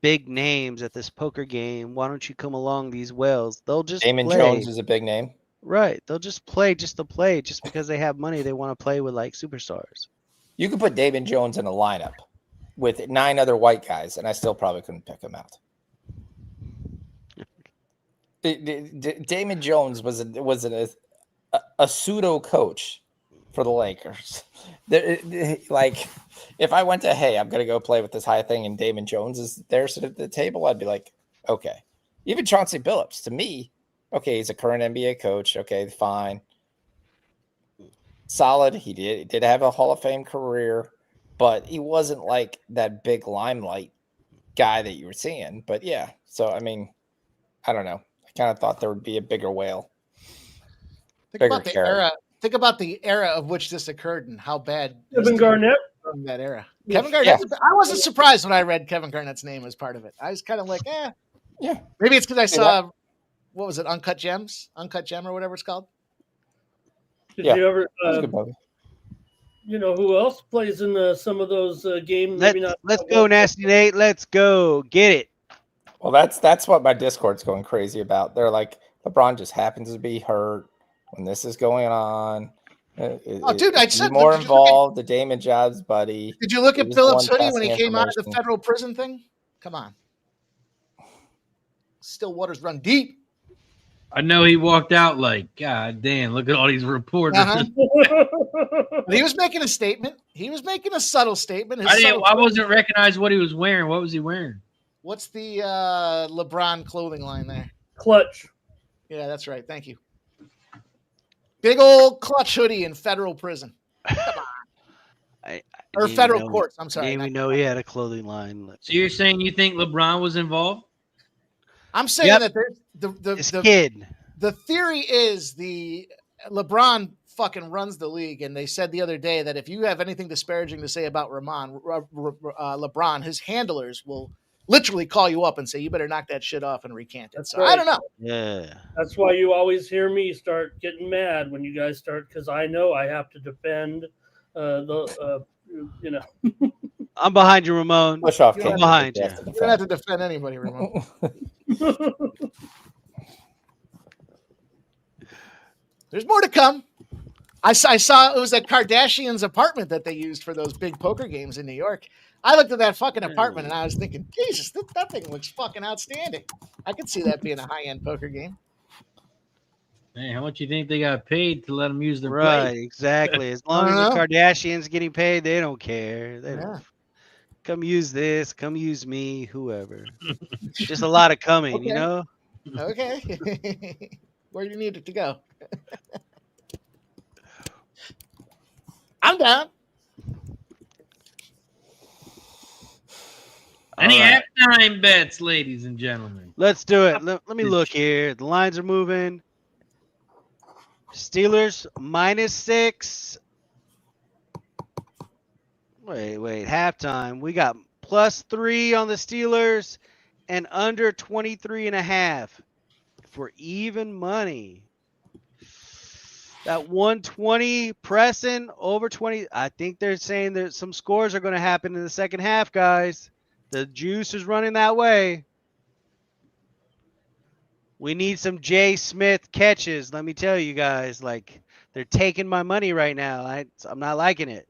big names at this poker game. Why don't you come along these wells?" They'll just Damon play. Jones is a big name, right? They'll just play just to play, just because they have money. They want to play with like superstars. You could put Damon Jones in a lineup with 9 other white guys, and I still probably couldn't pick him out. Damon Jones was a pseudo coach for the Lakers. Like, if I went to, hey, I'm going to go play with this high thing, and Damon Jones is there sitting at the table, I'd be like, okay. Even Chauncey Billups, to me, okay, he's a current NBA coach. Okay, fine. Solid. He did have a Hall of Fame career, but he wasn't like that big limelight guy that you were seeing. But yeah, so, I mean, I don't know. I kind of thought there would be a bigger whale. Think about the era of which this occurred and how bad Kevin Garnett from that era. Kevin Garnett. Yeah. I wasn't surprised when I read Kevin Garnett's name as part of it. I was kind of like, yeah. Maybe it's because I saw what was it, Uncut Gems, Uncut Gem, or whatever it's called. Did you ever? You know who else plays in some of those games? Let's go, Nasty Nate. Let's go get it. Well, that's what my Discord's going crazy about. They're like, LeBron just happens to be hurt when this is going on, Dude, I said more did you look at- involved. The Damon Jobs buddy. Did you look It at was Phillips' one hoodie when he passing came out of the information. federal prison thing? Come on. Still waters run deep. I know he walked out like, God damn, look at all these reporters. Uh-huh. But he was making a statement. He was making a subtle statement. I wasn't recognizing what he was wearing. What was he wearing? What's the LeBron clothing line there? Clutch. Yeah, that's right. Thank you. Big old clutch hoodie in federal prison. Come on. Or federal courts. I'm sorry. Didn't even know he had a clothing line. So you're saying you think LeBron was involved? I'm saying that This kid. the theory is the LeBron fucking runs the league, and they said the other day that if you have anything disparaging to say about LeBron, his handlers will literally call you up and say you better knock that shit off and recant it. That's So right. I don't know. Yeah. That's why you always hear me start getting mad when you guys start, because I know I have to defend I'm behind you, Ramon. Push off. You're I'm behind you. You don't have to defend anybody, Ramon. There's more to come. I saw it was at Kardashian's apartment that they used for those big poker games in New York. I looked at that fucking apartment and I was thinking, Jesus, that thing looks fucking outstanding. I could see that being a high-end poker game. Hey, how much you think they got paid to let them use their Right, plate? exactly. As long as the Kardashians getting paid, they don't care. They don't. Come use this, come use me, whoever. Just a lot of coming, you know? Okay. Where do you need it to go? I'm down. Any All right. halftime bets, ladies and gentlemen? Let's do it. Let me look here. The lines are moving. Steelers -6. Wait. Halftime. We got +3 on the Steelers and under 23.5 for even money. That 120 pressing over 20. I think they're saying that some scores are going to happen in the second half, guys. The juice is running that way. We need some Jay Smith catches. Let me tell you guys, like, they're taking my money right now. I'm not liking it.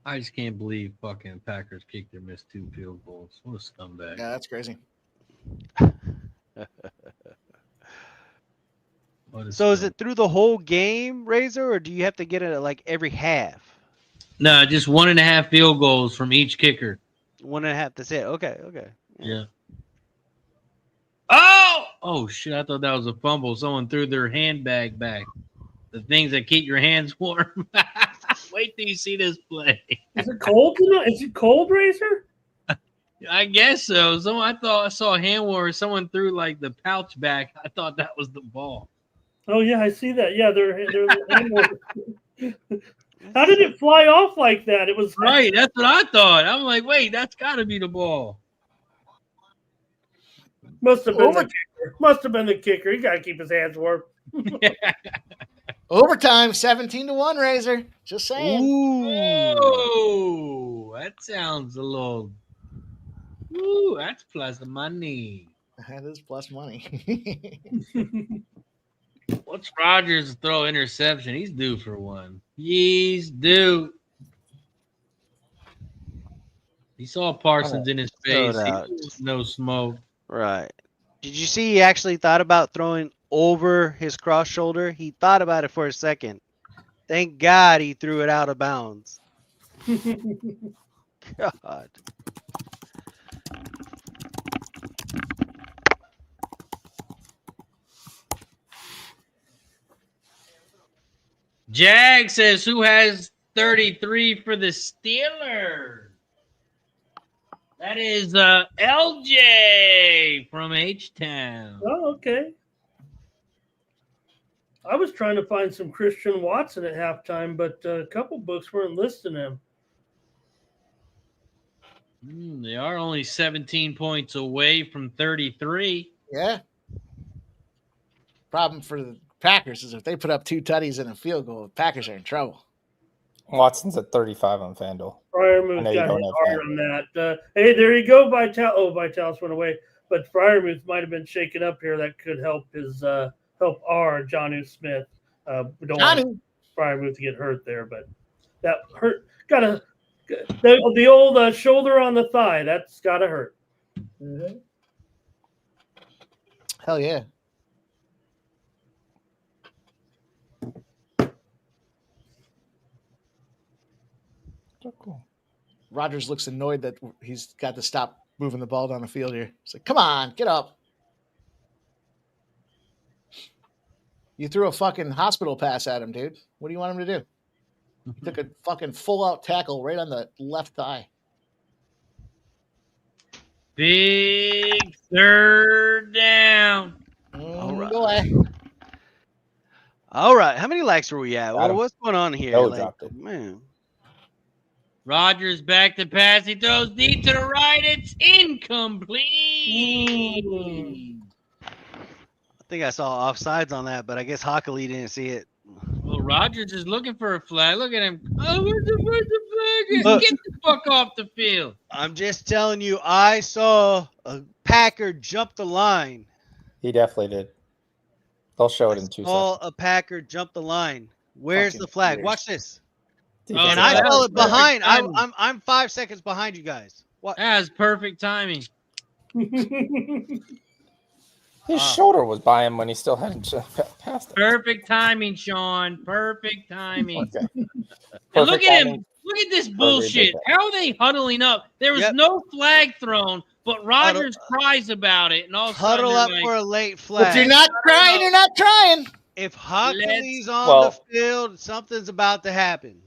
I just can't believe fucking Packers kicked their missed 2 field goals. What a scumbag. Yeah, that's crazy. So is it through the whole game, Razer, or do you have to get it at like every half? No, just 1.5 field goals from each kicker. 1.5. That's it. Okay. Yeah. Oh shit! I thought that was a fumble. Someone threw their handbag back. The things that keep your hands warm. Wait till you see this play. Is it cold tonight? Is it cold, Razer? I guess so. I thought I saw a hand warmer. Someone threw like the pouch back. I thought that was the ball. Oh yeah, I see that. Yeah, they're How did it fly off like that? It was Right, that's what I thought. I'm like, wait, that's got to be the ball. Must have been the kicker. Must have been the kicker. He got to keep his hands warm. Overtime, 17-1, Razer. Just saying. Ooh, that sounds a little. Ooh, that's plus money. That is plus money. What's Rodgers throw interception? He's due for one. He's due. He saw Parsons in his face. No smoke. Right. Did you see he actually thought about throwing over his cross shoulder? He thought about it for a second. Thank God he threw it out of bounds. God. Jag says, who has 33 for the Steelers? That is LJ from H-Town. Oh, okay. I was trying to find some Christian Watson at halftime, but a couple books weren't listing him. They are only 17 points away from 33. Yeah. Problem for the Packers is if they put up 2 tutties and a field goal, the Packers are in trouble. Watson's at 35 on FanDuel. Fryermuth got hit hard on that. Hey, there you go, Vitalis. Oh, Vitalis went away. But Fryermuth might have been shaken up here. That could help his help our Jonnu Smith. We don't want Fryermuth to get hurt there, but that hurt. The old shoulder on the thigh. That's gotta hurt. Mm-hmm. Hell yeah. So cool. Rogers looks annoyed that he's got to stop moving the ball down the field here. It's like, come on, get up. You threw a fucking hospital pass at him, dude. What do you want him to do? He took a fucking full-out tackle right on the left thigh. Big third down. All right. Go away. All right. How many likes were we at? Got him. What's going on here? No, dropped it. Man. Rodgers back to pass. He throws deep to the right. It's incomplete. I think I saw offsides on that, but I guess Hockley didn't see it. Well, Rodgers is looking for a flag. Look at him. Oh, where's the flag? Look. Get the fuck off the field. I'm just telling you, I saw a Packer jump the line. He definitely did. They'll show it in 2 Saw seconds. a Packer jump the line. Where's Fucking the flag? weird. Watch this. Oh, And no, I that saw was it behind. perfect timing. I'm 5 seconds behind you guys. What? That was perfect timing. His shoulder was by him when he still hadn't passed it. Perfect timing, Sean. Perfect timing. Okay. And look Perfect at him. timing. Look at this bullshit. good. How are they huddling up? There was Yep. no flag thrown, but Rodgers cries about it. And all of a sudden Huddle they're up like, for a late If flag. you're not trying, you're not trying. If Hockley's on Well- the field, something's about to happen.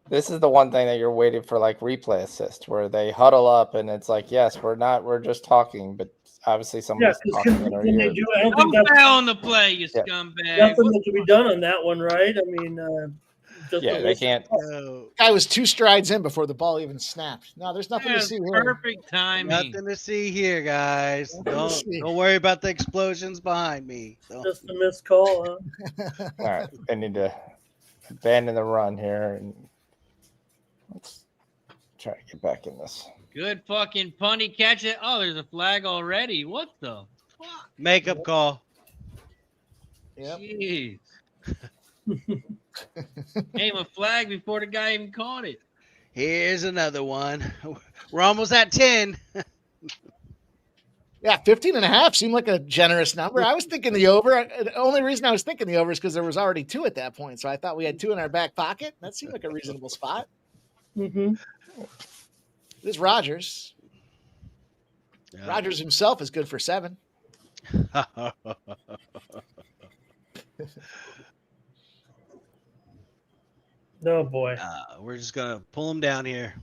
This is the one thing that you're waiting for, like replay assist, where they huddle up and it's like, yes, we're just talking, but obviously somebody's talking in our Can they ear. do? I don't I'm think that's foul on the play, you Yeah. scumbag. nothing that can be done on that one, right? I mean, just Yeah, they can't. Guy was 2 strides in before the ball even snapped. No, there's nothing to That's see here. perfect timing. Nothing to see here, guys. Nothing to see. Don't worry about the explosions behind me. Don't- Just a missed call, huh? All right, they need to abandon the run here and let's try to get back in this. Good fucking punty catch it. Oh, there's a flag already. What the fuck? Makeup call. Yep. Jeez. Aim a flag before the guy even caught it. Here's another one. We're almost at 10. Yeah, 15.5 seemed like a generous number. I was thinking the over. The only reason I was thinking the over is because there was already 2 at that point. So I thought we had 2 in our back pocket. That seemed like a reasonable spot. Mm-hmm. This is Rodgers. Yeah. Rodgers himself is good for 7. Oh boy. We're just going to pull him down here.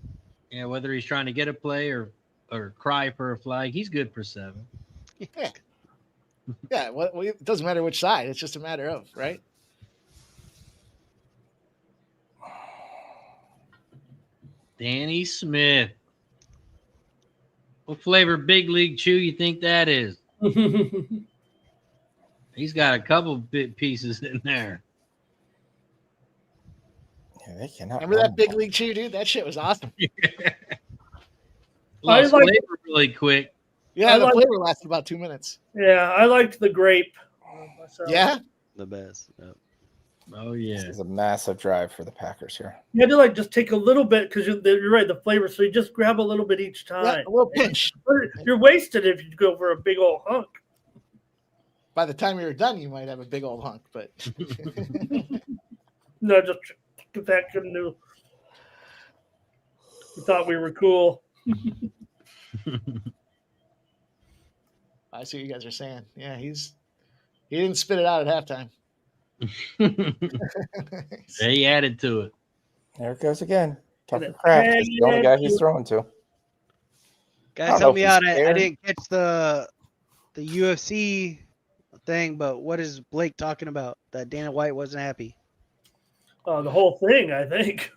Yeah, whether he's trying to get a play or cry for a flag, he's good for 7. Yeah. Yeah, well, it doesn't matter which side. It's just a matter of, right? Danny Smith. What flavor Big League Chew you think that is? He's got a couple bit pieces in there. Yeah, they cannot. Remember that Big League Chew, dude? That shit was awesome. Lost like- flavor really quick. Yeah, I the like- flavor lasted about 2 minutes. Yeah, I liked the grape. myself. Yeah. The best. Yep. Oh This yeah. is a massive drive for the Packers here. You had to like just take a little bit because you're right, the flavor. So you just grab a little bit each Yeah, time. a little pinch. You're wasted if you go for a big old hunk. By the time you're done, you might have a big old hunk, but No, just get that couldn't do. We thought we were cool. I see what you guys are saying. Yeah, he didn't spit it out at halftime. He added to it. There it goes again. Tucker Kraft is the only guy he's throwing to. Guys, help me out. I didn't catch the UFC thing, but what is Blake talking about? That Dana White wasn't happy. The whole thing, I think.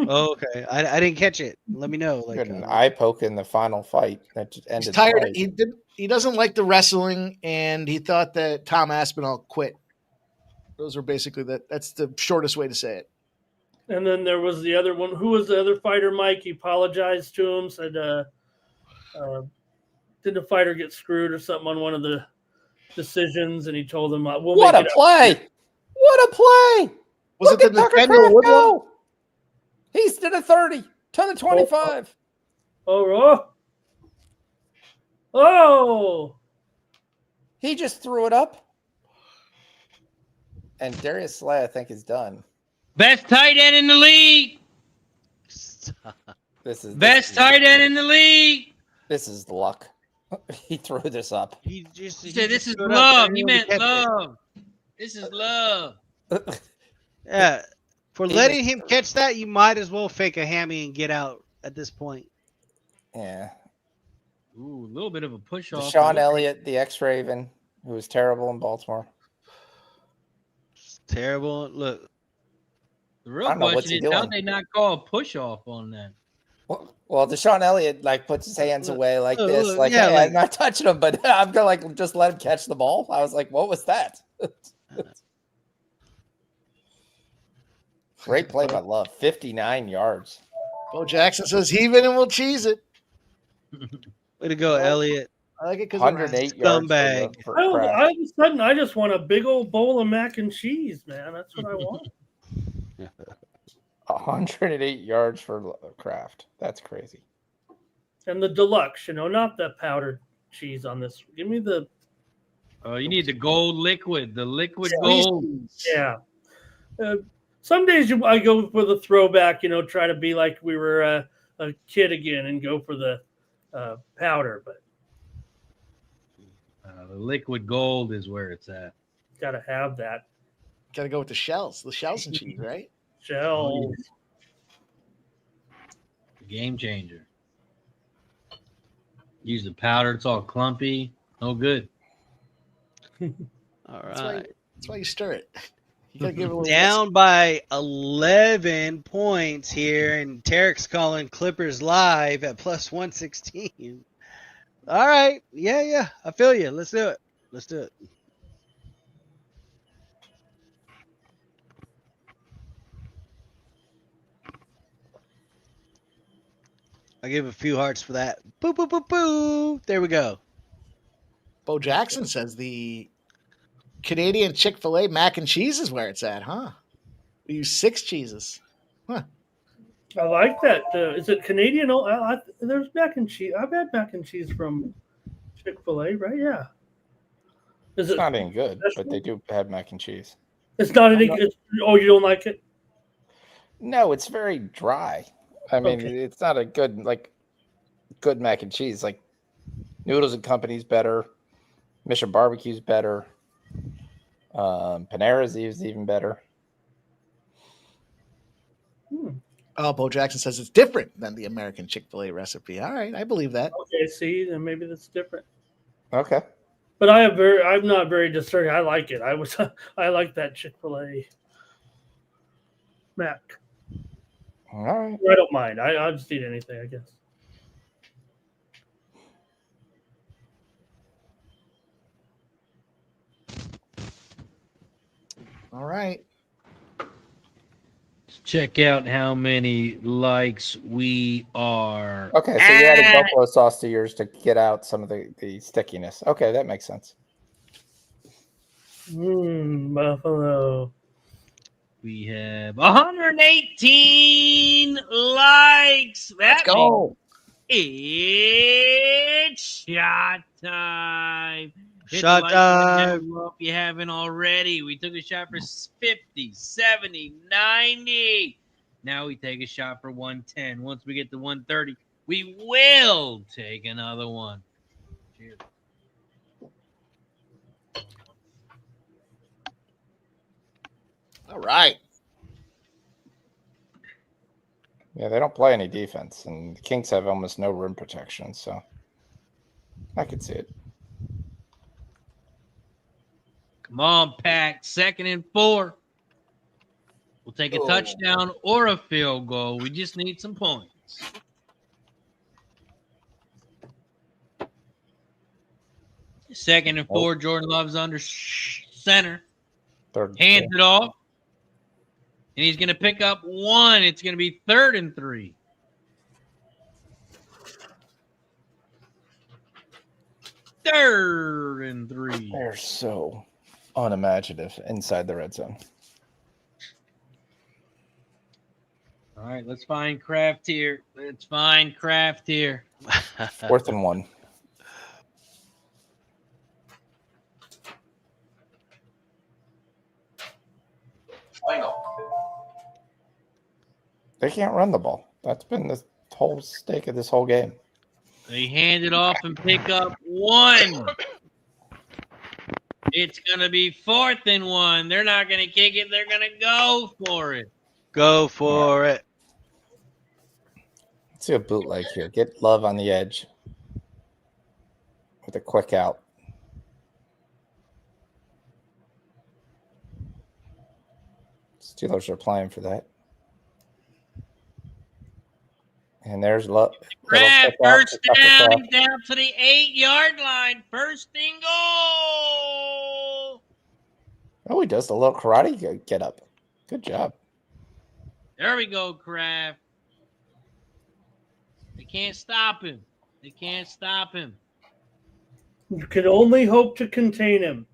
Oh, okay. I didn't catch it. Let me know. Like an eye poke in the final fight that just ended. He's tired. twice. He doesn't like the wrestling, and he thought that Tom Aspinall quit. Those are basically that's the shortest way to say it. And then there was the other one. Who was the other fighter, Mike? He apologized to him, said, did the fighter get screwed or something on one of the decisions, and he told them, "We'll What make a it play! What a play! Was Look it at the Tucker Nathaniel Kraft Wood one? go! He's to the 30, to the 25. Oh! He just threw it up. And Darius Slay, I think, is done. Best tight end in the league. Best tight end in the league. This is luck. He threw this up. He said, "This is love." He meant love. This is love. Yeah. For letting him catch that, you might as well fake a hammy and get out at this point. Yeah. Ooh, a little bit of a push off. Deshaun Elliott, the ex-Raven, who was terrible in Baltimore. Terrible. Look. The real question is, how they not call a push off on that? Well, Deshaun Elliott puts his hands away like this, hey, I'm not touching him, but I'm gonna just let him catch the ball. I was like, what was that? Great play by Love, 59 yards. Bo Jackson says heave it and we'll cheese it. Way to go, Elliott. I like it because 108 yards. Scumbag. All of a sudden, I just want a big old bowl of mac and cheese, man. That's what I want. 108 yards for Kraft. That's crazy. And the deluxe, not the powdered cheese on this. Give me the. Oh, you need the gold liquid, the liquid gold. Yeah. Some days I go for the throwback, try to be like we were a kid again and go for the powder, but the liquid gold is where it's at. Got to have that. Got to go with the shells and cheese, right? Shells. Game changer. Use the powder. It's all clumpy. No good. All right. That's why you stir it. You gotta give it a little down by 11 points here, and Tarek's calling Clippers live at plus 116. All right. Yeah. I feel you. Let's do it. I give a few hearts for that. Boo, boo, boo, boo. There we go. Bo Jackson says the Canadian Chick-fil-A mac and cheese is where it's at, huh? We use 6 cheeses. Huh. I like that. Is it Canadian? There's mac and cheese. I've had mac and cheese from Chick-fil-A, right? Yeah. It's not any good, but they do have mac and cheese. It's not any good. Oh, you don't like it? No, it's very dry. I mean, it's not a good mac and cheese. Like Noodles and Company's better. Mission Barbecue's better. Panera's is even better. Oh, Bo Jackson says it's different than the American Chick-fil-A recipe. All right, I believe that. Okay, see, then maybe that's different. Okay. But I'm not very discerning. I like it. I like that Chick-fil-A mac. All right. I don't mind. I'll just eat anything, I guess. All right. Check out how many likes we are. Okay, so you added buffalo sauce to yours to get out some of the stickiness. Okay, that makes sense. Buffalo. We have 118 likes. Let's go. It's shot time. Shot time. If you haven't already, we took a shot for 50, 70, 90. Now we take a shot for 110. Once we get to 130, we will take another one. Cheers. All right. Yeah, they don't play any defense, and the Kings have almost no rim protection, so I could see it. Come on, Pack. 2nd and 4. We'll take a touchdown or a field goal. We just need some points. Second and 4. Jordan Love's under center. Hands it off. And he's going to pick up 1. It's going to be 3rd and 3. 3rd and 3. They're so unimaginative inside the red zone. All right, let's find Kraft here. Let's find Kraft here. 4th and 1. Final. They can't run the ball. That's been the whole stake of this whole game. They hand it off and pick up 1. It's going to be 4th and 1. They're not going to kick it. They're going to go for it. Go for it. Let's do a bootleg here. Get Love on the edge with a quick out. Steelers are playing for that. And there's Love. Kraft, first down. He's down to the 8-yard line. First and goal. Oh, he does the little karate get up. Good job. There we go, Kraft. They can't stop him. They can't stop him. You can only hope to contain him.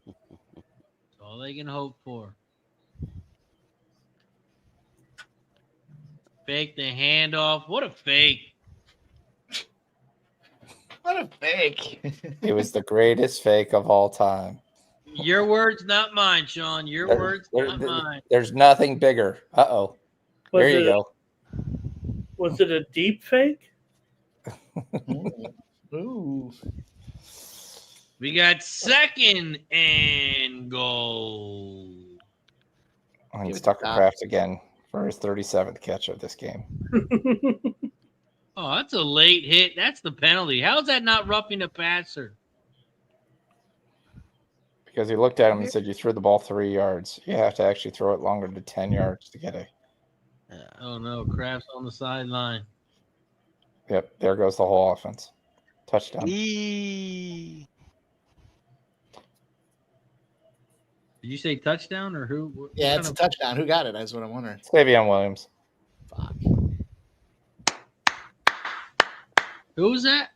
That's all they can hope for. Fake the handoff. What a fake. What a fake. It was the greatest fake of all time. Your words, not mine, Sean. Your words, not mine. There's nothing bigger. Uh-oh. There you go. Was it a deep fake? Ooh. We got 2nd and goal. Oh, he's Tucker Kraft again for his 37th catch of this game. Oh, that's a late hit. That's the penalty. How's that not roughing the passer? Because he looked at him and said, you threw the ball 3 yards. You have to actually throw it longer than 10 yards to get a. Oh, no. Kraft's on the sideline. Yep, there goes the whole offense. Touchdown. Did you say touchdown or who? Yeah, it's a touchdown. Who got it? That's what I'm wondering. Savion Williams. Fuck. Who was that?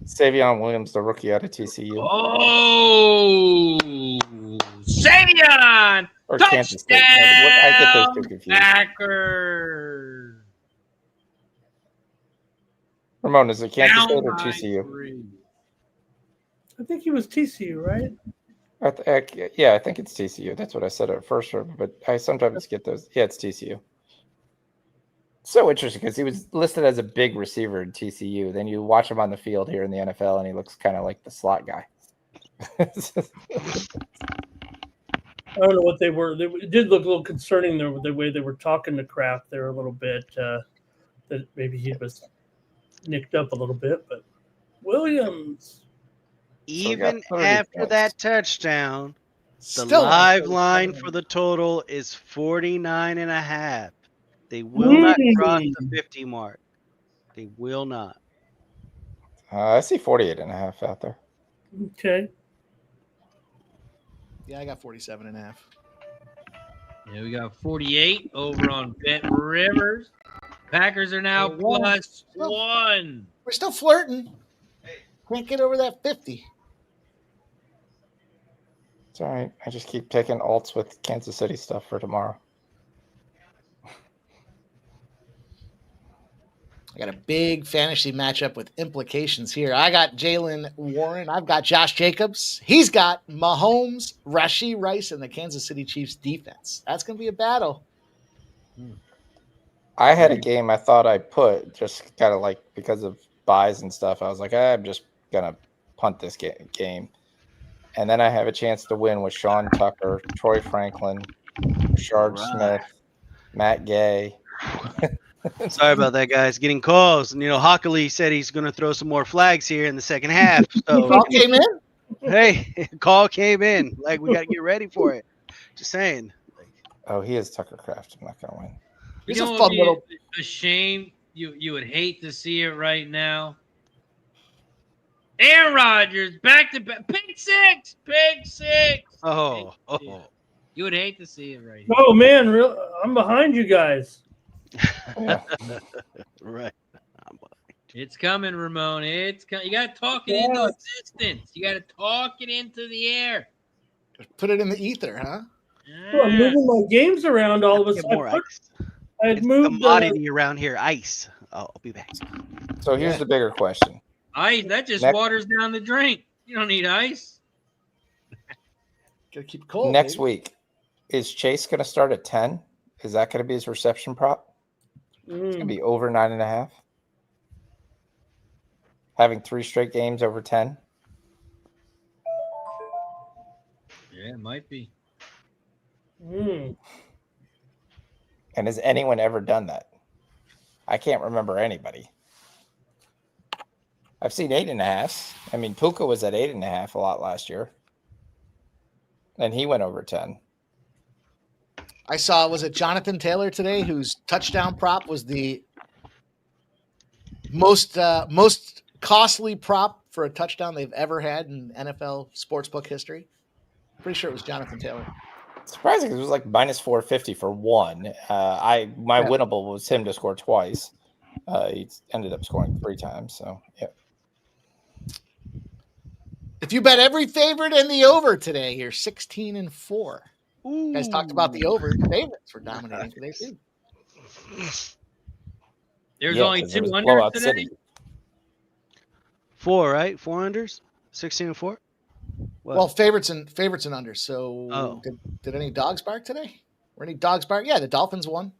Savion Williams, the rookie out of TCU. Oh, Savion! Or Touchdown! Kansas State. I get those two confused. Packers. Ramon, is it Kansas State or Down by TCU? 3. I think he was TCU, right? Yeah, I think it's TCU. That's what I said at first, but I sometimes get those. Yeah, it's TCU. So interesting because he was listed as a big receiver in TCU. Then you watch him on the field here in the NFL, and he looks kind of like the slot guy. I don't know what they were. It did look a little concerning there with the way they were talking to Kraft there a little bit. That maybe he was nicked up a little bit, but Williams. Even after that touchdown, the Still live line for the total is 49.5. They will not cross the 50 mark. They will not. I see 48.5 out there. Okay. Yeah, I got 47.5. Yeah, we got 48 over on Bet Rivers. Packers are now +1. We're still flirting. Can't get over that 50. It's all right. I just keep taking alts with Kansas City stuff for tomorrow. I got a big fantasy matchup with implications here. I got Jalen Warren. I've got Josh Jacobs. He's got Mahomes, Rashee Rice, and the Kansas City Chiefs defense. That's going to be a battle. I had a game I thought I put just kind of like because of buys and stuff. I was like, I'm just going to punt this game. And then I have a chance to win with Sean Tucker, Troy Franklin, Rashard Smith, Matt Gay. Sorry about that, guys. Getting calls. And, Hockley said he's going to throw some more flags here in the second half. So, Call came in? Hey, call came in. Like, we got to get ready for it. Just saying. Oh, he is Tucker Kraft. I'm not going to win. He's a fun little. A shame. You would hate to see it right now. Aaron Rodgers back to back. Pick six. Oh. You would hate to see it right now. Oh, man. I'm behind you guys. Yeah. Right. It's coming, Ramon. It's you got to talk it into existence. You got to talk it into the air. Put it in the ether, huh? Well, I'm moving my games around all of a Get sudden. more ice. I'd It's a moved. commodity around here. Ice. I'll be back. So here's the bigger question. Ice, that just waters down the drink. You don't need ice. Gotta keep it cold. Next baby. week, is Chase going to start at 10? Is that going to be his reception prop? It's going to be over 9.5. Having 3 straight games over 10. Yeah, it might be. And has anyone ever done that? I can't remember anybody. I've seen 8.5. I mean, Puka was at 8.5 a lot last year. And he went over 10. I saw, was it Jonathan Taylor today, whose touchdown prop was the most costly prop for a touchdown they've ever had in NFL sportsbook history? Pretty sure it was Jonathan Taylor. Surprising, it was like minus 450 for one. My winnable was him to score twice. He ended up scoring 3 times. So yeah. If you bet every favorite and the over today, you're 16-4. You guys talked about the over. Favorites were dominating today too. There's only 2 unders today. City. 4, right? 4 unders? 16-4? Well, favorites and unders. So did any dogs bark today? Were any dogs bark? Yeah, the Dolphins won.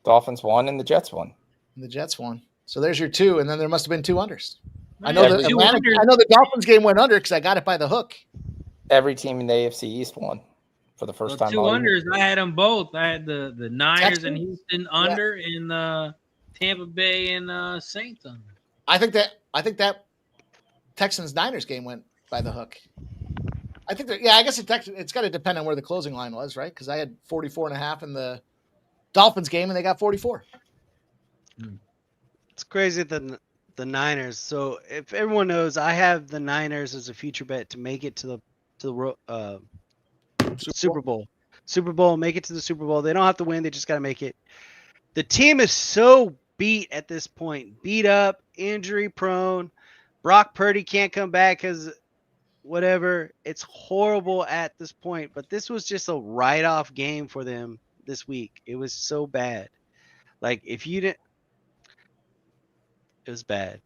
Dolphins won and the Jets won. And the Jets won. So there's your 2, and then there must have been 2 unders. Man, I know the Dolphins game went under because I got it by the hook. Every team in the AFC East won for the first time. 2 unders. I had them both. I had the Niners Texans? and Houston under, and Tampa Bay and Saints under. I think that Texans Niners game went by the hook. I think that, I guess it's got to depend on where the closing line was, right? Because I had 44.5 in the Dolphins game, and they got 44. It's crazy that the Niners. So if everyone knows, I have the Niners as a future bet to make it to the Super Bowl. Super Bowl, make it to the Super Bowl. They don't have to win; they just got to make it. The team is so beat at this point, beat up, injury prone. Brock Purdy can't come back because whatever. It's horrible at this point, but this was just a write-off game for them this week. It was so bad. Like if you didn't. It was bad.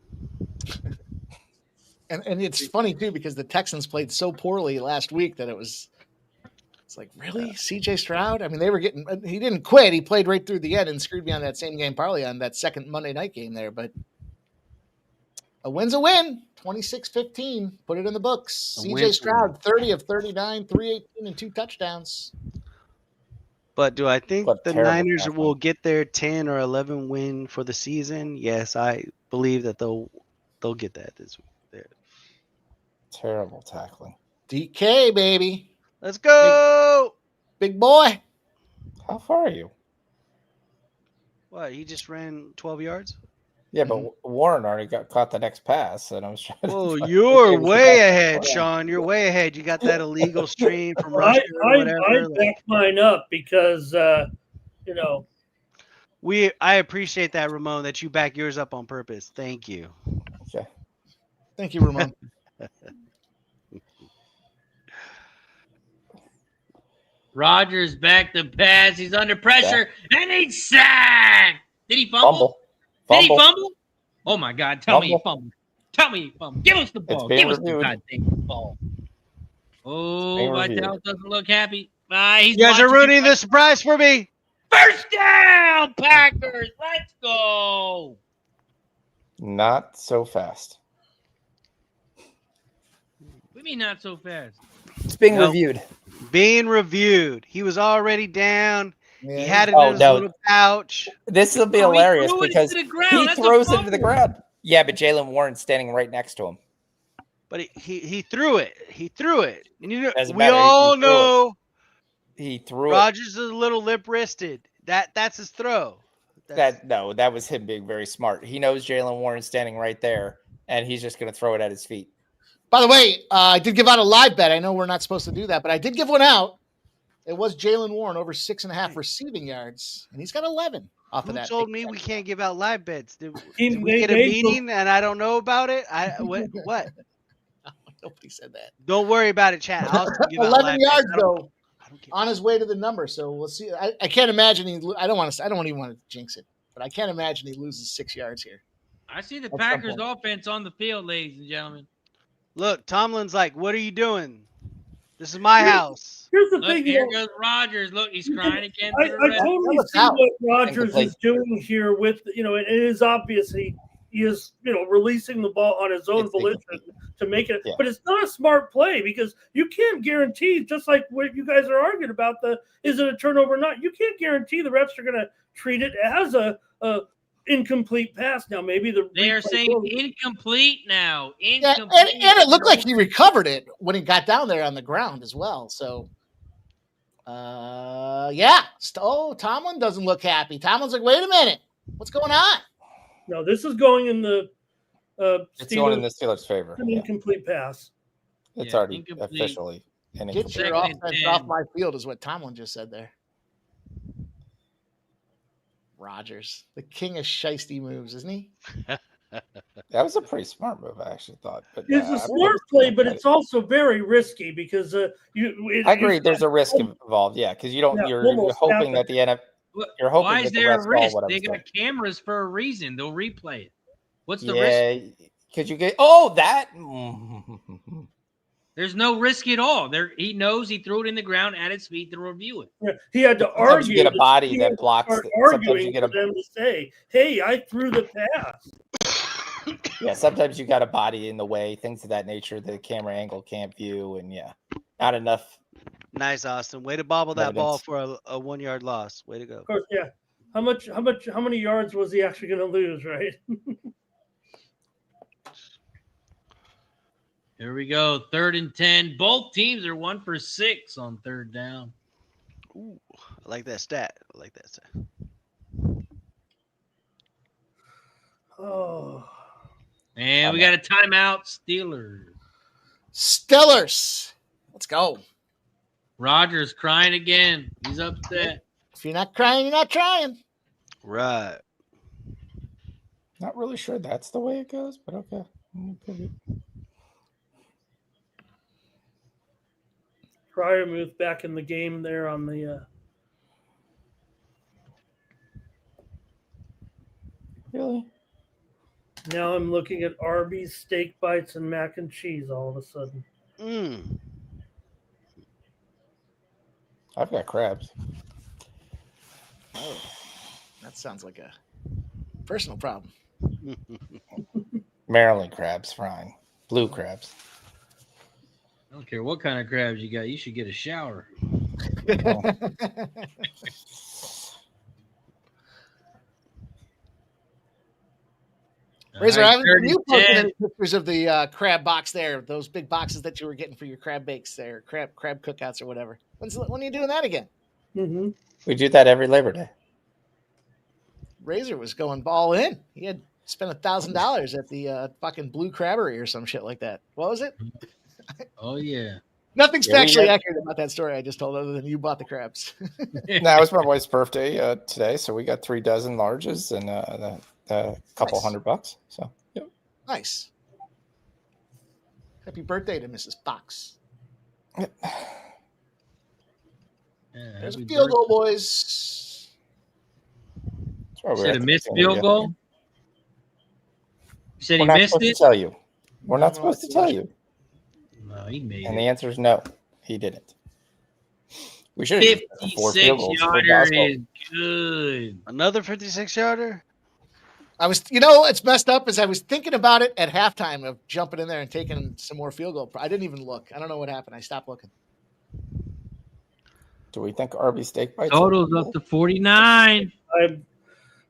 And it's funny too because the Texans played so poorly last week that it's like, really? CJ Stroud? I mean, he didn't quit. He played right through the end and screwed me on that same game parlay on that second Monday night game there, but a win's a win. 26-15. Put it in the books. CJ Stroud, 30 of 39, 318 and 2 touchdowns. But do I think the Niners will get their 10 or 11 win for the season? Yes, I believe that they'll get that this week. Terrible tackling. DK, baby. Let's go. Big boy. How far are you? What? He just ran 12 yards? Yeah, but Warren already caught the next pass, and I was trying to. Oh, you're way ahead, Sean. You're way ahead. You got that illegal stream from Russia or whatever. I backed mine up because, I appreciate that, Ramon, that you back yours up on purpose. Thank you. Okay. Thank you, Ramon. Rodgers back to pass. He's under pressure, and he's sacked. Did he fumble? Did he fumble? Oh, my God. Tell me he fumbled. Tell me he fumbled. Give us the ball. Give us the goddamn ball. Oh, Vitalis doesn't look happy. You guys are ruining the surprise for me. First down, Packers. Let's go. Not so fast. What do you mean not so fast? It's being reviewed. Being reviewed. He was already down. Yeah. He had it in his little pouch. This will be hilarious because he throws it to the ground. Yeah, but Jalen Warren's standing right next to him. But he threw it. He threw it. And we all know he threw Rodgers is a little lip-wristed. That's his throw. That was him being very smart. He knows Jalen Warren's standing right there, and he's just going to throw it at his feet. By the way, I did give out a live bet. I know we're not supposed to do that, but I did give one out. It was Jalen Warren over 6.5 receiving yards, and he's got 11. off Who of that. told me we can't give out live bets? Did They- we get a they- meeting and I don't know about it? What? Nobody said that. Don't worry about it, chat. I'll still give out 11 live yards bets. though, I don't care. on his way to the number. So we'll see. I can't imagine I don't even want to jinx it, but I can't imagine he loses 6 yards here. I see the At some Packers point. offense on the field, ladies and gentlemen. Look, Tomlin's like, "What are you doing? This is my house." Here's the Look, thing. here goes Rodgers. Look, he's crying again. For the I ref. totally was see out. what Rodgers Incomplete. is doing here with, it is obvious he is, releasing the ball on his own It's volition incomplete. to make it. Yeah. But it's not a smart play because you can't guarantee, just like what you guys are arguing about, is it a turnover or not? You can't guarantee the refs are going to treat it as a incomplete pass. Now, maybe They are replay saying will- incomplete now. Yeah, Incomplete. and it looked like he recovered it when he got down there on the ground as well. So, yeah. Tomlin doesn't look happy. Tomlin's like, wait a minute, what's going on? No, this is going in the It's going in the Steelers' Steelers' favor. an Yeah. incomplete pass. It's Yeah, already incomplete. officially an Get incomplete. your Second and offense 10. off my field is what Tomlin just said there. Rodgers, the king of shiesty moves, isn't he? That was a pretty smart move, I actually thought. But It's a smart play, but it's also very risky because I agree. There's a risk involved, yeah, because you're almost hoping happened. that the NFL. Look, You're hoping why that is the there refs a call risk? whatever They it's got cameras for a reason. They'll replay it. What's the risk? Yeah, because you get that. There's no risk at all. He knows he threw it in the ground at his feet to review it. He had to Sometimes argue. you get a the body Steelers that blocks start it. Sometimes arguing you get for them to say, "Hey, I threw the pass." Yeah, sometimes you got a body in the way, things of that nature. The camera angle can't view, and not enough. Nice, Austin. Way to bobble that ball Evidence. for a 1 yard loss. Way to go. Of course, yeah. How many yards was he actually going to lose? Right. Here we go. 3rd and 10. Both teams are 1 for 6 on 3rd down. Ooh, I like that stat. Oh. And we got a timeout. Stellars. Let's go. Rodgers crying again. He's upset. If you're not crying, you're not trying. Right. Not really sure that's the way it goes, but okay. Fryermuth back in the game there on the. Really? Now I'm looking at Arby's steak bites and mac and cheese all of a sudden. I've got crabs. Oh, that sounds like a personal problem. Maryland crabs, frying. Blue crabs. I don't care what kind of crabs you got. You should get a shower. Razer, All right, I haven't 3rd you and posted 10. any pictures of the crab box there, those big boxes that you were getting for your crab bakes there, crab cookouts or whatever. When are you doing that again? Mm-hmm. We do that every Labor Day. Razer was going all in. He had spent $1,000 at the fucking Blue Crabbery or some shit like that. What was it? Oh, yeah. Nothing's Yeah, we factually had- accurate about that story I just told, other than you bought the crabs. No, it was my wife's birthday today, so we got 3 dozen larges and a couple Nice. $100. So, yep. Nice. Happy birthday to Mrs. Fox. Yeah, There's a happy field goal, birthday. boys. That's why we're Said at a the missed beginning field of goal? the- You said We're he not missed supposed to it? tell you. We're not No, supposed to it's tell you. No, he made And the it. answer is no, he didn't. We should have used 4 field 56 goals for yarder Goswell. is good. Another 56 yarder? I was, it's messed up as I was thinking about it at halftime of jumping in there and taking some more field goal. I didn't even look. I don't know what happened. I stopped looking. Do we think Arby's steak bites? Total's up to 49.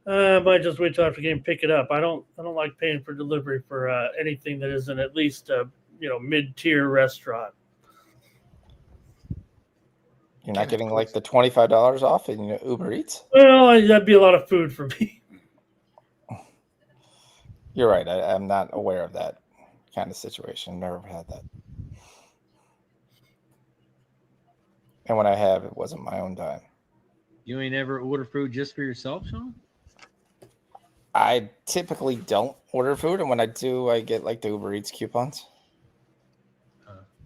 I might just wait till after the game, pick it up. I don't like paying for delivery for anything that isn't at least a mid-tier restaurant. You're not getting like the $25 off in Uber Eats? Well, that'd be a lot of food for me. You're right. I'm not aware of that kind of situation. Never had that. And when I have, it wasn't my own dime. You ain't ever order food just for yourself, Sean? I typically don't order food, and when I do, I get like the Uber Eats coupons.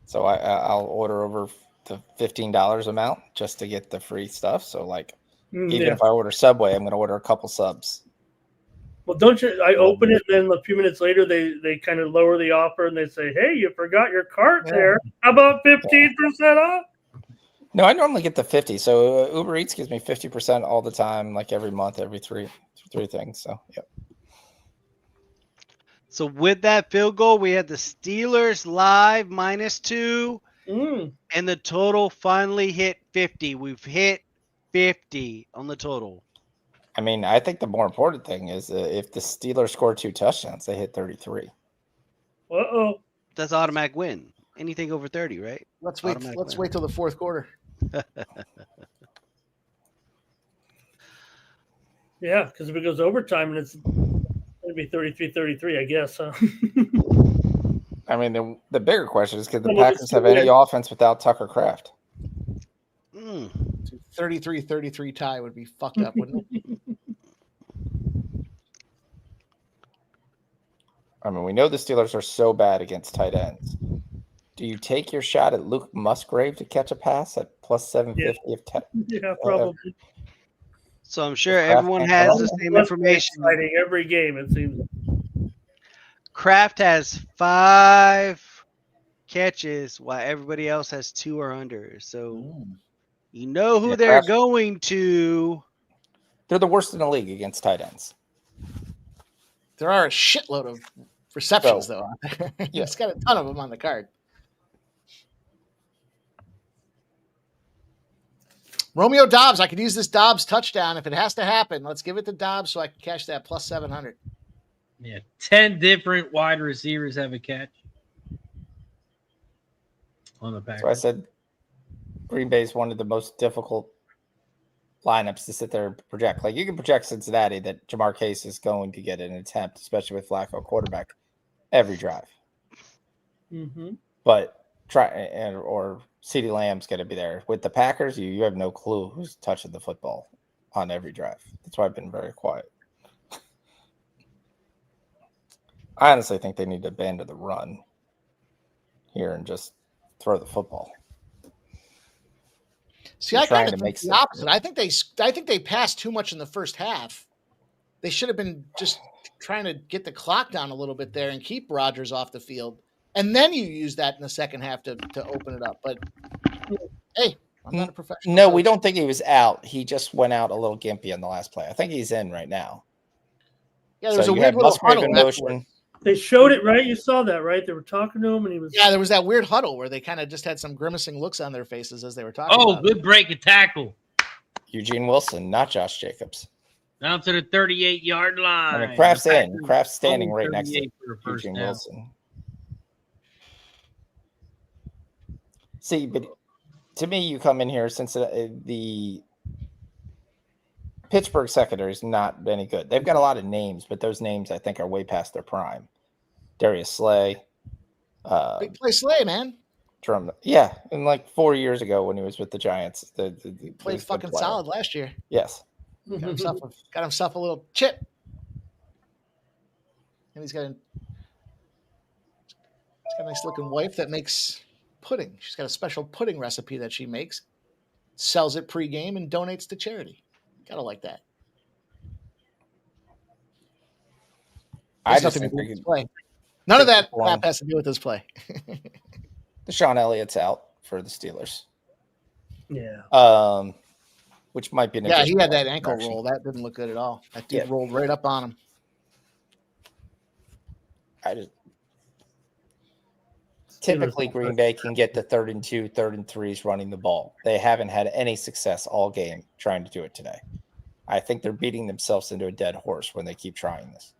So I'll order over the $15 amount just to get the free stuff. So like, even if I order Subway, I'm going to order a couple subs. Well, don't you? I open it, and then a few minutes later, they kind of lower the offer, and they say, "Hey, you forgot your cart there. How about 15% off?" No, I normally get the 50. So Uber Eats gives me 50% all the time, like every month, every three things. So yep. So with that field goal, we had the Steelers live -2, and the total finally hit 50. We've hit 50 on the total. I mean, I think the more important thing is if the Steelers score 2 touchdowns, they hit 33. That's automatic win. Anything over 30, right? Let's wait till the fourth quarter. Yeah, because if it goes overtime, and it's going to be 33-33, I guess. Huh? I mean, the bigger question is, could the Packers have any offense without Tucker Kraft? 33-33 tie would be fucked up, wouldn't it? I mean, we know the Steelers are so bad against tight ends. Do you take your shot at Luke Musgrave to catch a pass at plus 750 of 10? Yeah, probably. So I'm sure everyone has the same information. Exciting every game, it seems. Kraft has 5 catches while everybody else has 2 or under. So you know who they're going to. They're the worst in the league against tight ends. There are a shitload of receptions, though. It's got a ton of them on the card. Romeo Dobbs. I could use this Dobbs touchdown if it has to happen. Let's give it to Dobbs so I can cash that plus 700. Yeah, 10 different wide receivers have a catch on the Packers. So I said Green Bay is one of the most difficult lineups to sit there and project. Like, you can project Cincinnati that Jamar Chase is going to get an attempt, especially with Flacco quarterback, every drive. But or CeeDee Lamb's going to be there. With the Packers, you have no clue who's touching the football on every drive. That's why I've been very quiet. I honestly think they need to abandon the run here and just throw the football. See, I kind of think the opposite. I think they passed too much in the first half. They should have been just trying to get the clock down a little bit there and keep Rodgers off the field. And then you use that in the second half to open it up. But, hey, I'm not a professional. No, we don't think he was out. He just went out a little gimpy on the last play. I think he's in right now. Yeah, there was a weird little huddle. They showed it, right? You saw that, right? They were talking to him, and he was. Yeah, there was that weird huddle where they kind of just had some grimacing looks on their faces as they were talking. Oh, good break of tackle. Eugene Wilson, not Josh Jacobs. Down to the 38-yard line. I mean, Kraft's in. Kraft's standing right next to Eugene Wilson. See, but to me, you come in here since the Pittsburgh secondary has not any good. They've got a lot of names, but those names I think are way past their prime. Darius Slay. Big play Slay, man. Yeah, and like 4 years ago when he was with the Giants. He played fucking solid last year. Yes. Got himself a little chip. And he's got a nice looking wife that makes pudding. She's got a special pudding recipe that she makes, sells it pregame, and donates to charity. Gotta like that. I just think with this play. None of that has to do with this play. Deshaun Elliott's out for the Steelers. Yeah. Which might be an he had that ankle roll. That didn't look good at all. That dude rolled right up on him. Typically, Green Bay can get the 3rd and 2, 3rd and 3s running the ball. They haven't had any success all game trying to do it today. I think they're beating themselves into a dead horse when they keep trying this.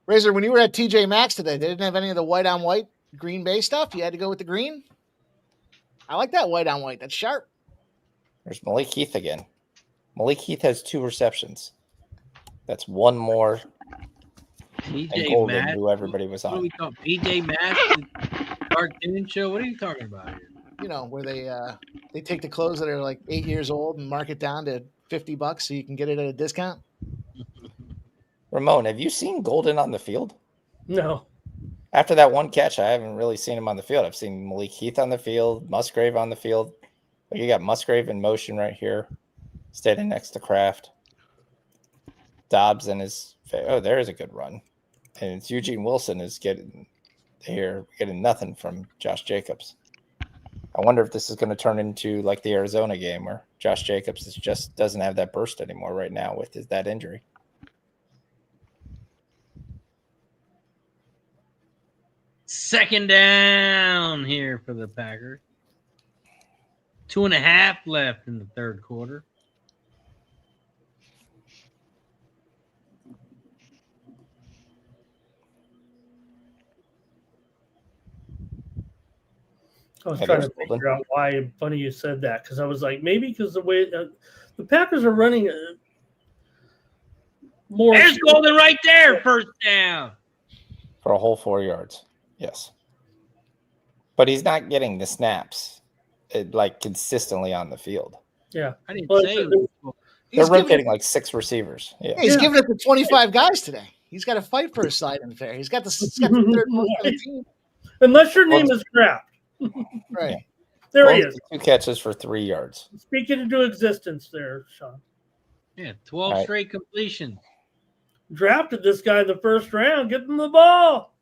Razer, when you were at TJ Maxx today, they didn't have any of the white on white Green Bay stuff. You had to go with the green. I like that white on white. That's sharp. There's Malik Heath again. Malik Heath has 2 receptions. That's one more. PJ Masks, who everybody was on. What do we call PJ Masks cartoon show? What are you talking about here? You know, where they take the clothes that are like 8 years old and mark it down to $50 so you can get it at a discount. Ramon, have you seen Golden on the field? No. After that one catch, I haven't really seen him on the field. I've seen Malik Heath on the field, Musgrave on the field. But you got Musgrave in motion right here, standing next to Kraft. Dobbs and his there's a good run. And it's Eugene Wilson is getting nothing from Josh Jacobs. I wonder if this is going to turn into like the Arizona game where Josh Jacobs just doesn't have that burst anymore right now with that injury. Second down here for the Packers. 2.5 left in the third quarter. I was trying to figure out why. Funny you said that, because I was like, maybe because the way the Packers are running more. There's Golden right there, first down. For a whole 4 yards. Yes. But he's not getting the snaps like consistently on the field. Yeah. I didn't say they're rotating like 6 receivers. Yeah. He's giving it to 25 guys today. He's got to fight for his side and fair. He's got the third most on the team. Unless your name is Kraft. Right. Yeah. There he is. 2 catches for 3 yards. Speaking into existence there, Sean. Yeah, 12 straight completions. Drafted this guy in the first round. Get him the ball.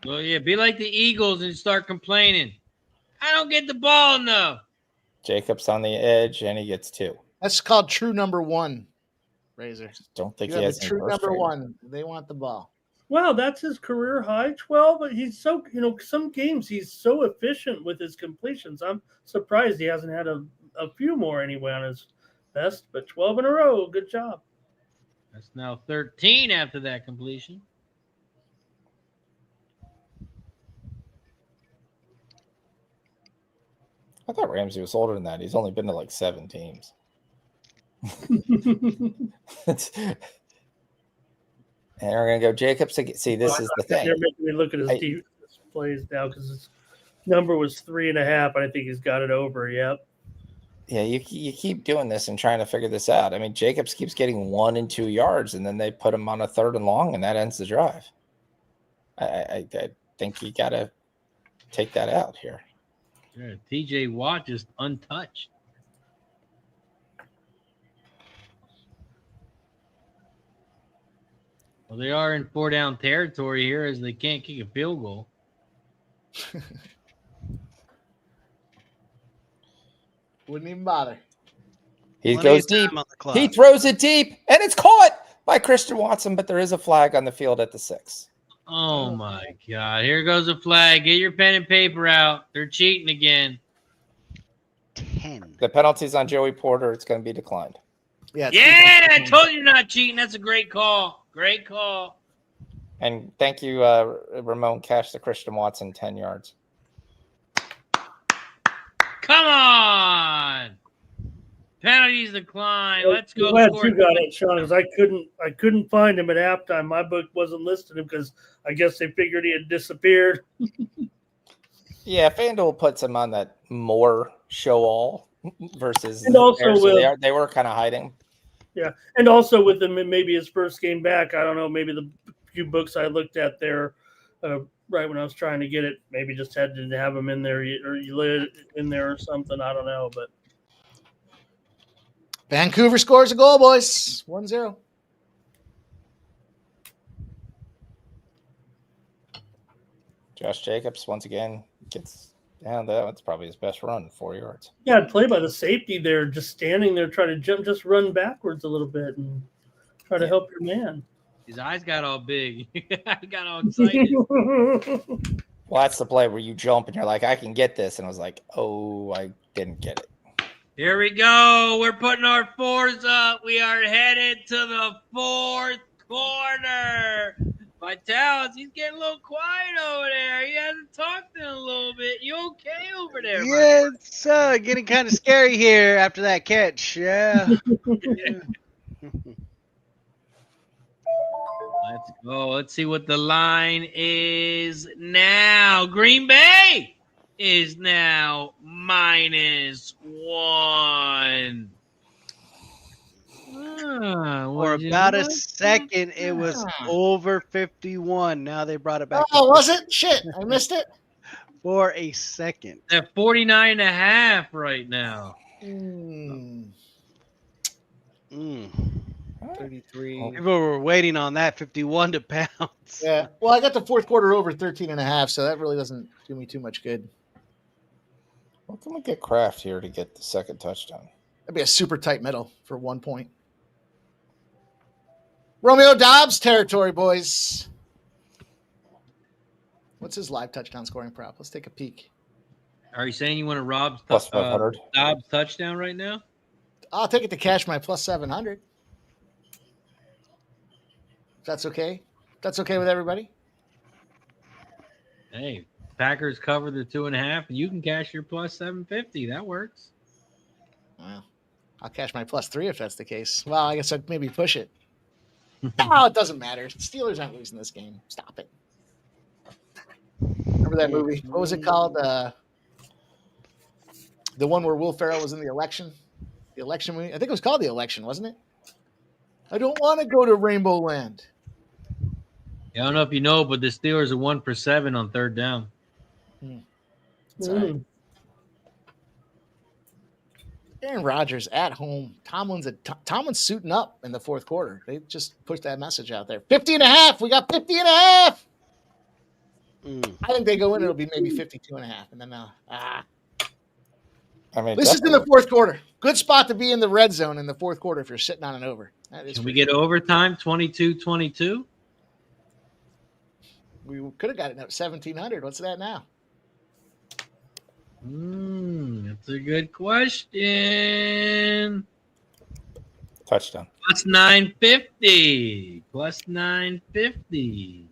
Well, yeah, be like the Eagles and start complaining. I don't get the ball enough. Jacobs on the edge, and he gets 2. That's called true number one, Razer. Don't think You he have has the any true burst number rate. one. They want the ball. Wow, that's his career high, 12. But he's so, some games he's so efficient with his completions. I'm surprised he hasn't had a few more anyway on his best, but 12 in a row. Good job. That's now 13 after that completion. I thought Ramsey was older than that. He's only been to like 7 teams. And we're going to go Jacobs. See, this is the thing. They're making me look at his defense plays now because his number was 3.5. I think he's got it over. Yep. Yeah, you keep doing this and trying to figure this out. I mean, Jacobs keeps getting 1 and 2 yards, and then they put him on a 3rd and long, and that ends the drive. I think you got to take that out here. Yeah, TJ Watt just untouched. Well, they are in 4-down territory here as they can't kick a field goal. Wouldn't even bother. He goes deep. He throws it deep, and it's caught by Christian Watson, but there is a flag on the field at the 6. Oh, my God. Here goes a flag. Get your pen and paper out. They're cheating again. 10. The penalty's on Joey Porter. It's going to be declined. Yeah, I told you not cheating. That's a great call. Great call. And thank you, Ramon. Cash the Christian Watson 10 yards. Come on. Penalties decline. Let's go. Glad you got it, Sean, because I couldn't find him at halftime. My book wasn't listing him because I guess they figured he had disappeared. Yeah, FanDuel puts him on that more show all versus and also they were kind of hiding. Yeah, and also with him, maybe his first game back, I don't know, maybe the few books I looked at there right when I was trying to get it, maybe just had to have him in there or you lit in there or something. I don't know, but Vancouver scores a goal, boys. 1-0. Josh Jacobs once again gets down. That's probably his best run, 4 yards. Yeah, I'd play by the safety there, just standing there trying to jump, just run backwards a little bit and try to help your man. His eyes got all big. I got all excited. Well, that's the play where you jump and you're like, I can get this. And I was like, oh, I didn't get it. Here we go. We're putting our 4s up. We are headed to the 4th quarter. Vitalis, he's getting a little quiet over there. He hasn't talked in a little bit. You okay over there? Yeah, it's getting kind of scary here after that catch. Yeah. Let's go. Let's see what the line is now. Green Bay is now -1. For about a second, it was over 51. Now they brought it back. Oh, was it? Shit, I missed it. For a second. At 49.5 right now. 33. People were waiting on that 51 to bounce. Yeah. Well, I got the fourth quarter over 13.5, so that really doesn't do me too much good. What can we get Kraft here to get the second touchdown? That'd be a super tight middle for 1 point. Romeo Dobbs territory, boys. What's his live touchdown scoring prop? Let's take a peek. Are you saying you want to rob Plus 500. Dobbs touchdown right now? I'll take it to cash my plus 700. If that's okay. If that's okay with everybody. Hey, Packers cover the 2.5. You can cash your plus 750. That works. Well, I'll cash my plus 3 if that's the case. Well, I guess I'd maybe push it. No, it doesn't matter. Steelers aren't losing this game. Stop it. Remember that movie? What was it called? The one where Will Ferrell was in the election? The election movie? I think it was called The Election, wasn't it? I don't want to go to Rainbow Land. I don't know if you know, but the Steelers are 1 for 7 on third down. It's all right. Aaron Rodgers at home. Tomlin's suiting up in the fourth quarter. They just pushed that message out there. 50.5. We got 50.5. I think they go in. It'll be maybe 52.5. And then I mean, this is in the fourth quarter. Good spot to be in the red zone in the fourth quarter if you're sitting on an over. Can we get overtime 22-22? We could have got it at 1,700. What's that now? That's a good question. Touchdown. Plus 950. Plus 950.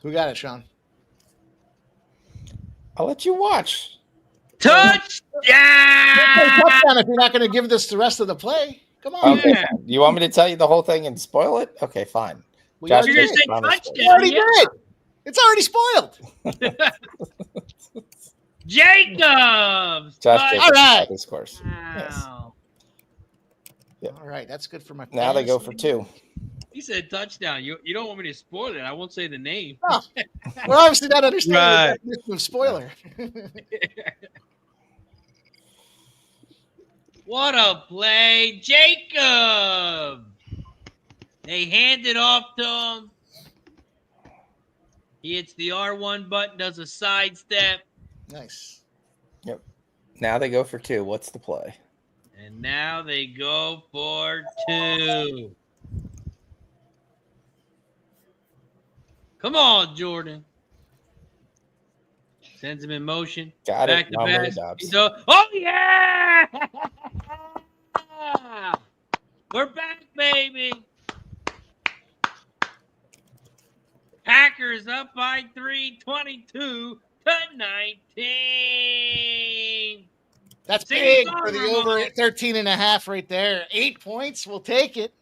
Who got it, Sean? I'll let you watch. Touchdown! Touchdown if you're not going to give this the rest of the play. Come on. Okay. You want me to tell you the whole thing and spoil it? Okay, fine. You're going to say touchdown. You already did. It's already spoiled. Jacobs. All right. This course. Yes. Yep. All right. That's good for my Now they go for 2. He said touchdown. You don't want me to spoil it. I won't say the name. No. We're obviously not understanding the definition of spoiler. What a play. Jacob. They hand it off to him. He hits the R1 button, does a sidestep. Nice. Yep. Now they go for 2. What's the play? And now they go for 2. Come on, Jordan. Sends him in motion. Got back it. To back. Dobbs. Oh, yeah! We're back, baby. Packers up by 3, 22-19. That's big for the over 13.5 right there. 8 points. We'll take it.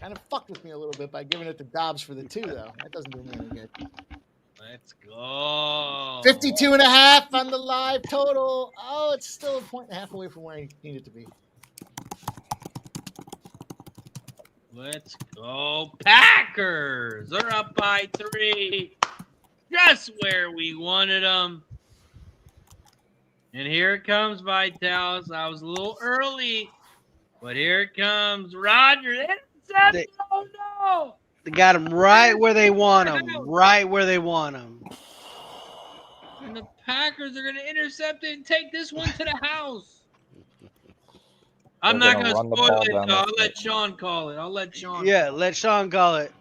Kind of fucked with me a little bit by giving it to Dobbs for the 2, though. That doesn't do me any good. Let's go. 52.5 on the live total. Oh, it's still 1.5 away from where I need it to be. Let's go. Packers are up by 3. Just where we wanted them. And here it comes, Vitalis. I was a little early, but here it comes. Rodgers. Oh, no. They got him right where they want him. Right where they want him. And the Packers are going to intercept it and take this one to the house. I'm not going to spoil it, though. I'll let Sean call it. Let Sean call it.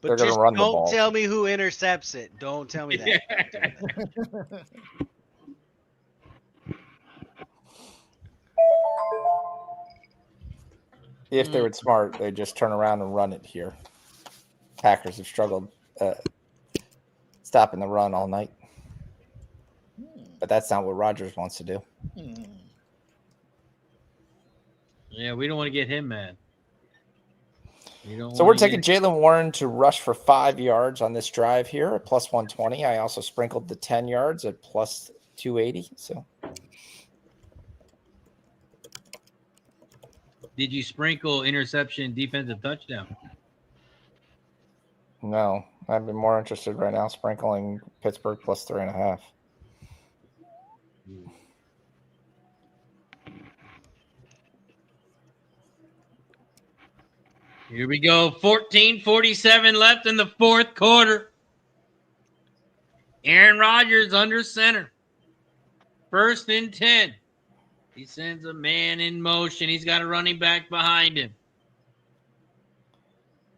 But just don't tell me who intercepts it. Don't tell me that. If they were smart, they'd just turn around and run it here. Packers have struggled stopping the run all night. But that's not what Rodgers wants to do. Yeah, we don't want to get him mad. So we're taking Jaylen Warren to rush for 5 yards on this drive here at plus 120. I also sprinkled the 10 yards at plus 280. So Did you sprinkle interception, defensive touchdown? No, I'd be more interested right now sprinkling Pittsburgh plus 3.5. Here we go. 14:47 left in the fourth quarter. Aaron Rodgers under center. 1st and 10. He sends a man in motion. He's got a running back behind him.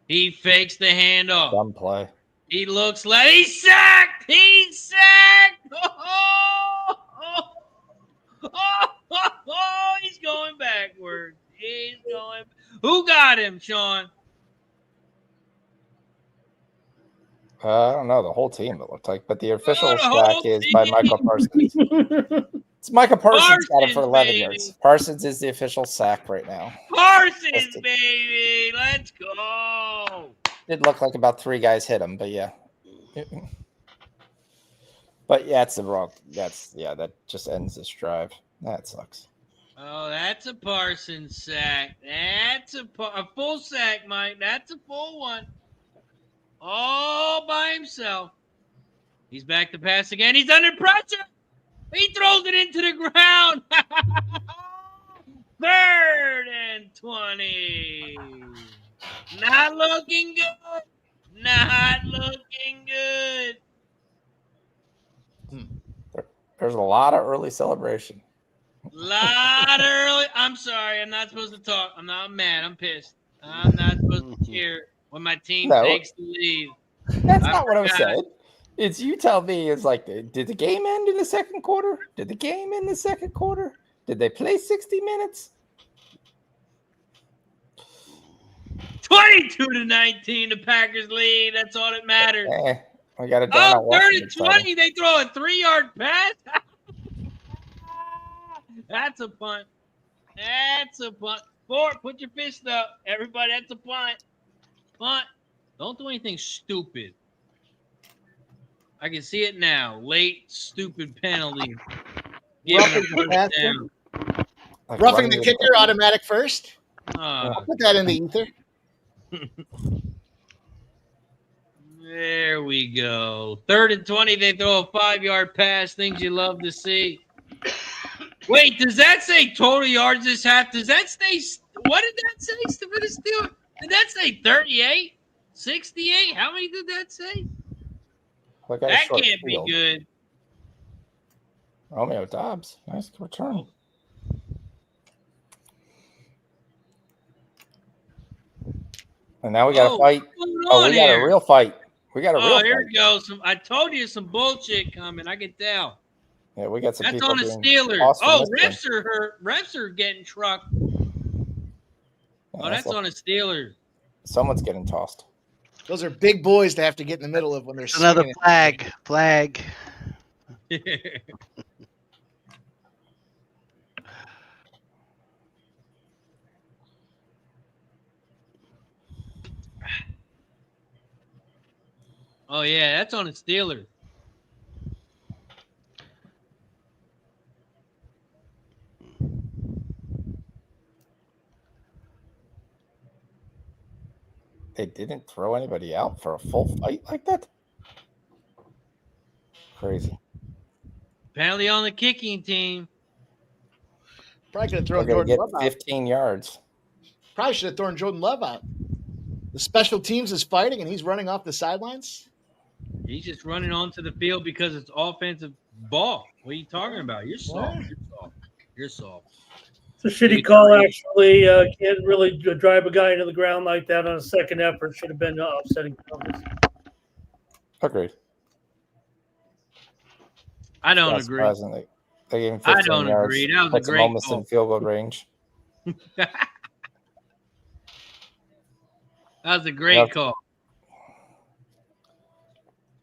He fakes the handoff. Dumb play. He looks like he's sacked. He's sacked. He's going backwards. He's going. Who got him, Sean? I don't know the whole team. It looked like, but the official sack is by Michael Parsons. It's Michael Parsons got him for 11 yards. Parsons is the official sack right now. Parsons, baby, let's go. Did look like about 3 guys hit him, but yeah. But yeah, it's the wrong. That just ends this drive. That sucks. Oh, that's a Parsons sack. That's a full sack, Mike. That's a full one. All by himself. He's back to pass again. He's under pressure. He throws it into the ground. 3rd and 20. Not looking good. Not looking good. There's a lot of early celebration. Lot early. I'm sorry. I'm not supposed to talk. I'm not mad. I'm pissed. I'm not supposed to cheer when my team takes the lead. That's not what I'm saying. It's you tell me. It's like, did the game end in the second quarter? Did the game end in the second quarter? Did they play 60 minutes? 22-19, the Packers lead. That's all that matters. We got it down. 3rd and 20. They throw a 3-yard pass. That's a punt. That's a punt. Fort, put your fist up. Everybody, that's a punt. Punt. Don't do anything stupid. I can see it now. Late, stupid penalty. Roughing the kicker, automatic first. I'll put that in the ether. There we go. 3rd and 20. They throw a 5-yard pass. Things you love to see. Wait, does that say total yards this half? Does that say – what did that say for the Steelers? Did that say 38? 68? How many did that say? That can't be good. Romeo Dobbs. Nice return. And now we got a fight. Oh, we got a real fight. We got a real fight. Oh, here we go. I told you some bullshit coming. I can tell. Yeah, we got some That's people on the Steelers. Oh, refs are getting trucked. Yeah, that's on the Steelers. Someone's getting tossed. Those are big boys to have to get in the middle of when they're another flag. Flag. Oh yeah, that's on the Steelers. They didn't throw anybody out for a full fight like that? Crazy. Penalty on the kicking team. Probably could have thrown Jordan Love out. 15 yards. Probably should have thrown Jordan Love out. The special teams is fighting, and he's running off the sidelines. He's just running onto the field because it's offensive ball. What are you talking about? You're soft. You're soft. You're soft. It's a shitty call, actually. Can't really drive a guy into the ground like that on a second effort. Should have been offsetting penalties. Agreed. I don't agree. They gave him 15 I don't yards. agree. That was Puts a him great almost call. in field goal range. That was a great call.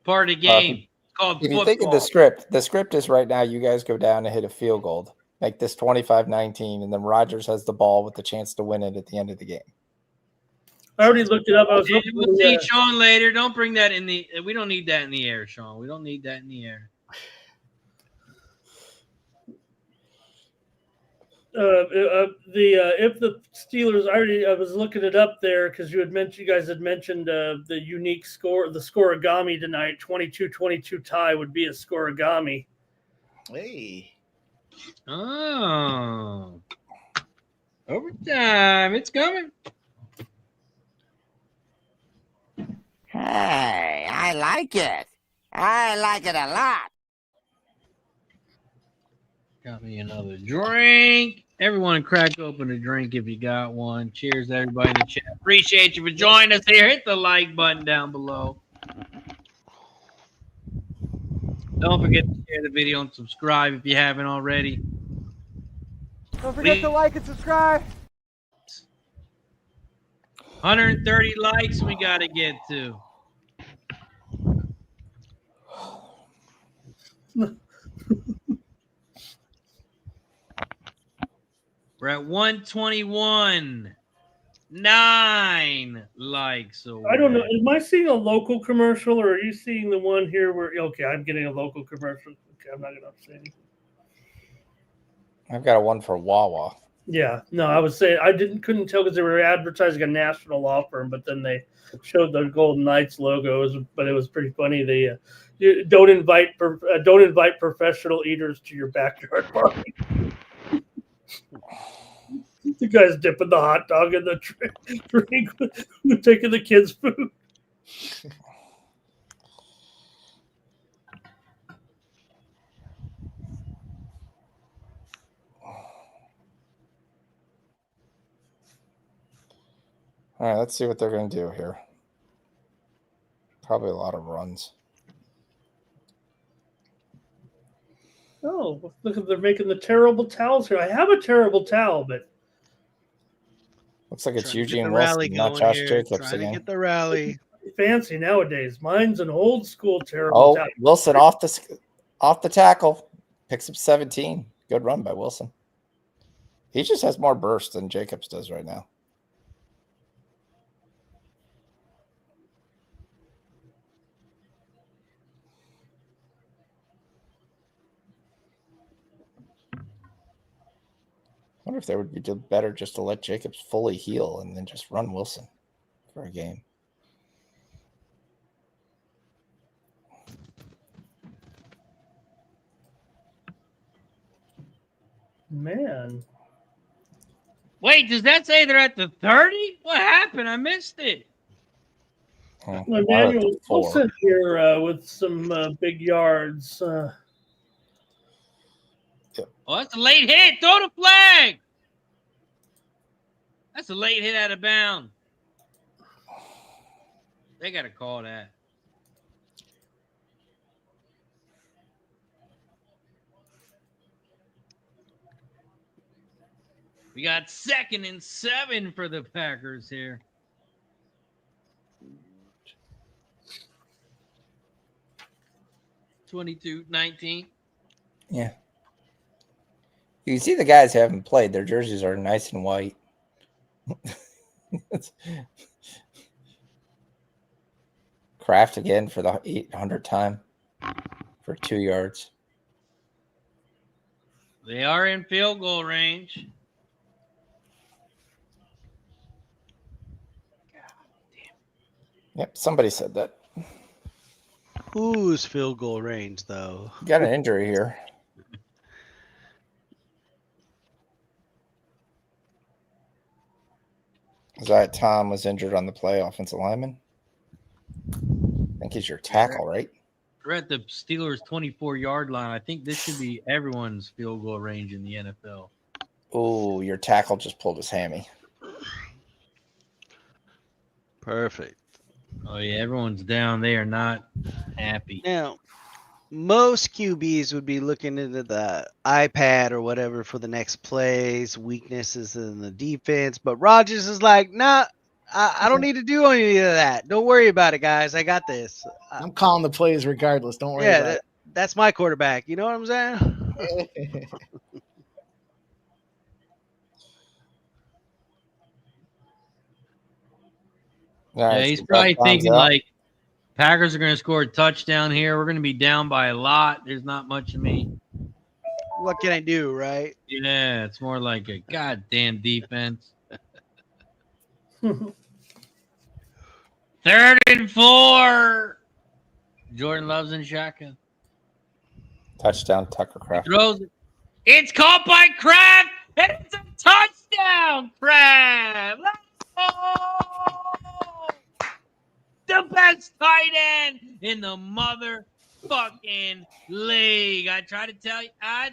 Part of the game. It's called if football. you think of the script is right now, you guys go down and hit a field goal. Make this 25-19, and then Rodgers has the ball with the chance to win it at the end of the game. I already looked it up. I was looking We'll see Sean later. Don't bring that in the – we don't need that in the air, Sean. We don't need that in the air. If the Steelers, I was looking it up there because you guys had mentioned the unique score, the scoregami tonight, 22-22 tie would be a scoregami. Hey. Oh. Overtime. It's coming. Hey, I like it. I like it a lot. Got me another drink. Everyone crack open a drink if you got one. Cheers to everybody in the chat. Appreciate you for joining us here. Hit the like button down below. Don't forget to share the video and subscribe if you haven't already. Don't forget to like and subscribe. 130 likes we got to get to. We're at 121. 9 likes away. I don't know. Am I seeing a local commercial, or are you seeing the one here where? Okay, I'm getting a local commercial. Okay, I'm not going to say anything. I've got a one for Wawa. Yeah, no, I was saying I couldn't tell because they were advertising a national law firm, but then they showed the Golden Knights logos. But it was pretty funny. They you don't invite professional eaters to your backyard party. The guy's dipping the hot dog in the drink, taking the kids' food. All right, let's see what they're going to do here. Probably a lot of runs. Oh, look at they're making the terrible towels here. I have a terrible towel, but Looks like it's Trying to get Eugene the rally Wilson, not going Josh here, Jacobs trying to again. get the rally. fancy nowadays. Mine's an old school terrible Oh, towel. Wilson off the tackle. Picks up 17. Good run by Wilson. He just has more burst than Jacobs does right now. I wonder if they would be better just to let Jacobs fully heal and then just run Wilson for a game. Man. Wait, does that say they're at the 30? What happened? I missed it. Emmanuel Wilson here with some big yards. Oh, that's a late hit. Throw the flag. That's a late hit out of bounds. They got to call that. We got 2nd and 7 for the Packers here. (22-19). Yeah. You can see the guys who haven't played. Their jerseys are nice and white. Kraft again for the 800th time for 2 yards. They are in field goal range. Yep, somebody said that. Who's field goal range, though? Got an injury here. Isaiah Tom was injured on the play, offensive lineman. I think he's your tackle, right? We're at the Steelers' 24-yard line. I think this should be everyone's field goal range in the NFL. Oh, your tackle just pulled his hammy. Perfect. Oh, yeah, everyone's down. They are not happy. Now, most QBs would be looking into the iPad or whatever for the next plays, weaknesses in the defense. But Rodgers is like, nah, I don't need to do any of that. Don't worry about it, guys. I got this. I'm calling the plays regardless. Don't worry about it. That's my quarterback. You know what I'm saying? Yeah, he's probably thinking like, Packers are going to score a touchdown here. We're going to be down by a lot. There's not much of me. what can I do, right? Yeah, it's more like a goddamn defense. 3rd and 4. Jordan Love's in shotgun. Touchdown, Tucker Craft. Throws it. It's caught by Kraft, and it's a touchdown, Kraft. Oh! The best tight end in the motherfucking league. I tried to tell you guys.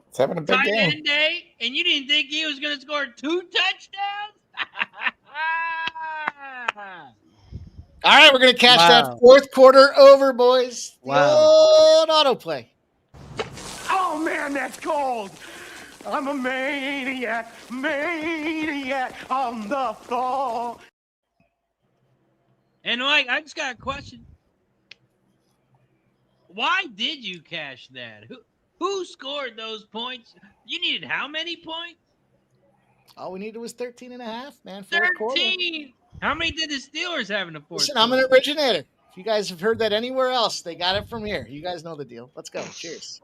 It's having a big Tight game. end day, and you didn't think he was going to score 2 touchdowns? All right, we're going to cash Wow. that 4th quarter over, boys. The Wow. old autoplay. Oh, man, that's cold. I'm a maniac on the floor. And Mike, I just got a question. Why did you cash that? Who scored those points? You needed how many points? All we needed was 13 and a half, man. 4th quarter. 13. How many did the Steelers have in the 4th? Listen, I'm an originator. If you guys have heard that anywhere else, they got it from here. You guys know the deal. Let's go. Cheers.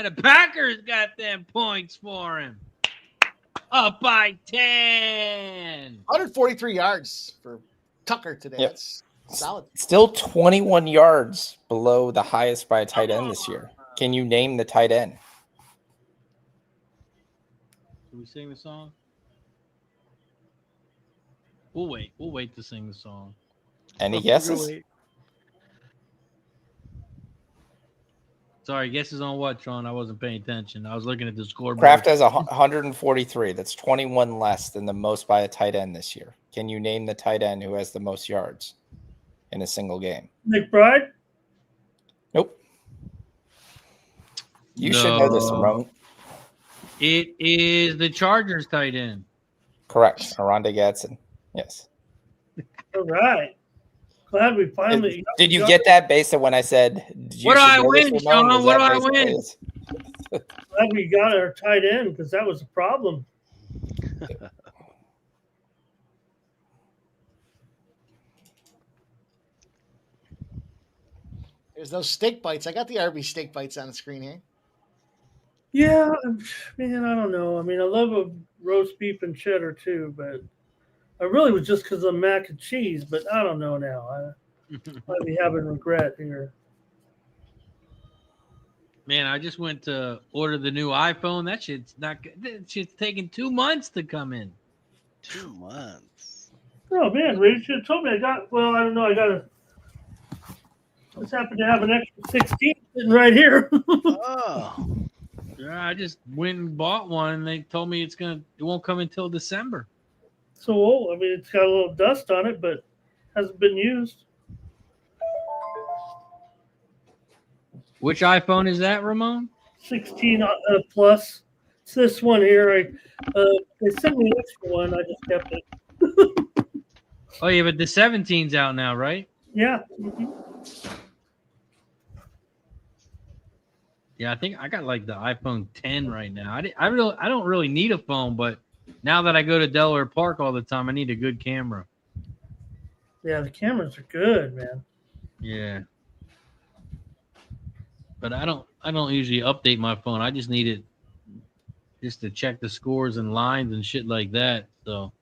The Packers got them points for him. Up by 10. 143 yards for Tucker today. Yep. That's solid. Still 21 yards below the highest by a tight end this year. Can you name the tight end? Can we sing the song? We'll wait. We'll wait to sing the song. Any guesses? Sorry, guesses on what, Tron? I wasn't paying attention. I was looking at the scoreboard. Kraft has 143. That's 21 less than the most by a tight end this year. Can you name the tight end who has the most yards in a single game? McBride? Nope. You should know this, Ramon. It is the Chargers tight end. Correct. Aranda Gadsden. Yes. All right. Glad we finally. Did you get that based on when I said? What do I win, Sean? What do I win? Glad we got our tight end because that was a problem. There's those steak bites. I got the Arby's steak bites on the screen here. Yeah, man, I don't know. I mean, I love a roast beef and cheddar too, but I really was just because of mac and cheese. But I don't know now. I might be having regret here. Man, I just went to order the new iPhone. That shit's not good. That shit's taking 2 months to come in. 2 months. Oh man, Ray should have told me. I don't know. I got a. Just happened to have an extra 16 sitting right here. Oh. Yeah, I just went and bought one, and they told me it won't come until December. So old. I mean, it's got a little dust on it, but hasn't been used. Which iPhone is that, Ramon? 16 plus. It's this one here. They sent me an extra one. I just kept it. Oh, yeah, but the 17's out now, right? Yeah. Yeah, I think I got like the iPhone 10 right now. I don't really need a phone, but now that I go to Delaware Park all the time, I need a good camera. Yeah, the cameras are good, man. Yeah. But I don't usually update my phone. I just need it just to check the scores and lines and shit like that. So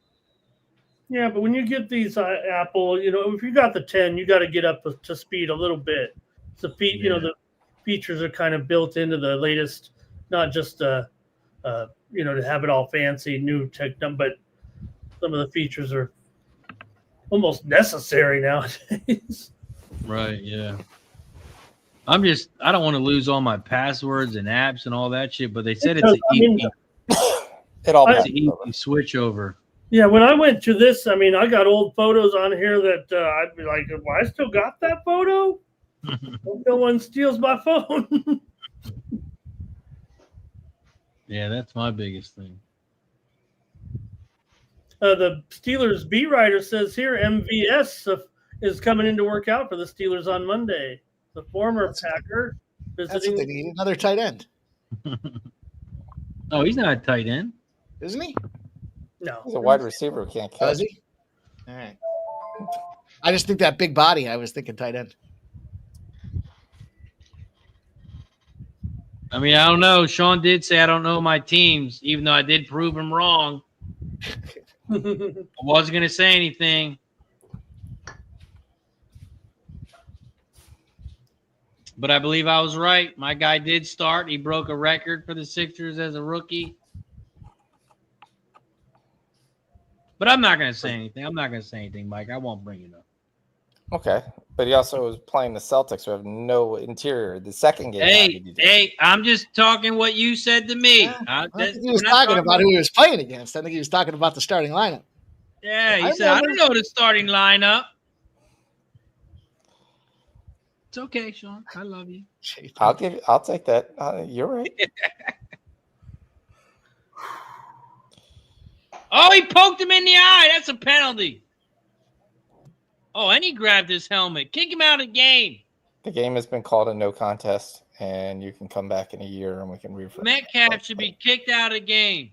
Yeah, but when you get these Apple, if you got the 10, you got to get up to speed a little bit. The the features are kind of built into the latest, not just to have it all fancy, new tech, but some of the features are almost necessary nowadays. right, yeah. I don't want to lose all my passwords and apps and all that shit, but they said it's an easy switch over. Yeah, when I went to this, I mean, I got old photos on here that I'd be like, well, I still got that photo? No one steals my phone. Yeah, that's my biggest thing. The Steelers beat writer says here MVS is coming in to work out for the Steelers on Monday. The former Packer visiting. That's what they need, another tight end. Oh, he's not a tight end. Isn't he? No. He's a wide receiver who can't Oh, is catch. he? All right. I just think that big body. I was thinking tight end. I mean, I don't know. Sean did say I don't know my teams, even though I did prove him wrong. I wasn't going to say anything. But I believe I was right. My guy did start. He broke a record for the Sixers as a rookie. But I'm not going to say anything. I'm not going to say anything, Mike. I won't bring it up. Okay. But he also was playing the Celtics who have no interior. The second game. Hey, I'm just talking what you said to me. Yeah, I don't think he was talking about who he was playing against. I think he was talking about the starting lineup. Yeah, he said, I don't know the starting lineup. It's okay, Sean. I love you. I'll take that. You're right. Oh, he poked him in the eye. That's a penalty. Oh, and he grabbed his helmet. Kick him out of the game. The game has been called a no contest, and you can come back in a year and we can refresh. Metcalf should be kicked out of the game.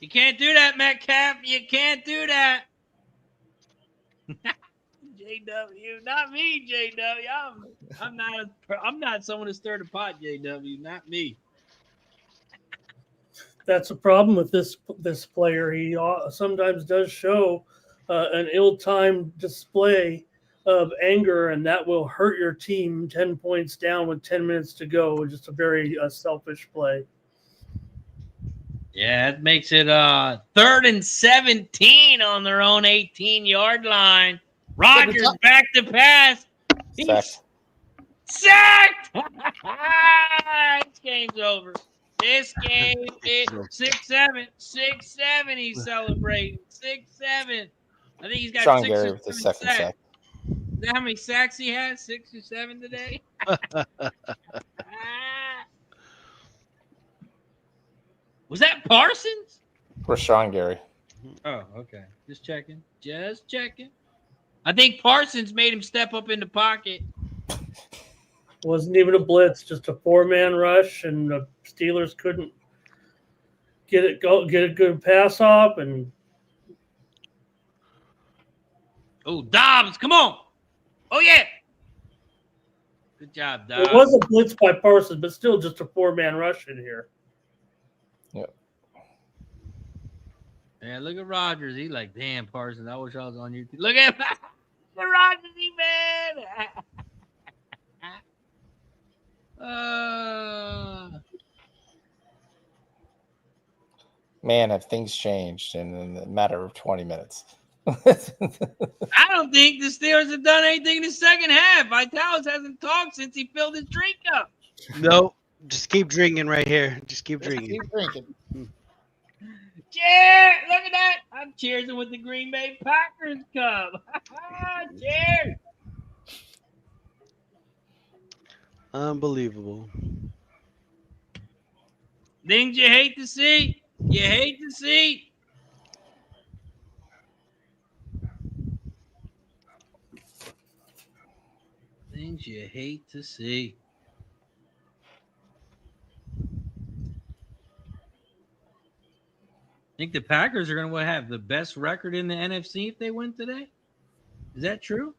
You can't do that, Metcalf. You can't do that. JW, not me, JW. I'm not someone to stir the pot, JW. Not me. That's a problem with this player. He sometimes does show an ill-timed display of anger, and that will hurt your team 10 points down with 10 minutes to go. Just a very selfish play. Yeah, it makes it 3rd and 17 on their own 18-yard line. Rodgers back to pass. Sacked! This game's over. This game is 6-7. 6-7 he's celebrating. 6-7. I think he's got Sean 6 Gary or with the 7 second sack. Is that how many sacks he has? 6 or 7 today? Was that Parsons? Rashawn Gary. Oh, okay. Just checking. I think Parsons made him step up in the pocket. Wasn't even a blitz, just a 4-man rush, and the Steelers couldn't get a good pass off. And oh, Dobbs, come on! Oh yeah, good job, Dobbs. it was a blitz by Parsons, but still just a 4-man rush in here. Yep. Yeah, look at Rodgers. He like, damn, Parsons. I wish I was on your team. Look at him. The Rodgers, man. Man, have things changed in a matter of 20 minutes. I don't think the Steelers have done anything in the second half. Vitalis hasn't talked since he filled his drink up. No, just keep drinking right here. Just keep drinking. Keep drinking. Cheers! Look at that. I'm cheersing with the Green Bay Packers cup. Cheers! Unbelievable. Things you hate to see. You hate to see. Things you hate to see. I think the Packers are going to have the best record in the NFC if they win today. Is that true?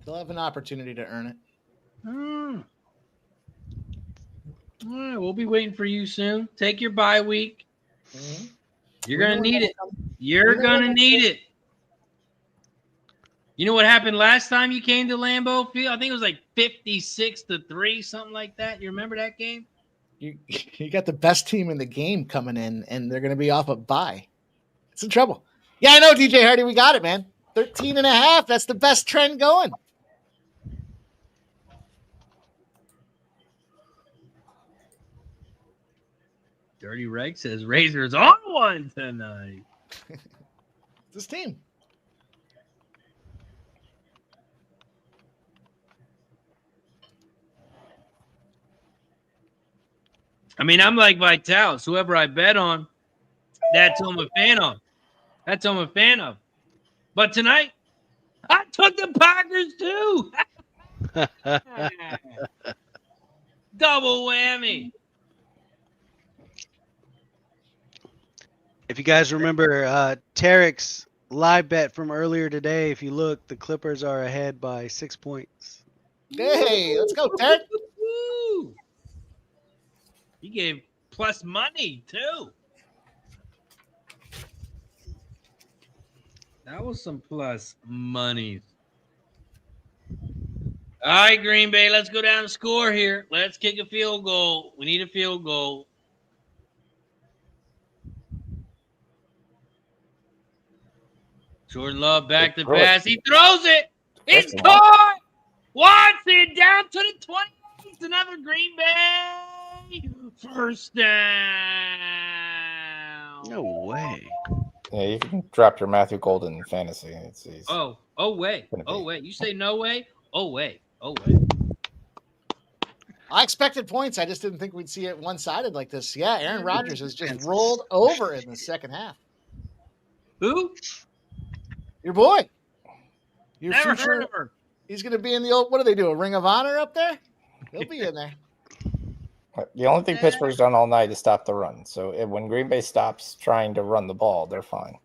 They'll have an opportunity to earn it. All right, we'll be waiting for you soon. Take your bye week. Mm-hmm. You're going to need it. You're going to need it. You know what happened last time you came to Lambeau Field? I think it was like 56-3, something like that. You remember that game? You got the best team in the game coming in, and they're going to be off a bye. It's in trouble. Yeah, I know, DJ Hardy. We got it, man. 13.5. That's the best trend going. Dirty Reg says Razer's on one tonight. This team. I mean, I'm like Vitalis. Whoever I bet on, that's who I'm a fan of. That's who I'm a fan of. But tonight, I took the Packers too. Double whammy. If you guys remember Tarek's live bet from earlier today, if you look, the Clippers are ahead by 6 points. Hey, let's go, Tarek. Woo! He gave plus money too. That was some plus money. All right, Green Bay, let's go down and score here. Let's kick a field goal. We need a field goal. Jordan Love back to pass. He throws it. It's caught. Watson down to the 20. It's another Green Bay first down. No way. Yeah, you can drop your Matthew Golden in fantasy. Oh wait. You say no way? Oh wait. I expected points. I just didn't think we'd see it one-sided like this. Yeah, Aaron Rodgers has just rolled over in the second half. Who? Your boy. Your Never future, heard of her. He's going to be in the old, what do they do, a Ring of Honor up there? He'll be in there. The only thing Pittsburgh's done all night is stop the run. So when Green Bay stops trying to run the ball, they're fine.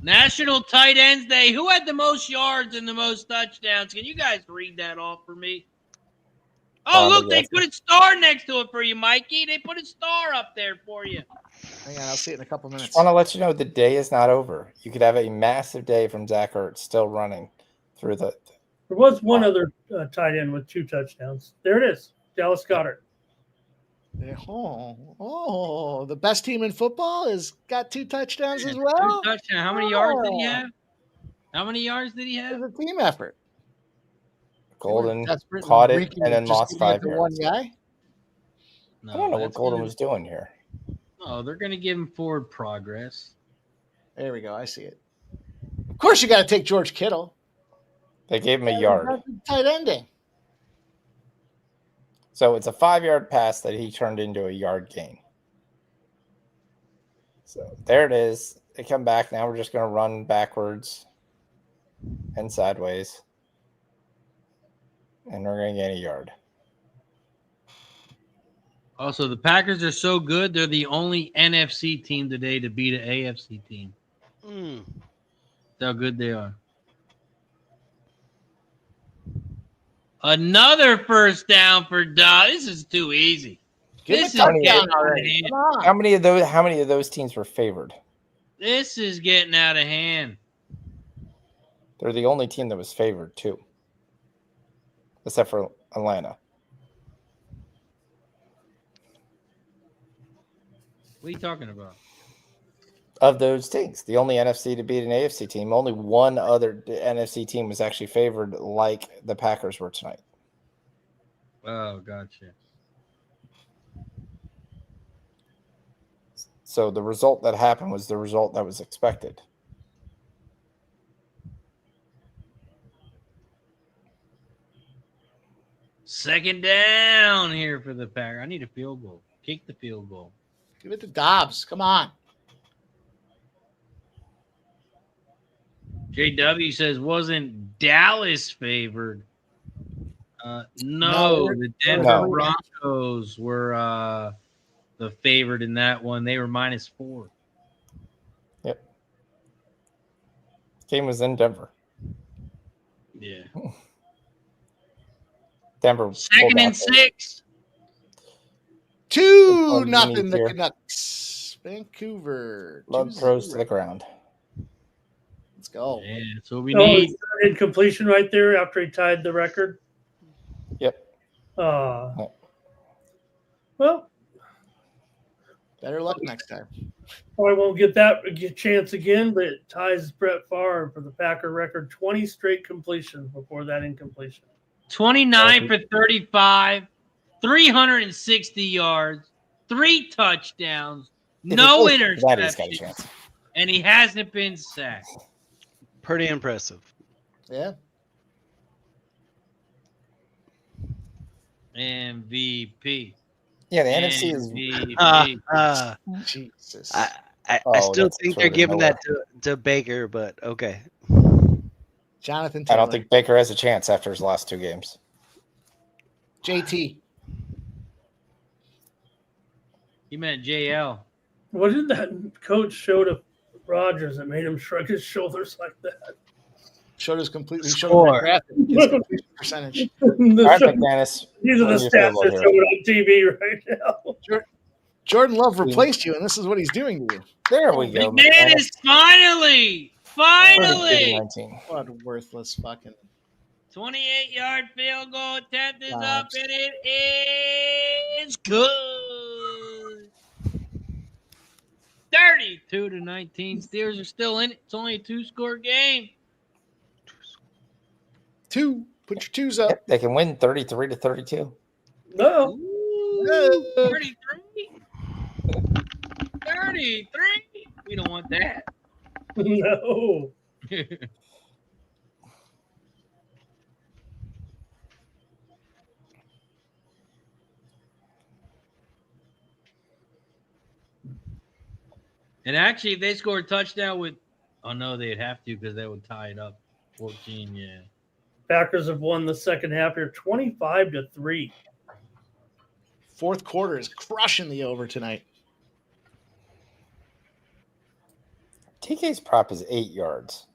National Tight Ends Day. Who had the most yards and the most touchdowns? Can you guys read that off for me? Oh, look, they put a star next to it for you, Mikey. They put a star up there for you. Hang on, I'll see it in a couple minutes. I want to let you know the day is not over. You could have a massive day from Zach Ertz still running through the. There was one other tight end with 2 touchdowns. There it is, Dallas Goedert. Oh, the best team in football has got 2 touchdowns as well. 2 touchdowns. How many yards did he have? How many yards did he have? It was a team effort. Golden caught it and then lost 5 yards. One guy. I don't know what Golden was doing here. Oh, they're going to give him forward progress. There we go. I see it. Of course, you got to take George Kittle. They gave him a yard. Tight ending. So it's a 5-yard pass that he turned into a yard gain. So there it is. They come back. Now we're just going to run backwards and sideways. And we're going to gain a yard. Also, the Packers are so good, they're the only NFC team today to beat an AFC team. That's how good they are. Another first down for Dodd. This is too easy. This is getting already. How many of those teams were favored? This is getting out of hand. They're the only team that was favored too, except for Atlanta. What are you talking about? Of those teams, the only NFC to beat an AFC team, only one other NFC team was actually favored like the Packers were tonight. Oh, gotcha. So the result that happened was the result that was expected. Second down here for the Packers. I need a field goal. Kick the field goal. Give it to Dobbs. Come on. JW says, wasn't Dallas favored? No, the Denver Broncos were the favorite in that one. They were -4. Yep. Game was in Denver. Yeah. Denver. 2nd and 6. 2-0 the Canucks. Vancouver. Love throws to the ground. Let's go. Yeah, that's what we need. Incompletion right there after he tied the record. Yep. Well, better luck next time. Probably won't get that chance again, but it ties Brett Favre for the Packer record 20 straight completions before that incompletion. 29 for 35, 360 yards, 3 touchdowns, no interceptions, and he hasn't been sacked. Pretty impressive. Yeah. MVP. Yeah, the NFC is. Jesus. I still think they're giving that to Baker, but okay. Jonathan I Taylor. don't think Baker has a chance after his last 2 games. JT. He meant JL. What did that coach show to Rodgers that made him shrug his shoulders like that? Showed his completely Score. his completion percentage. All right, McManus. These are the Your stats field they're goal showing on TV right now. Jordan Love replaced you, and this is what he's doing to you. There we go. McManus, finally. 32-19. What a worthless fucking. 28-yard field goal attempt is up, and it is good. 32-19. Steelers are still in it. It's only a 2-score game. 2. Put your 2s up. Yep, they can win 33-32. No. Ooh, 33. 33. We don't want that. No. And actually, if they score a touchdown with, oh no, they'd have to because that would tie it up. 14, yeah. Packers have won the second half here, 25-3. Fourth quarter is crushing the over tonight. TK's prop is 8 yards.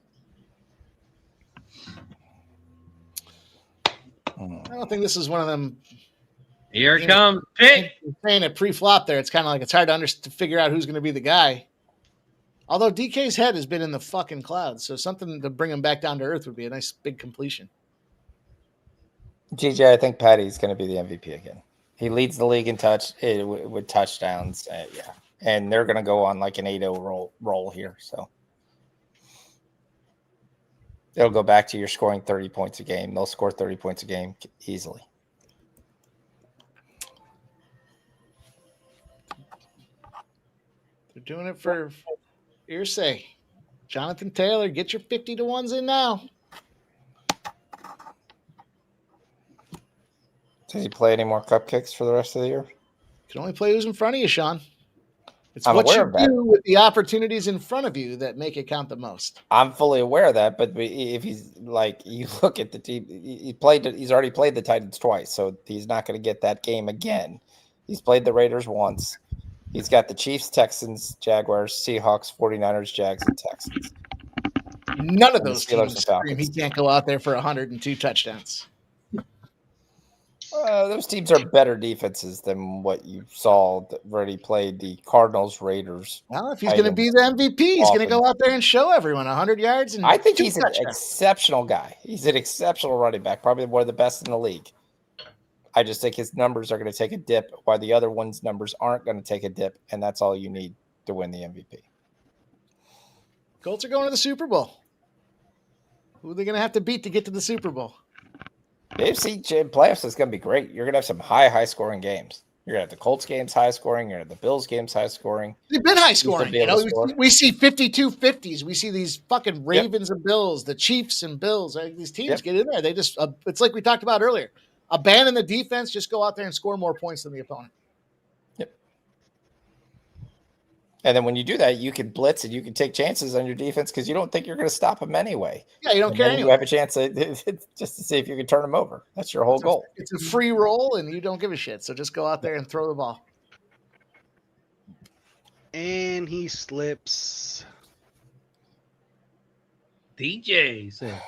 I don't think this is one of them. Here it comes. Pick. Saying it pre-flop there, it's kind of like it's hard to figure out who's going to be the guy. Although DK's head has been in the fucking clouds, so something to bring him back down to earth would be a nice big completion. GJ, I think Patty's going to be the MVP again. He leads the league in with touchdowns. Yeah. And they're going to go on like an 8-0 roll here. So it'll go back to your scoring 30 points a game. They'll score 30 points a game easily. They're doing it for Irsay. Jonathan Taylor, get your 50-1s in now. Does he play any more cupcakes for the rest of the year? You can only play who's in front of you, Sean. It's I'm what aware you of that. do with the opportunities in front of you that make it count the most. I'm fully aware of that, but if he's like, you look at the team, he's already played the Titans twice, so he's not going to get that game again. He's played the Raiders once. He's got the Chiefs, Texans, Jaguars, Seahawks, 49ers, Jags, and Texans. None of And the those Steelers teams and scream Falcons. he can't go out there for 102 touchdowns. Those teams are better defenses than what you saw that already played the Cardinals, Raiders. Well, if he's going to be the MVP, he's going to go out there and show everyone 100 yards. And I think 2 he's an touchdowns. exceptional guy. He's an exceptional running back, probably one of the best in the league. I just think his numbers are going to take a dip, while the other one's numbers aren't going to take a dip, and that's all you need to win the MVP. Colts are going to the Super Bowl. Who are they going to have to beat to get to the Super Bowl? The AFC playoffs is going to be great. You're going to have some high-scoring games. You're going to have the Colts games high scoring. You're going to have the Bills games high scoring. They've been high scoring. You know, we see 52-50s. We see these fucking Ravens and Bills, the Chiefs and Bills. These teams get in there. They just it's like we talked about earlier. Abandon the defense, just go out there and score more points than the opponent. Yep. And then when you do that, you can blitz and you can take chances on your defense because you don't think you're going to stop them anyway. Yeah, you don't care anyway. You have a chance just to see if you can turn them over. That's your whole goal. It's a free roll, and you don't give a shit. So just go out there and throw the ball. And he slips. DJ said,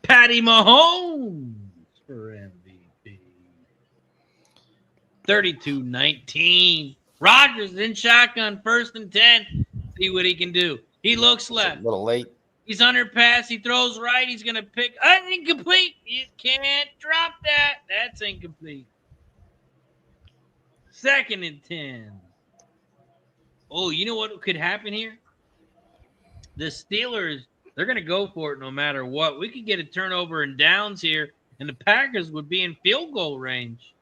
Patty Mahomes for MVP. 32-19. Rodgers in shotgun, 1st and 10. See what he can do. He looks left. A little late. He's under pass. He throws right. He's going to pick. Incomplete. You can't drop that. That's incomplete. 2nd and 10. Oh, you know what could happen here? The Steelers, they're going to go for it no matter what. We could get a turnover and downs here, and the Packers would be in field goal range.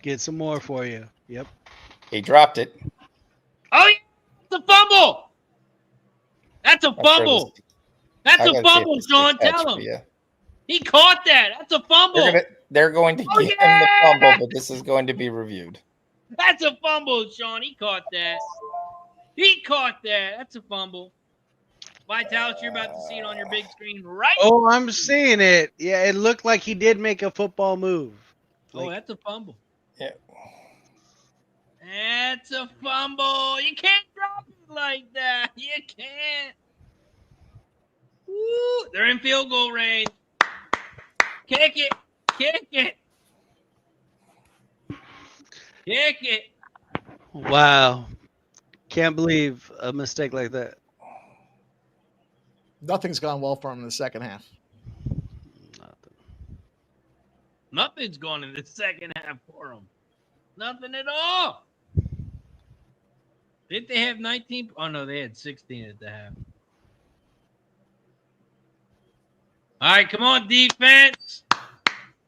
Get some more for you. Yep. He dropped it. Oh, yeah. It's a fumble. That's a fumble. That's a fumble, Sean. Tell him. He caught that. That's a fumble. They're going to give him the fumble, but this is going to be reviewed. That's a fumble, Sean. He caught that. He caught that. That's a fumble. Vitalis, you're about to see it on your big screen right. Oh, I'm seeing it. Yeah, it looked like he did make a football move. Oh, that's a fumble. Yeah. That's a fumble. You can't drop it like that. You can't. Woo, they're in field goal range. Kick it. Kick it. Kick it. Wow. Can't believe a mistake like that. Nothing's gone well for him in the second half. Nothing's gone in the second half for him. Nothing at all. Didn't they have 19? Oh, no, they had 16 at the half. All right, come on, defense.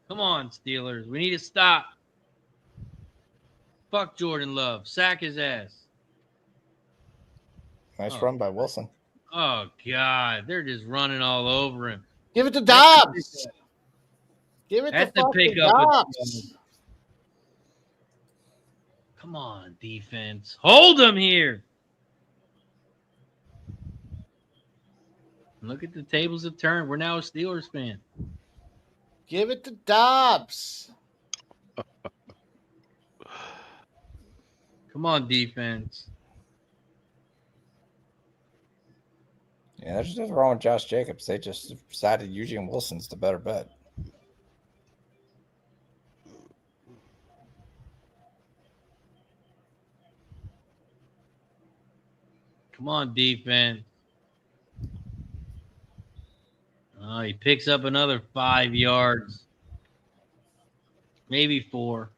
Come on, Steelers. We need to stop. Fuck Jordan Love. Sack his ass. Nice run by Wilson. Oh, God. They're just running all over him. Give it to Dobbs. Give it That's to the pick fucking up. Dobbs. Come on, defense. Hold him here. Look at the tables have turned. We're now a Steelers fan. Give it to Dobbs. Come on, defense. Yeah, there's nothing wrong with Josh Jacobs. They just decided Eugene Wilson's the better bet. Come on, defense. Oh, he picks up another 5 yards. Maybe 4.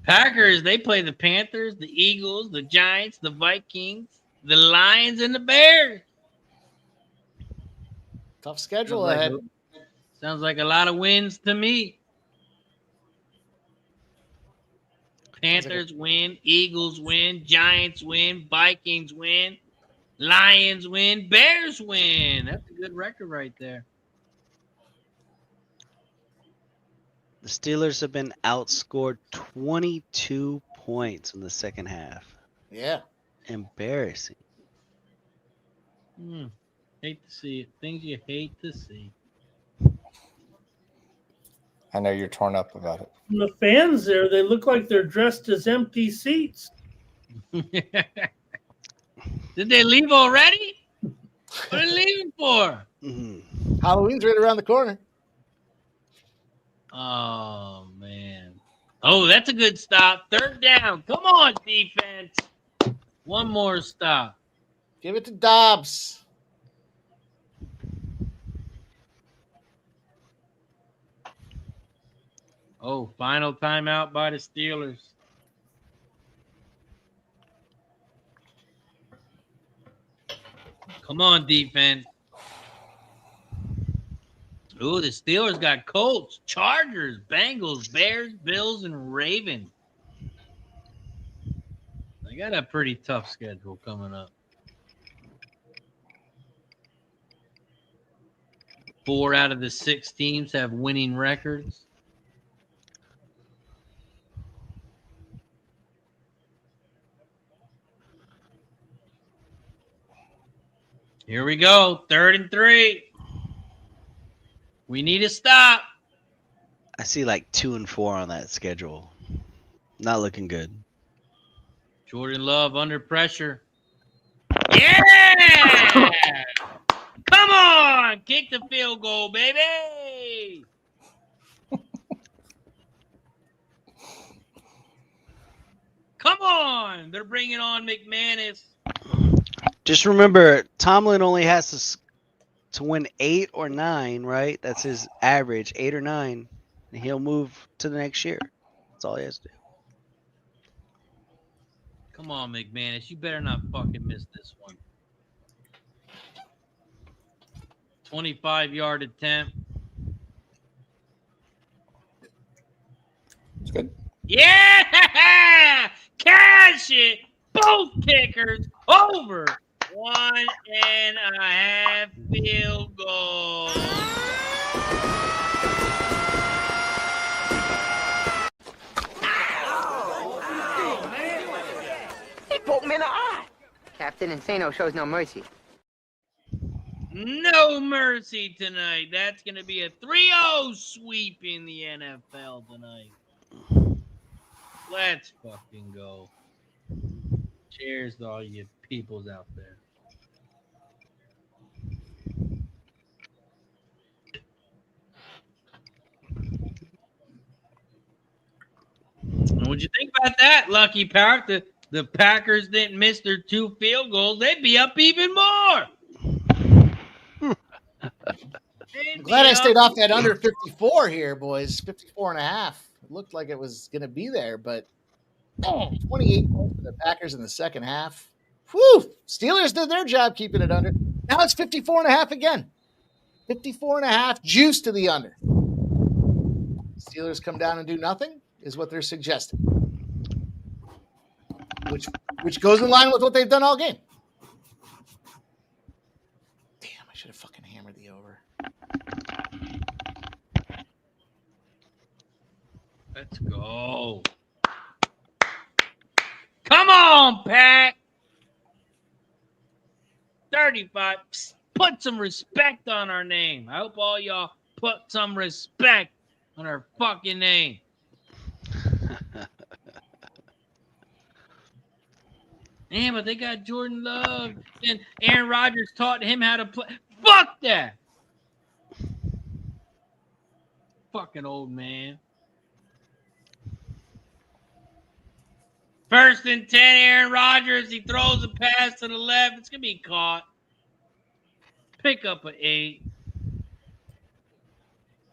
Packers, they play the Panthers, the Eagles, the Giants, the Vikings, the Lions, and the Bears. Tough schedule ahead. Sounds like a lot of wins to me. Panthers win, Eagles win, Giants win, Vikings win, Lions win, Bears win. That's a good record right there. The Steelers have been outscored 22 points in the second half. Yeah. Embarrassing. Hate to see it. Things you hate to see. I know you're torn up about it. And the fans there, they look like they're dressed as empty seats. Did they leave already? What are they leaving for? Halloween's right around the corner. Oh, man. Oh, that's a good stop. 3rd down. Come on, defense. One more stop. Give it to Dobbs. Oh, final timeout by the Steelers. Come on, defense. Ooh, the Steelers got Colts, Chargers, Bengals, Bears, Bills, and Ravens. They got a pretty tough schedule coming up. 4 out of the 6 teams have winning records. Here we go. 3rd and 3. We need to stop. I see like 2 and 4 on that schedule. Not looking good. Jordan Love under pressure. Yeah! Come on! Kick the field goal, baby! Come on! They're bringing on McManus. Just remember, Tomlin only has to win 8 or 9, right? That's his average, 8 or 9. And he'll move to the next year. That's all he has to do. Come on, McManus. You better not fucking miss this one. 25-yard attempt. It's good. Yeah! Cash it! Both kickers over 1.5 field goal. He poked me in the eye. Captain Insano shows no mercy. No mercy tonight. That's going to be a 3-0 sweep in the NFL tonight. Let's fucking go. Cheers to all you peoples out there. What'd you think about that, Lucky Parrot? The Packers didn't miss their 2 field goals. They'd be up even more. I'm glad I stayed off that under 54 here, boys. 54.5. It looked like it was going to be there, but 28 points for the Packers in the second half. Whew! Steelers did their job keeping it under. Now it's 54.5 again. 54.5 juice to the under. Steelers come down and do nothing is what they're suggesting. Which goes in line with what they've done all game. Damn, I should have fucking hammered the over. Let's go. Come on, Pack. 35. Psst, put some respect on our name. I hope all y'all put some respect on our fucking name. Damn, but they got Jordan Love and Aaron Rodgers taught him how to play. Fuck that. Fucking old man. 1st and 10, Aaron Rodgers. He throws a pass to the left. It's going to be caught. Pick up an 8.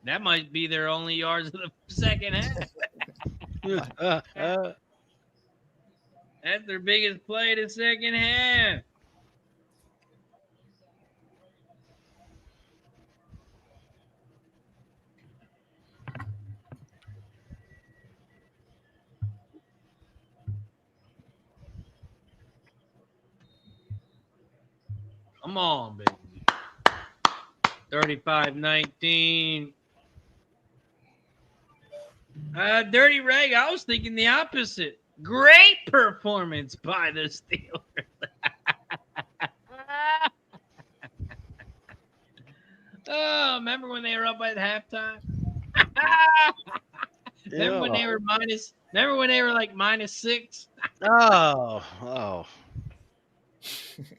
That might be their only yards of the second half. That's their biggest play of the second half. Come on, baby. 35-19. Dirty Reg, I was thinking the opposite. Great performance by the Steelers. Oh, remember when they were up at halftime? Remember when they were remember when they were like -6?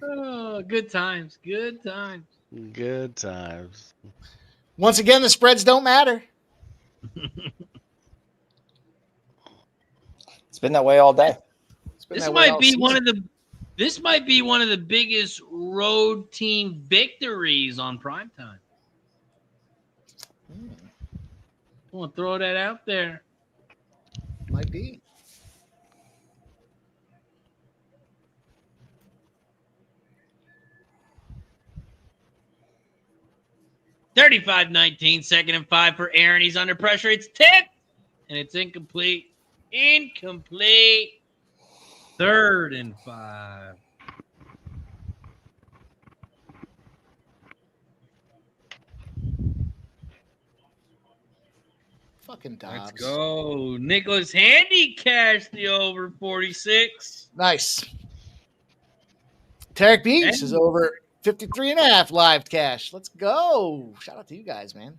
Oh, good times. Good times. good times. Once again, the spreads don't matter. It's been that way all day. This might be one of the biggest road team victories on primetime. I want to throw that out there. Might be. $35-19, 2nd and 5 for Aaron. He's under pressure. It's tipped, and it's incomplete. Incomplete. 3rd and 5. Fucking Dobbs. Let's go. Nicholas Handy cashed the over 46. Nice. Tarek Beach is over 53.5 live cash. Let's go. Shout out to you guys, man.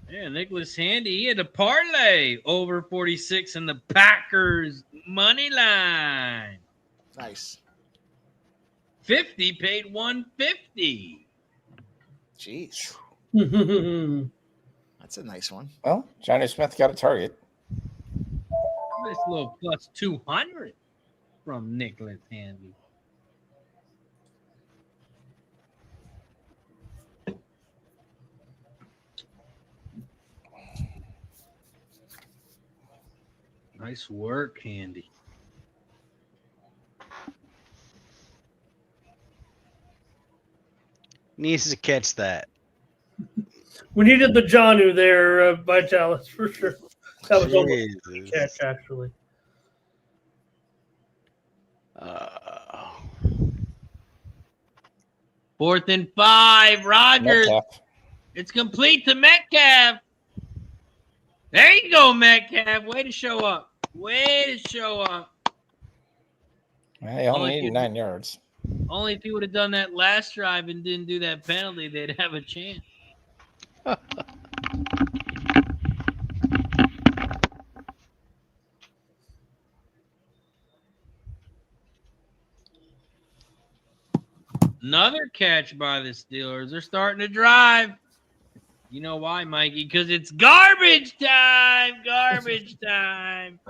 Yeah, Nicholas Handy, he had a parlay over 46 in the Packers money line. Nice. 50 paid 150. Jeez. That's a nice one. Well, Johnny Smith got a target. Nice little plus 200 from Nicholas Handy. Nice work, Handy. Needs to catch that. We needed the Janu there, Vitalis, for sure. That was almost a catch, actually. 4th and 5, Rodgers. Metcalf. It's complete to Metcalf. There you go, Metcalf. Way to show up. Way to show up. He only needed 9 yards. Only if he would have done that last drive and didn't do that penalty, they'd have a chance. Another catch by the Steelers. They're starting to drive. You know why, Mikey? Because it's garbage time. Garbage time.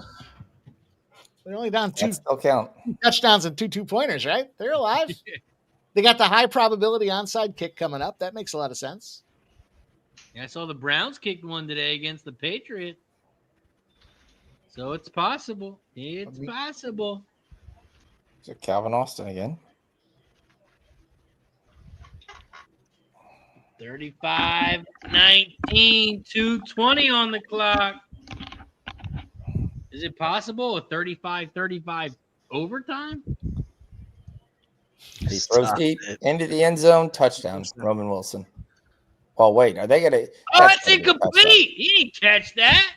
They're only down two That still count. touchdowns and 2 2-pointers, right? They're alive. They got the high probability onside kick coming up. That makes a lot of sense. Yeah, I saw the Browns kicked one today against the Patriots. So it's possible. It's possible. So Calvin Austin again. 35-19, 2:20 on the clock. Is it possible a 35-35 overtime? He throws deep into the end zone. Touchdown, Roman Wilson. Well, wait. Are they going to? Oh, it's incomplete. He didn't catch that.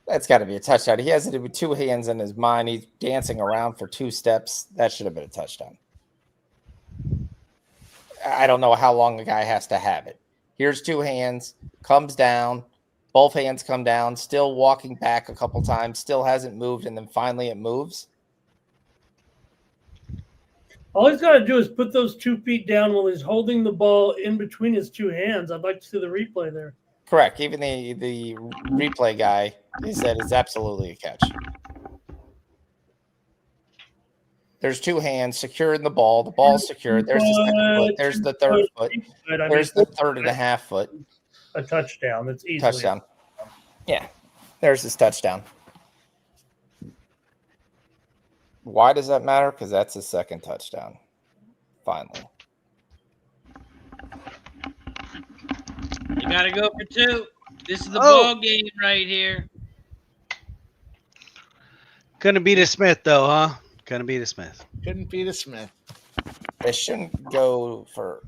That's got to be a touchdown. He has it with 2 hands in his mind. He's dancing around for 2 steps. That should have been a touchdown. I don't know how long the guy has to have it. Here's 2 hands, comes down, both hands come down, still walking back a couple times, still hasn't moved, and then finally it moves. All he's got to do is put those 2 feet down while he's holding the ball in between his 2 hands. I'd like to see the replay there. Correct. Even the replay guy said it's absolutely a catch. There's 2 hands securing the ball. The ball's secured. There's the second foot. There's the third foot. There's the 3.5 foot. A touchdown. That's easy. Touchdown. Yeah. There's his touchdown. Why does that matter? Because that's his second touchdown. Finally. You got to go for 2. This is the ball game right here. Couldn't beat a Smith, though, huh? Couldn't beat a Smith. Couldn't beat a Smith. They shouldn't go for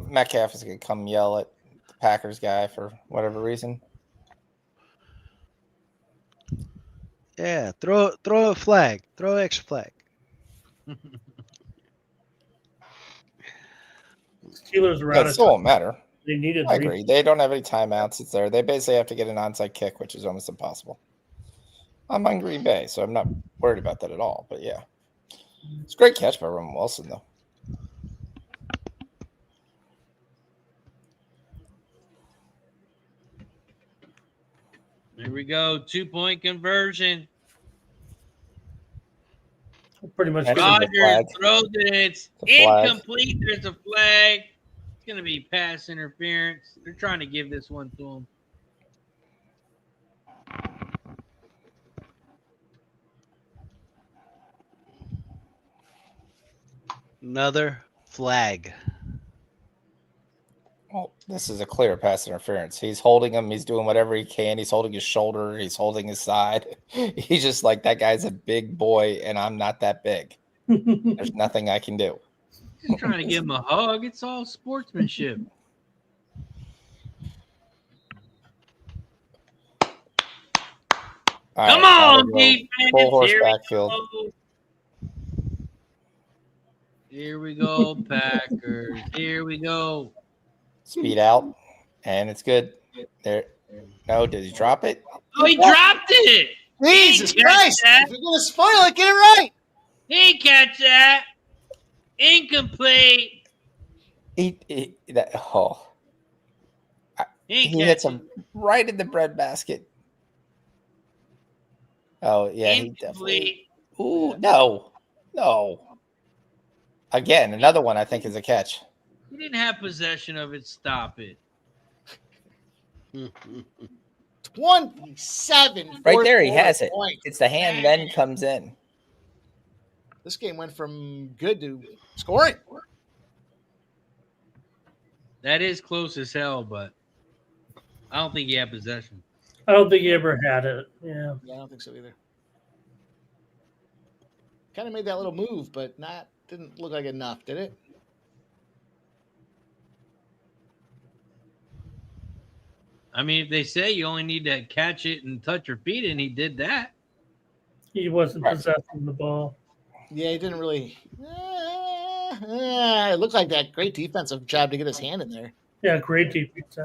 Metcalf is going to come yell at the Packers guy for whatever reason. Yeah, throw a flag. Throw an extra flag. Steelers are That still won't matter. They needed. I agree. They don't have any timeouts. It's there. They basically have to get an onside kick, which is almost impossible. I'm on Green Bay, so I'm not worried about that at all. But yeah, it's a great catch by Ramon Wilson, though. Here we go. 2-point conversion. Pretty much. Rodgers throws it. It's incomplete. There's a flag. It's going to be pass interference. They're trying to give this one to him. Another flag. Well, this is a clear pass interference. He's holding him. He's doing whatever he can. He's holding his shoulder. He's holding his side. He's just like, that guy's a big boy, and I'm not that big. There's nothing I can do. Just trying to give him a hug. It's all sportsmanship. Come on, defense. Full horse backfield. Here we go, Packers. Here we go. Speed out, and it's good. There. No, did he drop it? Oh, he dropped it. Jesus Christ. If you're going to spoil it, get it right. He didn't catch that. Incomplete. He hits him right in the breadbasket. Oh, yeah, he definitely. Ooh, no. Again, another one I think is a catch. He didn't have possession of it. Stop it. 27. Right there, he has it. Point. It's the hand then comes in. This game went from good to scoring. That is close as hell, but I don't think he had possession. I don't think he ever had it. Yeah, I don't think so either. Kind of made that little move, but didn't look like enough, did it? I mean, if they say you only need to catch it and touch your feet, and he did that. He wasn't possessing the ball. Yeah, he didn't really. It looked like that great defensive job to get his hand in there. Yeah, great defense.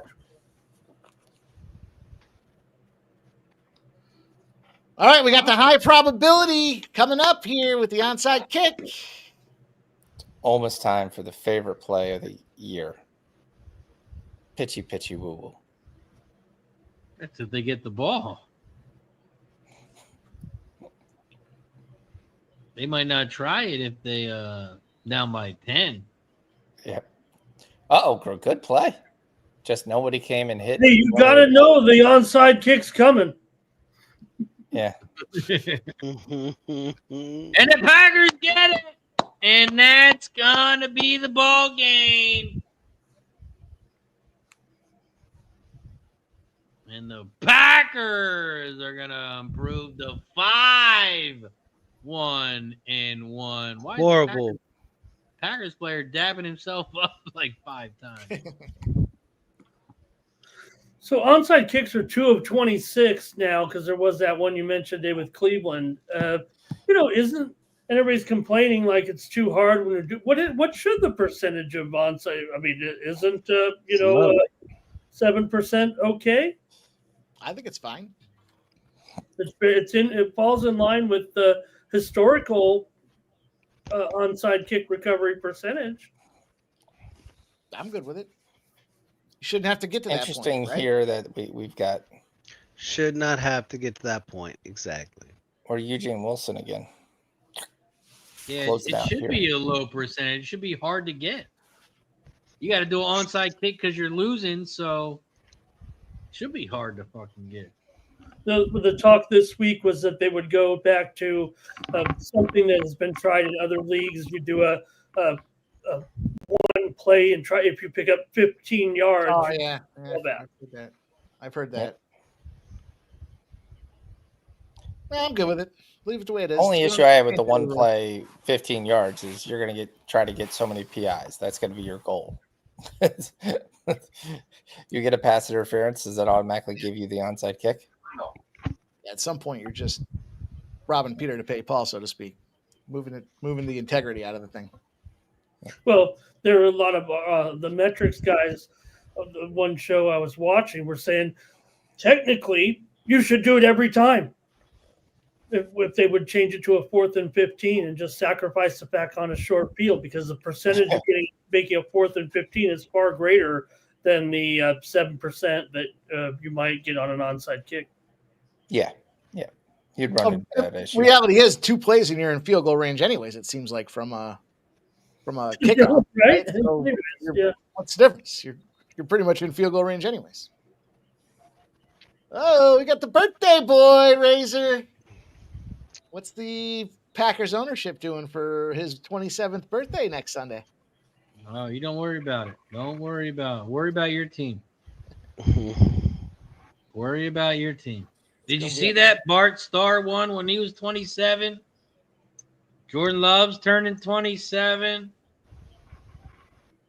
All right, we got the high probability coming up here with the onside kick. Almost time for the favorite play of the year. Pitchy, pitchy, woo woo. That's if they get the ball. They might not try it if they down by 10. Yep. Uh-oh, good play. Just nobody came and hit. Hey, you got to know the onside kick's coming. Yeah. And the Packers get it. And that's going to be the ball game. And the Packers are going to improve to 5-1-1. Why Horrible. Packers player dabbing himself up like 5 times. So onside kicks are 2 of 26 now because there was that one you mentioned today with Cleveland. Isn't and everybody's complaining like it's too hard when you do what should the percentage of onside? I mean, isn't 7% okay? I think it's fine. It falls in line with the historical onside kick recovery percentage. I'm good with it. You shouldn't have to get to that point. Interesting Right? here that we've got. Should not have to get to that point. Exactly. Or Eugene Wilson again. Yeah, Close it out should here. be a low percentage. It should be hard to get. You got to do an onside kick because you're losing, so it should be hard to fucking get. The talk this week was that they would go back to something that has been tried in other leagues. You do a one play and try if you pick up 15 yards. Oh yeah, I've heard that. Well, I'm good with it. Leave it the way it is. Only issue I have with the one play 15 yards is you're going to try to get so many PIs. That's going to be your goal. You get a pass interference, does that automatically give you the onside kick? At some point, you're just robbing Peter to pay Paul, so to speak, moving the integrity out of the thing. Well, there are a lot of the metrics guys of the one show I was watching were saying technically you should do it every time. If they would change it to a 4th and 15 and just sacrifice it back on a short field, because the percentage of making a 4th and 15 is far greater than the 7% that you might get on an onside kick. Yeah. You'd run into that issue. Reality is 2 plays and you're in field goal range anyways, it seems like from a kickoff. Right? So what's the difference? You're pretty much in field goal range anyways. Oh, we got the birthday boy, Razer. What's the Packers ownership doing for his 27th birthday next Sunday? Oh, you don't worry about it. Don't worry about it. Worry about your team. Worry about your team. Did you see that Bart Starr won when he was 27? Jordan Love's turning 27. I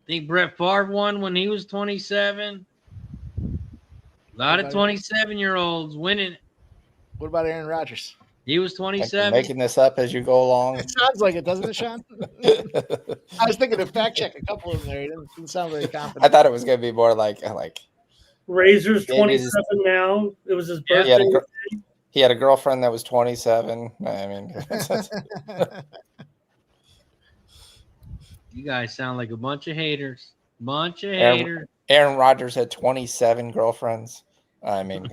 think Brett Favre won when he was 27. A lot of 27-years winning. What about Aaron Rodgers? He was 27. Making this up as you go along. It sounds like it, doesn't it, Sean? I was thinking to fact check a couple of them there. It didn't sound very confident. I thought it was going to be more like Razor's 27 now. It was his birthday. He had a girlfriend that was 27. I mean, you guys sound like a bunch of haters. Haters. Aaron Rodgers had 27 girlfriends. I mean,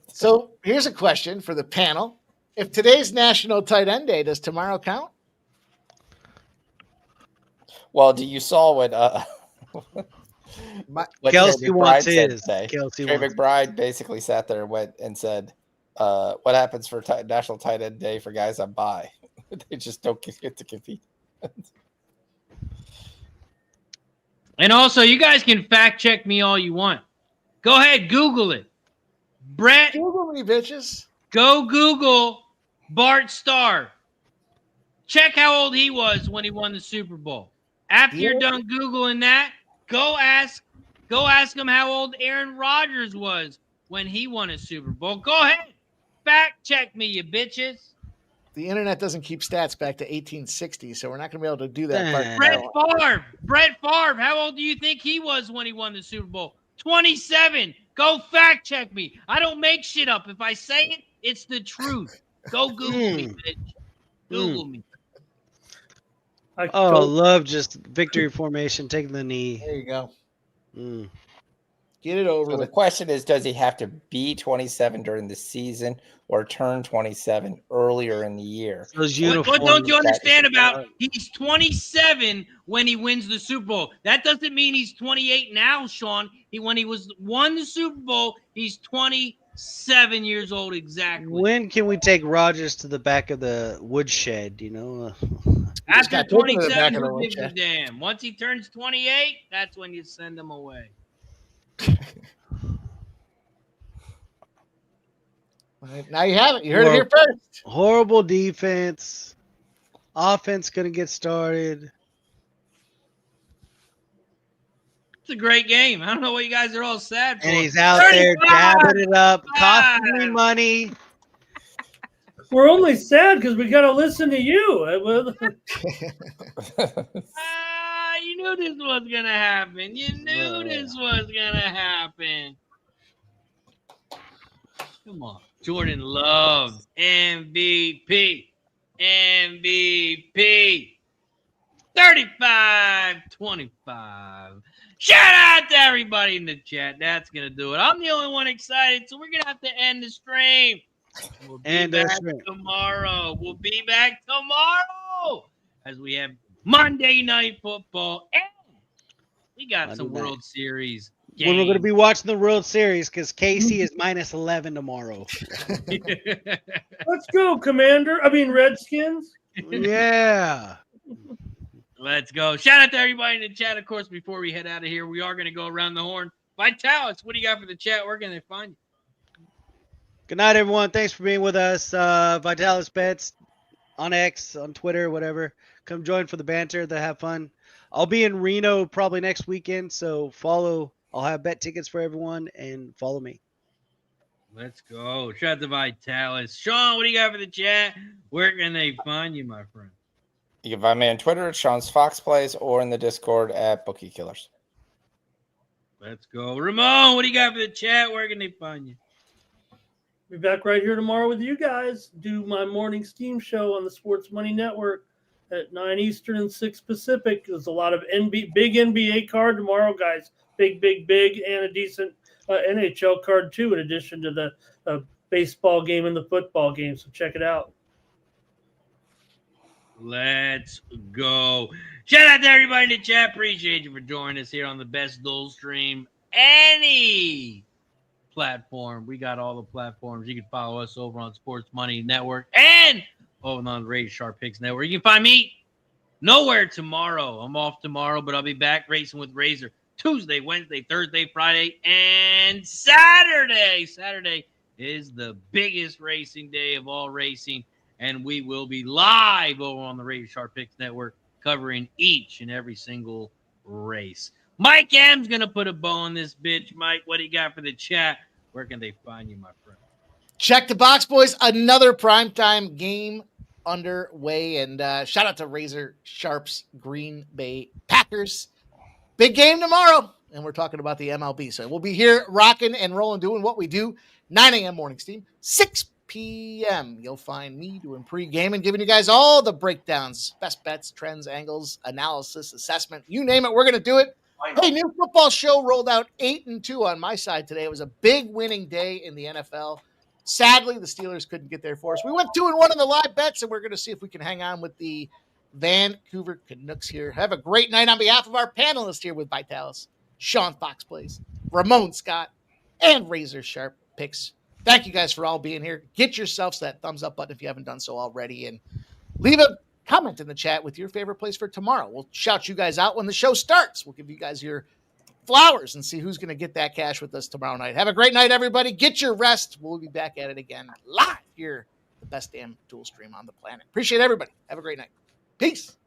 so here's a question for the panel. If today's National Tight End Day, does tomorrow count? Well, you saw what Kelsey wants his. Trey McBride basically sat there and went and said, what happens for National Tight End Day for guys on bye? They just don't get to compete. And also, you guys can fact check me all you want. Go ahead, Google it. Brett, Google me, bitches. Go Google Bart Starr. Check how old he was when he won the Super Bowl. After you're done Googling that, go ask him how old Aaron Rodgers was when he won a Super Bowl. Go ahead. Fact check me, you bitches. The internet doesn't keep stats back to 1860, so we're not going to be able to do that. Damn. Brett Favre. How old do you think he was when he won the Super Bowl? 27. Go fact check me. I don't make shit up. If I say it, it's the truth. Go Google me, bitch. Google me. Love just victory formation, taking the knee. There you go. Get it over So with. the question is, does he have to be 27 during the season or turn 27 earlier in the year? What don't you understand about he's 27 when he wins the Super Bowl? That doesn't mean he's 28 now, Sean. When he won the Super Bowl, he's 27 years old exactly. When can we take Rodgers to the back of the woodshed, you know? After 27, who gives a damn? Once he turns 28, that's when you send him away. Now you have it. You heard it here first. Horrible defense. Offense going to get started. It's a great game. I don't know what you guys are all sad for. And he's out there dabbing it up, costing me money. We're only sad because we got to listen to you. You knew this was going to happen. You knew this was going to happen. Come on. Jordan Love, MVP. 35-25. Shout out to everybody in the chat. That's going to do it. I'm the only one excited, so we're going to have to end the stream. We'll be back tomorrow. We'll be back tomorrow as we have Monday Night Football. And we got some World Series games. When we're going to be watching the World Series because Casey is minus 11 tomorrow. Let's go, Redskins. Yeah. Let's go. Shout out to everybody in the chat. Of course, before we head out of here, we are going to go around the horn. Vitalis, what do you got for the chat? Where can they find you? Good night, everyone. Thanks for being with us. Vitalis Bets on X, on Twitter, whatever. Come join for the banter. Have fun. I'll be in Reno probably next weekend, so follow. I'll have bet tickets for everyone, and follow me. Let's go. Shout out to Vitalis. Sean, what do you got for the chat? Where can they find you, my friend? You can find me on Twitter at Sean's Fox Plays or in the Discord at Bookie Killers. Let's go. Ramon, what do you got for the chat? Where can they find you? Be back right here tomorrow with you guys. Do my morning steam show on the Sports Money Network at 9 Eastern and 6 Pacific. There's a lot of big NBA card tomorrow, guys. Big, and a decent NHL card, too, in addition to the baseball game and the football game. So check it out. Let's go. Shout out to everybody in the chat. Appreciate you for joining us here on the best dual stream. Any platform. We got all the platforms. You can follow us over on Sports Money Network and over on the Razer Sharp Picks Network. You can find me nowhere tomorrow. I'm off tomorrow, but I'll be back racing with Razer Tuesday, Wednesday, Thursday, Friday, and Saturday. Saturday is the biggest racing day of all racing, and we will be live over on the Razer Sharp Picks Network covering each and every single race. Mike M's going to put a bow on this bitch. Mike, what do you got for the chat? Where can they find you, my friend? Check the box, boys. Another primetime game underway. And shout out to Razer Sharp's Green Bay Packers. Big game tomorrow. And we're talking about the MLB. So we'll be here rocking and rolling, doing what we do. 9 a.m. morning steam, 6 p.m. You'll find me doing pregame and giving you guys all the breakdowns, best bets, trends, angles, analysis, assessment. You name it, we're going to do it. Hey, new football show rolled out 8-2 on my side today. It was a big winning day in the NFL. Sadly, the Steelers couldn't get there for us. We went 2-1 in the live bets, and we're going to see if we can hang on with the Vancouver Canucks here. Have a great night on behalf of our panelists here with Vitalis, Sean Fox Plays, Ramon Scott, and Razer Sharp Picks. Thank you guys for all being here. Get yourselves that thumbs up button if you haven't done so already, and leave a comment in the chat with your favorite place for tomorrow. We'll shout you guys out when the show starts. We'll give you guys your flowers and see who's going to get that cash with us tomorrow night. Have a great night, everybody. Get your rest. We'll be back at it again live here, the best damn dual stream on the planet. Appreciate everybody. Have a great night. Peace.